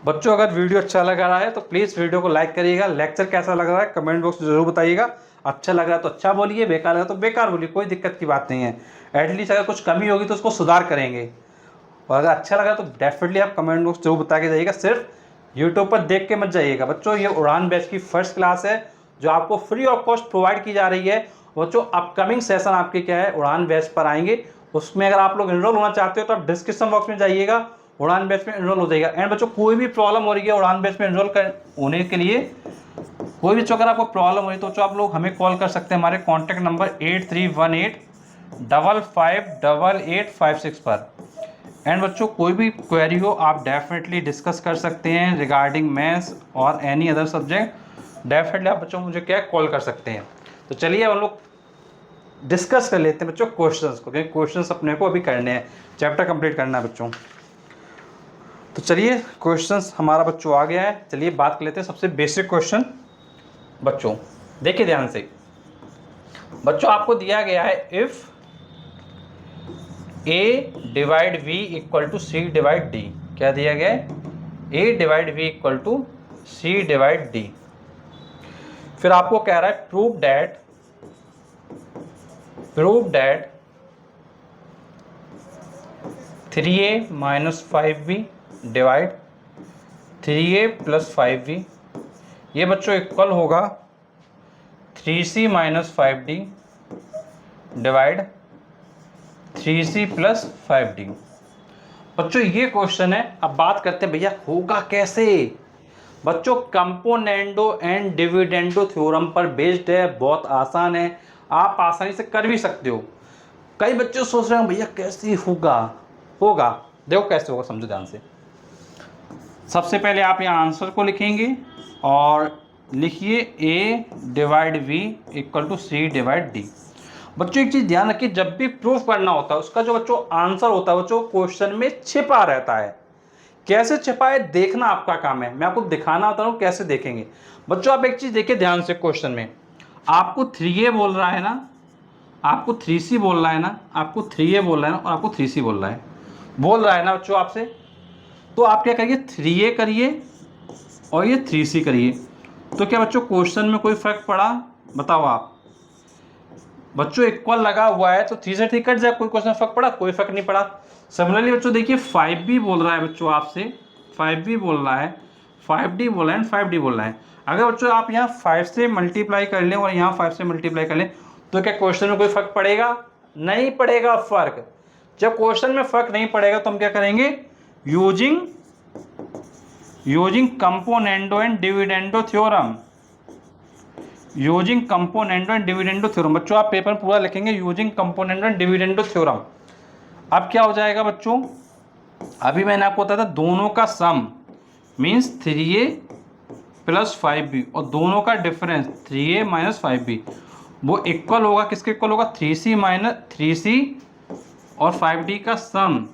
बच्चों अगर वीडियो अच्छा लग रहा है तो प्लीज़ वीडियो को लाइक करिएगा। लेक्चर कैसा लग रहा है कमेंट बॉक्स में जरूर बताइएगा। अच्छा लग रहा है तो अच्छा बोलिए, बेकार लगा तो बेकार बोलिए, कोई दिक्कत की बात नहीं है। एटलीस्ट अगर कुछ कमी होगी तो उसको सुधार करेंगे, और अगर अच्छा लगा तो डेफिनेटली आप कमेंट बॉक्स जरूर बता के जाइएगा। सिर्फ यूट्यूब पर देख के मत जाइएगा। बच्चों ये उड़ान बैच की फर्स्ट क्लास है जो आपको फ्री ऑफ कॉस्ट प्रोवाइड की जा रही है। बच्चों अपकमिंग सेशन आपके क्या है, उड़ान बैच पर आएंगे। उसमें अगर आप लोग एनरोल होना चाहते हो तो आप डिस्क्रिप्शन बॉक्स में जाइएगा, उड़ान बैच में एनरोल हो जाएगा। एंड बच्चों कोई भी प्रॉब्लम हो रही है उड़ान बैच में एनरोल होने के लिए, कोई भी अगर आपको प्रॉब्लम हो रही है तो आप लोग हमें कॉल कर सकते हैं हमारे कॉन्टैक्ट नंबर 8318558856 पर। एंड बच्चों कोई भी क्वेरी हो आप डेफिनेटली डिस्कस कर सकते हैं रिगार्डिंग मैथ्स और एनी अदर सब्जेक्ट, डेफिनेटली आप बच्चों मुझे क्या कॉल कर सकते हैं। तो चलिए हम लोग डिस्कस कर लेते हैं बच्चों क्वेश्चंस को, क्योंकि क्वेश्चंस अपने को अभी करने हैं, चैप्टर कंप्लीट करना है बच्चों। तो चलिए क्वेश्चंस हमारा बच्चों आ गया है, चलिए बात कर लेते हैं सबसे बेसिक क्वेश्चन। बच्चों देखिए ध्यान से, बच्चों आपको दिया गया है इफ A divide V equal to C divide D। क्या दिया गया है, A divide V equal to C divide D। फिर आपको कह रहा है prove that 3A minus 5B divide 3A plus 5B, ये बच्चों इक्वल होगा 3C minus 5D divide 3C plus 5D। बच्चों ये क्वेश्चन है। अब बात करते हैं भैया होगा कैसे। बच्चों कंपोनेंडो एंड डिविडेंडो थ्योरम पर बेस्ड है, बहुत आसान है, आप आसानी से कर भी सकते हो। कई बच्चे सोच रहे हैं भैया कैसे होगा देखो कैसे होगा, समझो ध्यान से। सबसे पहले आप यहाँ आंसर को लिखेंगे और लिखिए A divide V equal to C divide D। बच्चों एक चीज़ ध्यान रखिए, जब भी प्रूफ करना होता है उसका जो बच्चों आंसर होता है बच्चों क्वेश्चन में छिपा रहता है। कैसे छिपा है देखना आपका काम है, मैं आपको दिखाना होता हूँ कैसे देखेंगे। बच्चों आप एक चीज़ देखिए ध्यान से, क्वेश्चन में आपको 3A बोल रहा है ना, आपको 3C बोल रहा है ना, आपको 3A बोल रहा है ना, और आपको 3C बोल रहा है ना बच्चों आपसे। तो आप क्या करिए 3A करिए और ये 3C करिए। तो क्या बच्चों क्वेश्चन में कोई फर्क पड़ा, बताओ आप। बच्चों इक्वल लगा हुआ है तो 3 से 3 कट जाए, कोई क्वेश्चन फर्क पड़ा, कोई फर्क नहीं पड़ा। सिमिलरली बच्चों देखिए 5B बोल रहा है बच्चों आपसे, 5B बोल रहा है, 5D बोल रहा है, 5D बोल रहा है। अगर बच्चों आप यहाँ 5 से मल्टीप्लाई कर लें और यहाँ 5 से मल्टीप्लाई कर लें तो क्या क्वेश्चन में कोई फर्क पड़ेगा, नहीं पड़ेगा फर्क। जब क्वेश्चन में फर्क नहीं पड़ेगा तो हम क्या करेंगे, using componendo and dividendo theorem, using componendo and dividendo theorem. बच्चों आप पेपर में पूरा लिखेंगे using componendo and dividendo theorem. अब क्या हो जाएगा बच्चों, अभी मैंने आपको बताया था दोनों का सम मीन्स 3A प्लस 5b और दोनों का डिफरेंस 3a माइनस 5b वो इक्वल होगा, किसके इक्वल होगा, 3c माइनस 3c और 5d का सम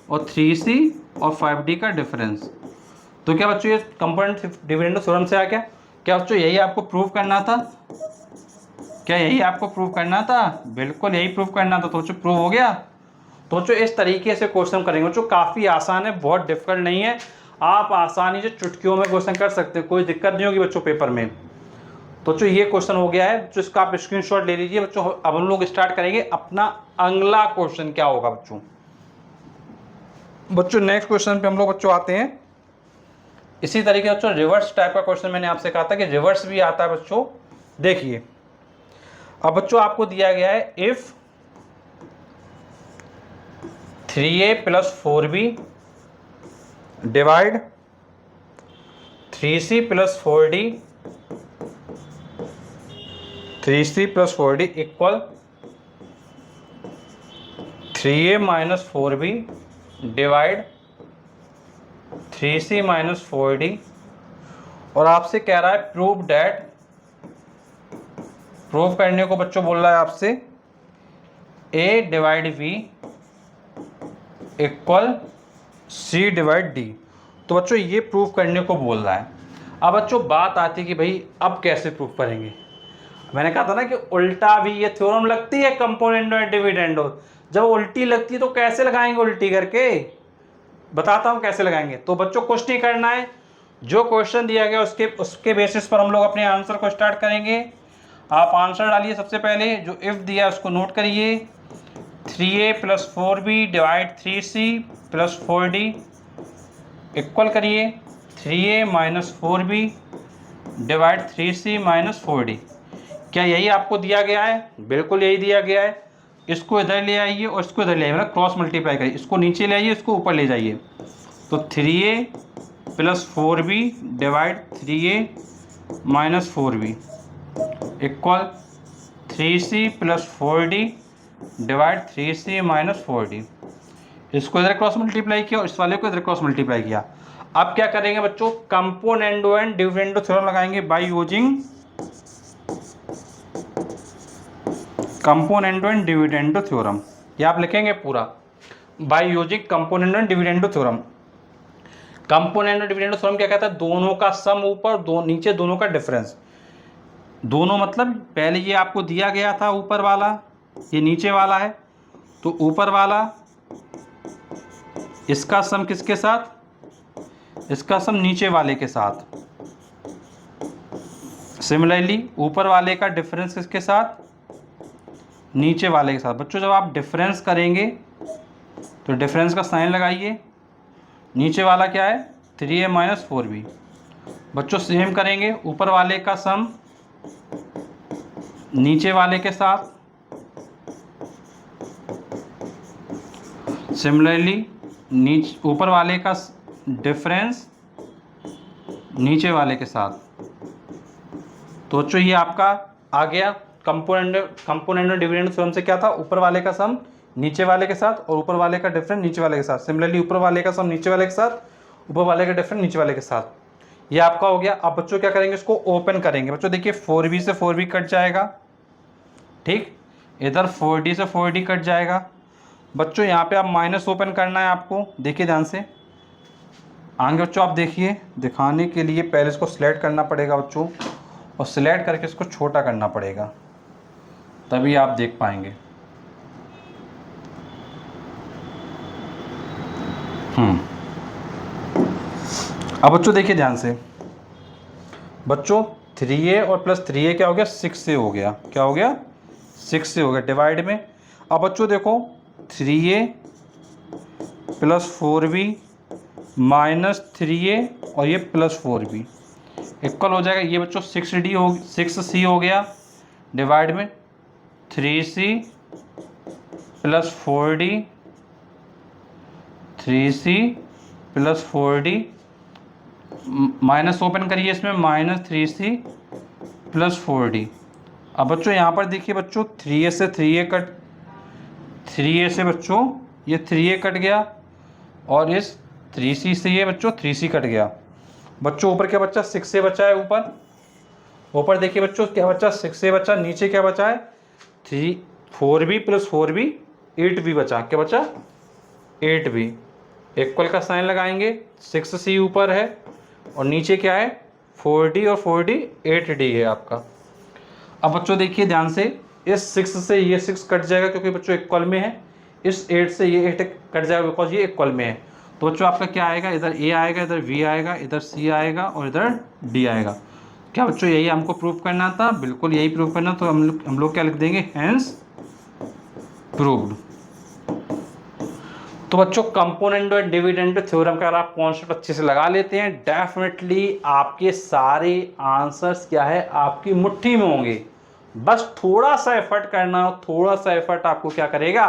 और 3c और 5d का डिफरेंस। तो क्या बच्चों ये कंपोनेंट डिविडेंड थ्योरम से आ गया? क्या बच्चों यही आपको प्रूव करना था? क्या यही आपको प्रूव करना था? बिल्कुल यही प्रूव करना था। तो बच्चों प्रूव हो गया। तो बच्चों इस तरीके से क्वेश्चन करेंगे बच्चों, काफ़ी आसान है, बहुत डिफिकल्ट नहीं है, आप आसानी से चुटकियों में क्वेश्चन कर सकते हैं, कोई दिक्कत नहीं होगी बच्चों पेपर में। तो बच्चों ये क्वेश्चन हो गया है, जो इसका आप स्क्रीनशॉट ले लीजिए बच्चों। अब हम लोग स्टार्ट करेंगे अपना अगला क्वेश्चन। क्या होगा बच्चों नेक्स्ट क्वेश्चन पे हम लोग बच्चों आते हैं। इसी तरीके से बच्चों रिवर्स टाइप का क्वेश्चन मैंने आपसे कहा था कि रिवर्स भी आता है बच्चों। देखिए अब बच्चों आपको दिया गया है if 3a plus 4b divide 3c plus 4d 3c plus 4d equal 3a minus 4b divide 3c minus 4d और आपसे कह रहा है प्रूव डैट, प्रूव करने को बच्चों बोल रहा है आपसे a divide b equal c divide d। तो बच्चों ये प्रूव करने को बोल रहा है। अब बच्चों बात आती है कि भाई अब कैसे प्रूव करेंगे। मैंने कहा था ना कि उल्टा भी ये थ्योरम लगती है कंपोनेंडो एंड डिविडेंडो। जब उल्टी लगती है तो कैसे लगाएंगे, उल्टी करके बताता हूं कैसे लगाएंगे। तो बच्चों कुछ नहीं करना है, जो क्वेश्चन दिया गया उसके बेसिस पर हम लोग अपने आंसर को स्टार्ट करेंगे। आप आंसर डालिए सबसे पहले, जो इफ दिया उसको नोट करिए। 3a plus 4b divide 3c plus 4d equal करिए 3a minus 4b divide 3c minus 4d। क्या यही आपको दिया गया है? बिल्कुल यही दिया गया है। इसको इधर ले आइए और इसको इधर ले आइए, मतलब क्रॉस मल्टीप्लाई करिए, इसको नीचे ले आइए, इसको ऊपर ले जाइए। तो 3a plus 4b divide 3a minus 4b equal 3c plus 4d divide 3c minus 4d। इसको इधर क्रॉस मल्टीप्लाई किया और इस वाले को इधर क्रॉस मल्टीप्लाई किया। अब क्या करेंगे बच्चों, कंपोनेंडो एंड डिविडेंडो थ्योरम लगाएंगे by using componendo and dividendo theorem. ये आप लिखेंगे पूरा, by using componendo and dividendo theorem. Componendo dividendo theorem क्या कहता है, दोनों का सम ऊपर, दो नीचे, दोनों का डिफरेंस। दोनों मतलब पहले ये आपको दिया गया था ऊपर वाला, ये नीचे वाला है, तो ऊपर वाला इसका सम किसके साथ, इसका सम नीचे वाले के साथ। सिमिलरली ऊपर वाले का डिफरेंस किसके साथ, नीचे वाले के साथ। बच्चों जब आप डिफरेंस करेंगे तो डिफरेंस का साइन लगाइए। नीचे वाला क्या है, 3a माइनस 4b। बच्चों सेम करेंगे, ऊपर वाले का सम नीचे वाले के साथ, सिमिलरली ऊपर वाले का डिफरेंस नीचे वाले के साथ। तो बच्चों ये आपका आ गया कंपोनेंट डिविडेंड थ्योरम से क्या था, ऊपर वाले का सम नीचे वाले के साथ और ऊपर वाले का डिफरेंस नीचे वाले के साथ। सिमिलरली ऊपर वाले का सम नीचे वाले के साथ, ऊपर वाले का डिफरेंस नीचे वाले के साथ। ये आपका हो गया। अब बच्चों क्या करेंगे, इसको ओपन करेंगे। बच्चों देखिए 4b से 4b कट जाएगा, ठीक, इधर 4d से 4d कट जाएगा। बच्चों यहाँ पे आप माइनस ओपन करना है आपको, देखिए ध्यान से आगे बच्चों। आप देखिए, दिखाने के लिए पहले इसको सिलेक्ट करना पड़ेगा बच्चों, और सिलेक्ट करके इसको छोटा करना पड़ेगा, तभी आप देख पाएंगे। अब बच्चों देखिए ध्यान से, बच्चों 3a और प्लस 3a क्या हो गया, 6 से हो गया। क्या हो गया, 6 से हो गया डिवाइड में। अब बच्चों देखो 3a plus 4b minus 3a और ये प्लस 4b इक्वल हो जाएगा। ये बच्चों 6c हो गया डिवाइड में 3c plus 4d 3c plus 4d minus open करिए इसमें, माइनस 3c प्लस 4d। अब बच्चों यहाँ पर देखिए बच्चों 3a से 3a कट, 3a से बच्चों ये 3a कट गया और इस 3c से ये बच्चों 3c कट गया। बच्चों ऊपर क्या बच्चा 6 से बचा है, ऊपर देखिए बच्चों क्या बचा 6 से बचा, नीचे क्या बचा है 3 4b प्लस 4b 8b बचा, क्या बचा 8b। इक्वल का साइन लगाएंगे, 6c ऊपर है और नीचे क्या है 4d और 4d 8d है आपका। अब बच्चों देखिए ध्यान से, इस 6 से ये 6 कट जाएगा क्योंकि बच्चों इक्वल में है, इस 8 से ये 8 कट जाएगा बिकॉज ये इक्वल में है। तो बच्चों आपका क्या आएगा, इधर a आएगा, इधर v आएगा, इधर c आएगा और इधर d आएगा। क्या बच्चों यही हमको प्रूव करना था, बिल्कुल यही प्रूव करना। तो हम लोग क्या लिख देंगे, हैंस प्रूव्ड। तो बच्चों कंपोनेंट और डिविडेंड थ्योरम का अगर आप कॉन्सेप्ट अच्छे से लगा लेते हैं, डेफिनेटली आपके सारे आंसर्स क्या है आपकी मुट्ठी में होंगे। बस थोड़ा सा एफर्ट करना, थोड़ा सा एफर्ट आपको क्या करेगा,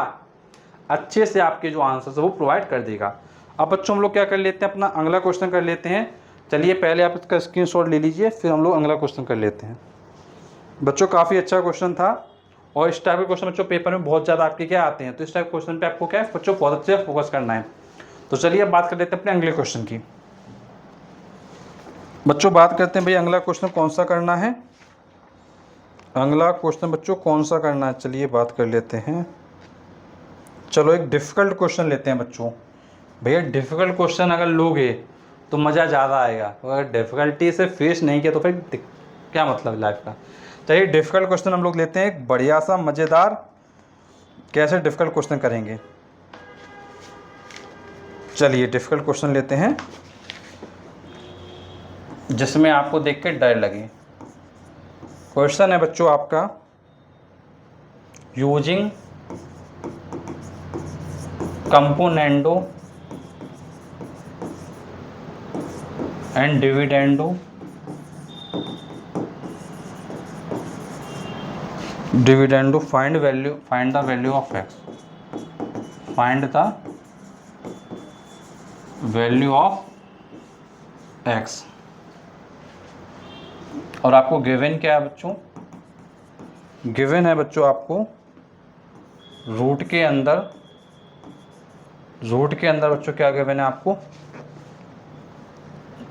अच्छे से आपके जो आंसर्स है वो प्रोवाइड कर देगा। अब बच्चों हम लोग क्या कर लेते हैं, अपना अगला क्वेश्चन कर लेते हैं। चलिए पहले आप इसका स्क्रीनशॉट ले लीजिए, फिर हम लोग अगला क्वेश्चन कर लेते हैं। बच्चों काफ़ी अच्छा क्वेश्चन था और इस टाइप के क्वेश्चन बच्चों पेपर में बहुत ज़्यादा आपके क्या आते हैं, तो इस टाइप क्वेश्चन पे आपको क्या है बच्चों बहुत अच्छे से फोकस करना है। तो चलिए अब बात कर लेते हैं अपने अगले क्वेश्चन की। बच्चों बात करते हैं भाई अगला क्वेश्चन कौन सा करना है, अगला क्वेश्चन बच्चों कौन सा करना है, चलिए बात कर लेते हैं। चलो एक डिफ़िकल्ट क्वेश्चन लेते हैं बच्चों। भैया डिफ़िकल्ट क्वेश्चन अगर लोगे तो मज़ा ज़्यादा आएगा, अगर डिफ़िकल्टी से फेस नहीं किया तो फिर क्या मतलब लाइफ का। चलिए डिफ़िकल्ट क्वेश्चन हम लोग लेते हैं, एक बढ़िया सा मज़ेदार। कैसे डिफ़िकल्ट क्वेश्चन करेंगे, चलिए डिफ़िकल्ट क्वेश्चन लेते हैं जिसमें आपको देख के डर लगे। क्वेश्चन है बच्चों आपका, using componendo and dividendo find the value of x, find the value of x। और आपको गिवन क्या है बच्चों, गिवन है बच्चों आपको रूट के अंदर बच्चों क्या गिवन है आपको,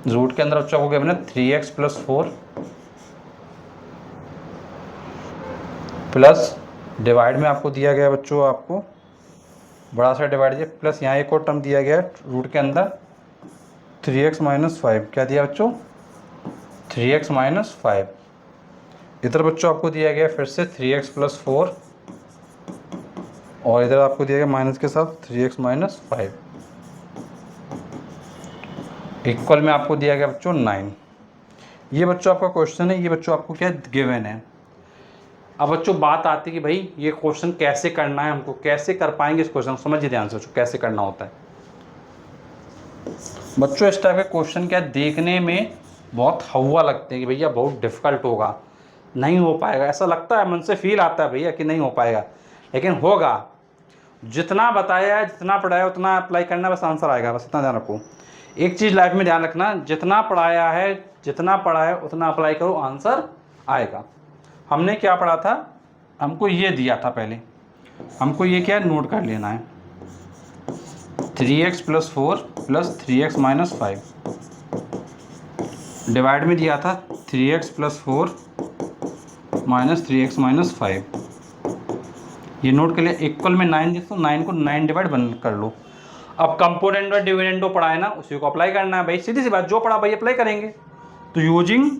रूट के अंदर बच्चों को गिवन है 3x प्लस 4 प्लस डिवाइड में आपको दिया गया बच्चों, आपको बड़ा सा डिवाइड दिया, प्लस यहाँ एक और टर्म दिया गया रूट के अंदर 3x माइनस 5, क्या दिया बच्चों 3x माइनस 5। इधर बच्चों आपको दिया गया फिर से 3x प्लस 4 और इधर आपको दिया गया माइनस के साथ 3x माइनस 5। इक्वल में आपको दिया गया बच्चों 9। ये बच्चों आपका क्वेश्चन है, ये बच्चों आपको क्या गिवन है। अब बच्चों बात आती है कि भाई ये क्वेश्चन कैसे करना है, हमको कैसे कर पाएंगे इस क्वेश्चन को, समझिए ध्यान से बच्चों कैसे करना होता है। बच्चों इस टाइप के क्वेश्चन क्या देखने में बहुत हवा लगते हैं कि भैया बहुत डिफ़िकल्ट होगा, नहीं हो पाएगा, ऐसा लगता है, मन से फील आता है भैया कि नहीं हो पाएगा, लेकिन होगा। जितना बताया है, जितना पढ़ाया उतना अप्लाई करना, बस आंसर आएगा। बस इतना ध्यान रखो, एक चीज़ लाइफ में ध्यान रखना, जितना पढ़ाया है, जितना पढ़ा है उतना अप्लाई करो, आंसर आएगा। हमने क्या पढ़ा था, हमको ये दिया था, पहले हमको ये क्या नोट कर लेना है, 3x plus 4 plus 3x minus 5, divide में दिया था 3x plus 4 minus 3x minus 5। ये नोट कर लिया। इक्वल में 9 देखो, 9 को 9 डिवाइड बंद कर लो। अब कंपोनेंट और डिविडेंडो पढ़ा है ना, उसी को अप्लाई करना है भाई, सीधी सी बात, जो पढ़ा भाई अप्लाई करेंगे। तो using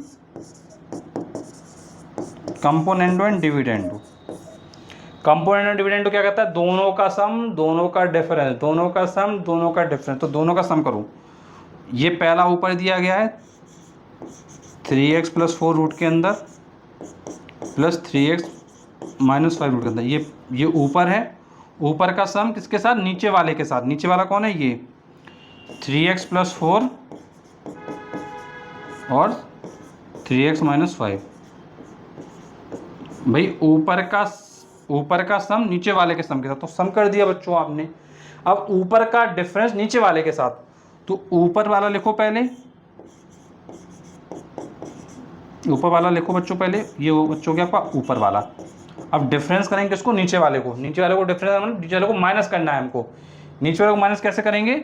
componendo and dividendo, component और डिविडेंडो क्या कहता है, दोनों का सम, दोनों का डिफरेंस, दोनों का सम, दोनों का डिफरेंस। तो दोनों का सम करो, ये पहला ऊपर दिया गया है 3x प्लस 4 रूट के अंदर प्लस 3x माइनस 5 रूट के अंदर, ये ऊपर है, ऊपर का सम किसके साथ, नीचे वाले के साथ। नीचे वाला कौन है, ये 3x प्लस 4 और 3x माइनस 5। भाई ऊपर का सम नीचे वाले के सम के साथ, तो सम कर दिया बच्चों आपने। अब ऊपर का डिफरेंस नीचे वाले के साथ, तो ऊपर वाला लिखो पहले, ऊपर वाला लिखो बच्चों पहले, ये वो बच्चों क्या आपका ऊपर वाला। अब डिफरेंस करेंगे किसको, नीचे वाले को, नीचे वाले को डिफरेंस, नीचे वाले को माइनस करना है हमको। नीचे वाले को माइनस कैसे करेंगे,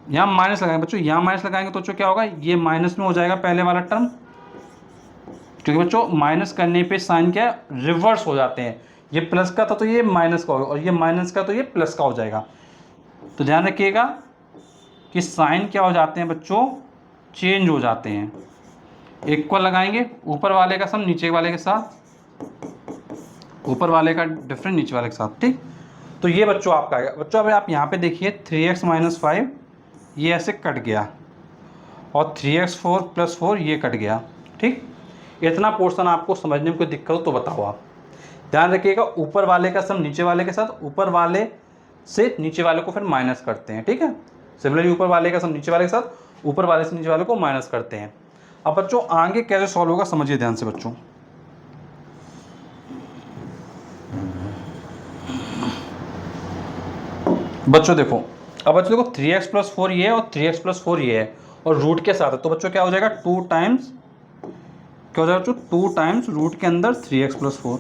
यहाँ माइनस लगाएंगे बच्चों, यहाँ माइनस लगाएंगे तो बच्चों क्या होगा, ये माइनस में हो जाएगा पहले वाला टर्म, क्योंकि बच्चों माइनस करने पे साइन क्या है, रिवर्स हो जाते हैं। ये प्लस का था तो ये माइनस का होगा, और ये माइनस का तो ये प्लस का हो जाएगा। तो ध्यान रखिएगा कि साइन क्या हो जाते हैं बच्चों, चेंज हो जाते हैं। इक्वल लगाएंगे, ऊपर वाले का सम नीचे वाले के साथ, ऊपर वाले का डिफरेंस नीचे वाले के साथ, ठीक। तो ये बच्चों आपका आएगा। बच्चों अब आप यहाँ पे देखिए 3x - 5 ये ऐसे कट गया, और 3x 4 + 4 ये कट गया, ठीक। इतना पोर्शन आपको समझने में कोई दिक्कत हो तो बताओ आप। ध्यान रखिएगा ऊपर वाले का सम नीचे वाले के साथ, ऊपर वाले से नीचे वाले को फिर माइनस करते हैं, ठीक है। सिमिलरली ऊपर वाले का सम नीचे वाले के साथ, ऊपर वाले से नीचे वाले को माइनस करते हैं। अब बच्चों आगे कैसे सॉल्व होगा समझिए ध्यान से बच्चों। बच्चों देखो, अब बच्चों देखो 3x + 4 ये है और 3x + 4 ये है, और रूट के साथ है, तो बच्चों क्या हो जाएगा 2 टाइम्स, क्या हो जाएगा बच्चों 2 टाइम्स रूट के अंदर 3x + 4।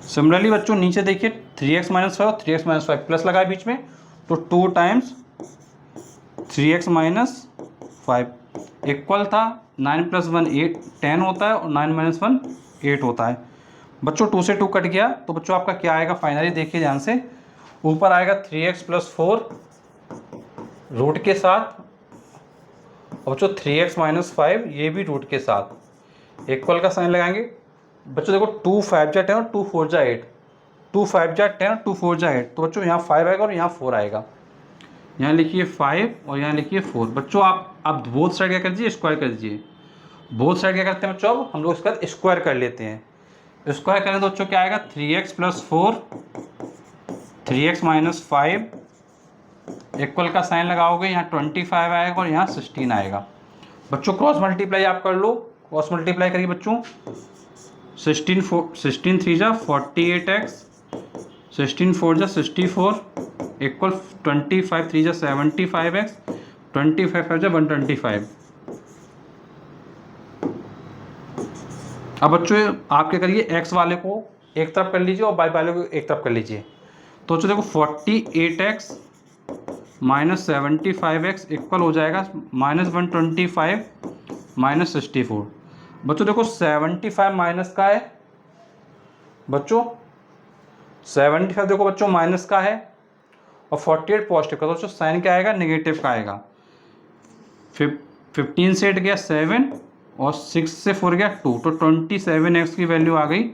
सिमिलरली बच्चों नीचे देखिए 3x - 5 और 3x - 5 प्लस लगाए बीच में, तो 2 टाइम्स 3x - 5 इक्वल था 9 + 1 8 10 होता है, और 9 - 1 8 होता है। बच्चों 2 से 2 कट गया, तो बच्चों आपका क्या आएगा फाइनली, देखिए ध्यान से, ऊपर आएगा 3x + 4 रूट के साथ, और बच्चों 3x - 5 ये भी रूट के साथ, इक्वल का साइन लगाएंगे। बच्चों देखो 2 5 जा 10 और 2 4 जा 8, 2 5 जा 10 और 2 4 जा 8, तो बच्चों यहाँ 5 आएगा और यहाँ 4 आएगा। यहाँ लिखिए 5 और यहाँ लिखिए 4। बच्चों आप बोथ साइड क्या कर दीजिए, स्क्वायर कर दीजिए। बोथ साइड क्या करते हैं बच्चों, अब हम लोग इसका स्क्वायर कर लेते हैं। स्क्वायर करें तो बच्चों क्या आएगा 3x + 4 3x - 5 इक्वल का साइन लगाओगे, यहाँ 25 आएगा और यहाँ 16 आएगा। बच्चों क्रॉस मल्टीप्लाई आप कर लो, क्रॉस मल्टीप्लाई करिए बच्चों। 16 3 जा 48x, 16 4 जा 64 इक्वल 25 3 जा 75x, 25 5 जा 125। अब बच्चों आप क्या करिए, x वाले को एक तरफ कर लीजिए और y वाले को एक तरफ कर लीजिए। तो बच्चों देखो 48x - 75x इक्वल हो जाएगा -125 - 64। बच्चों देखो 75 माइनस का है, बच्चों 75 देखो बच्चों माइनस का है, और 48 पॉजिटिव का, तो बच्चों साइन क्या आएगा, नेगेटिव का आएगा। 15 से 8 गया 7 और 6 से 4 गया 2, तो 27x की वैल्यू आ गई।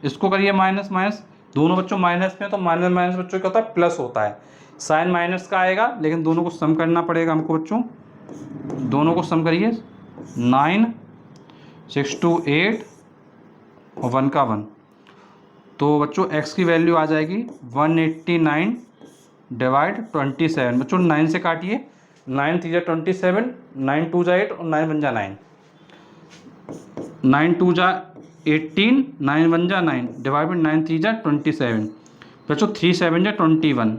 इसको करिए माइनस माइनस, दोनों बच्चों माइनस में, तो माइनस माइनस बच्चों क्या होता है, प्लस होता है। साइन माइनस का आएगा, लेकिन दोनों को सम करना पड़ेगा हमको बच्चों। दोनों को सम करिए, 9 6 2 8 और 1 का 1, तो बच्चों x की वैल्यू आ जाएगी 189 डिवाइड 27। बच्चों 9 से काटिए, 9 3 जा 27, 9 2 जा 8 और 9 1 जा 9, 9 2 जा 18, 9 1 जा 9 डिवाइड बाई 9 3 जा 27। बच्चों 3 7 जा 21,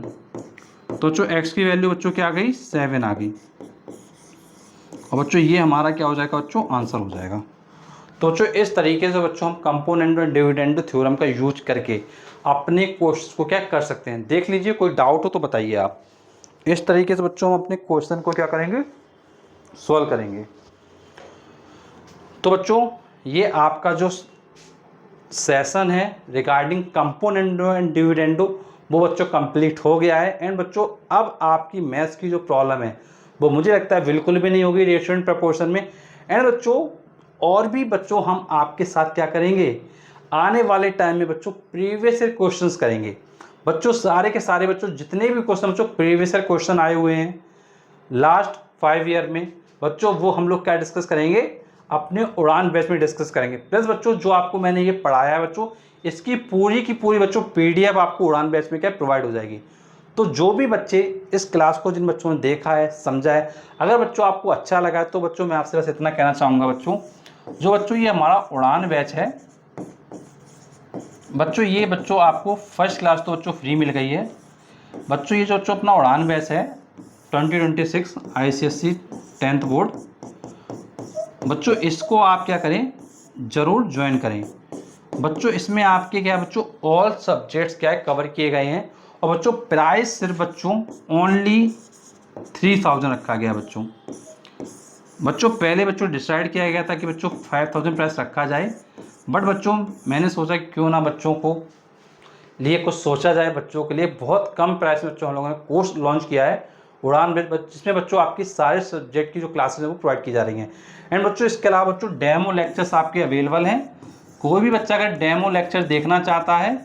तो बच्चों x की वैल्यू बच्चों क्या आ गई, 7 आ गई। और बच्चों ये हमारा क्या हो जाएगा बच्चों, आंसर हो जाएगा। तो बच्चों इस तरीके से बच्चों हम कंपोनेंट और डिविडेंड थ्योरम का यूज करके अपने क्वेश्चन को क्या कर सकते हैं, देख लीजिए। कोई डाउट हो तो बताइए आप। इस तरीके से बच्चों हम अपने क्वेश्चन को क्या करेंगे, सॉल्व करेंगे। तो बच्चों ये आपका जो सेशन है रिगार्डिंग कंपोनेंडो एंड डिविडेंडो वो बच्चों कंप्लीट हो गया है। एंड बच्चों अब आपकी मैथ्स की जो प्रॉब्लम है वो मुझे लगता है बिल्कुल भी नहीं होगी रेशियो एंड प्रपोर्शन में। एंड बच्चों और भी बच्चों हम आपके साथ क्या करेंगे, आने वाले टाइम में बच्चों प्रीवियस ईयर क्वेश्चंस करेंगे। बच्चों सारे के सारे बच्चों जितने भी क्वेश्चन बच्चों प्रीवियस ईयर क्वेश्चन आए हुए हैं लास्ट 5 ईयर में, बच्चों वो हम लोग क्या डिस्कस करेंगे, अपने उड़ान बैच में डिस्कस करेंगे। प्लस बच्चों जो आपको मैंने ये पढ़ाया है बच्चों, इसकी पूरी की पूरी बच्चों PDF आपको उड़ान बैच में क्या प्रोवाइड हो जाएगी। तो जो भी बच्चे इस क्लास को, जिन बच्चों ने देखा है, समझा है, अगर बच्चों आपको अच्छा लगा है तो बच्चों मैं आपसे बस इतना कहना चाहूँगा बच्चों, जो बच्चों ये हमारा उड़ान बैच है बच्चों, ये बच्चों आपको फर्स्ट क्लास तो बच्चों फ्री मिल गई है। बच्चों ये जो बच्चों अपना उड़ान बैच है 2026 ICSE 10th बोर्ड, बच्चों इसको आप क्या करें, ज़रूर ज्वाइन करें। बच्चों इसमें आपके क्या बच्चों ऑल सब्जेक्ट्स क्या है कवर किए गए हैं। और बच्चों प्राइस सिर्फ बच्चों ओनली 3000 रखा गया बच्चों। पहले बच्चों डिसाइड किया गया था कि बच्चों 5000 प्राइस रखा जाए, बट बच्चों मैंने सोचा कि क्यों ना बच्चों को लिए कुछ सोचा जाए। बच्चों के लिए बहुत कम प्राइस में बच्चों हम लोगों ने कोर्स लॉन्च किया है उड़ान बैच, जिसमें बच्चों आपकी सारे सब्जेक्ट की जो क्लासेस हैं वो प्रोवाइड की जा रही हैं। एंड बच्चों इसके अलावा बच्चों डेमो लेक्चर्स आपके अवेलेबल हैं। कोई भी बच्चा अगर डेमो लेक्चर देखना चाहता है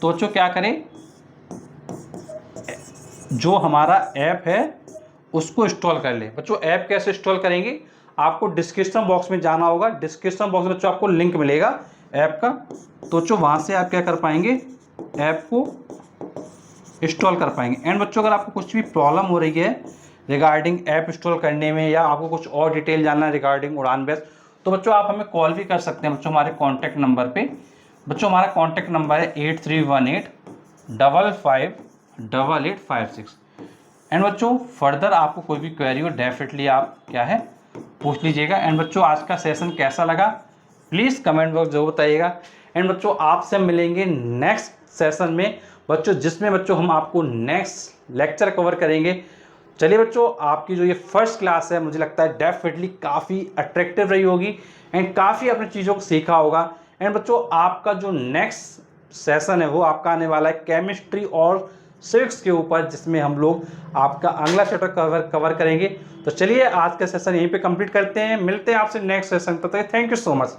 तो बच्चों क्या करें, जो हमारा ऐप है उसको इंस्टॉल कर ले। बच्चों ऐप कैसे इंस्टॉल करेंगे, आपको डिस्क्रिप्शन बॉक्स में जाना होगा। डिस्क्रिप्शन बॉक्स में बच्चों आपको लिंक मिलेगा ऐप का, तो बच्चों वहाँ से आप क्या कर पाएंगे, ऐप को इंस्टॉल कर पाएंगे। एंड बच्चों अगर आपको कुछ भी प्रॉब्लम हो रही है रिगार्डिंग ऐप इंस्टॉल करने में, या आपको कुछ और डिटेल जानना है रिगार्डिंग उड़ान बैच, तो बच्चों आप हमें कॉल भी कर सकते हैं बच्चों हमारे कॉन्टैक्ट नंबर पे। बच्चों हमारा कॉन्टैक्ट नंबर है 8318558856। एंड बच्चों फर्दर आपको कोई भी क्वेरी हो डेफिनेटली आप क्या है पूछ लीजिएगा। एंड बच्चों आज का सेशन कैसा लगा प्लीज़ कमेंट बॉक्स जरूर बताइएगा। एंड बच्चों आपसे मिलेंगे नेक्स्ट सेशन में बच्चों, जिसमें बच्चों हम आपको नेक्स्ट लेक्चर कवर करेंगे। चलिए बच्चों, आपकी जो ये फर्स्ट क्लास है मुझे लगता है डेफिनेटली काफ़ी अट्रैक्टिव रही होगी एंड काफ़ी अपनी चीज़ों को सीखा होगा। एंड बच्चों आपका जो नेक्स्ट सेशन है वो आपका आने वाला है केमिस्ट्री और सिविक्स के ऊपर, जिसमें हम लोग आपका अगला चैप्टर कवर करेंगे। तो चलिए आज का सेशन यहीं पे कंप्लीट करते हैं, मिलते हैं आपसे नेक्स्ट सेशन। तब तक थैंक यू सो मच।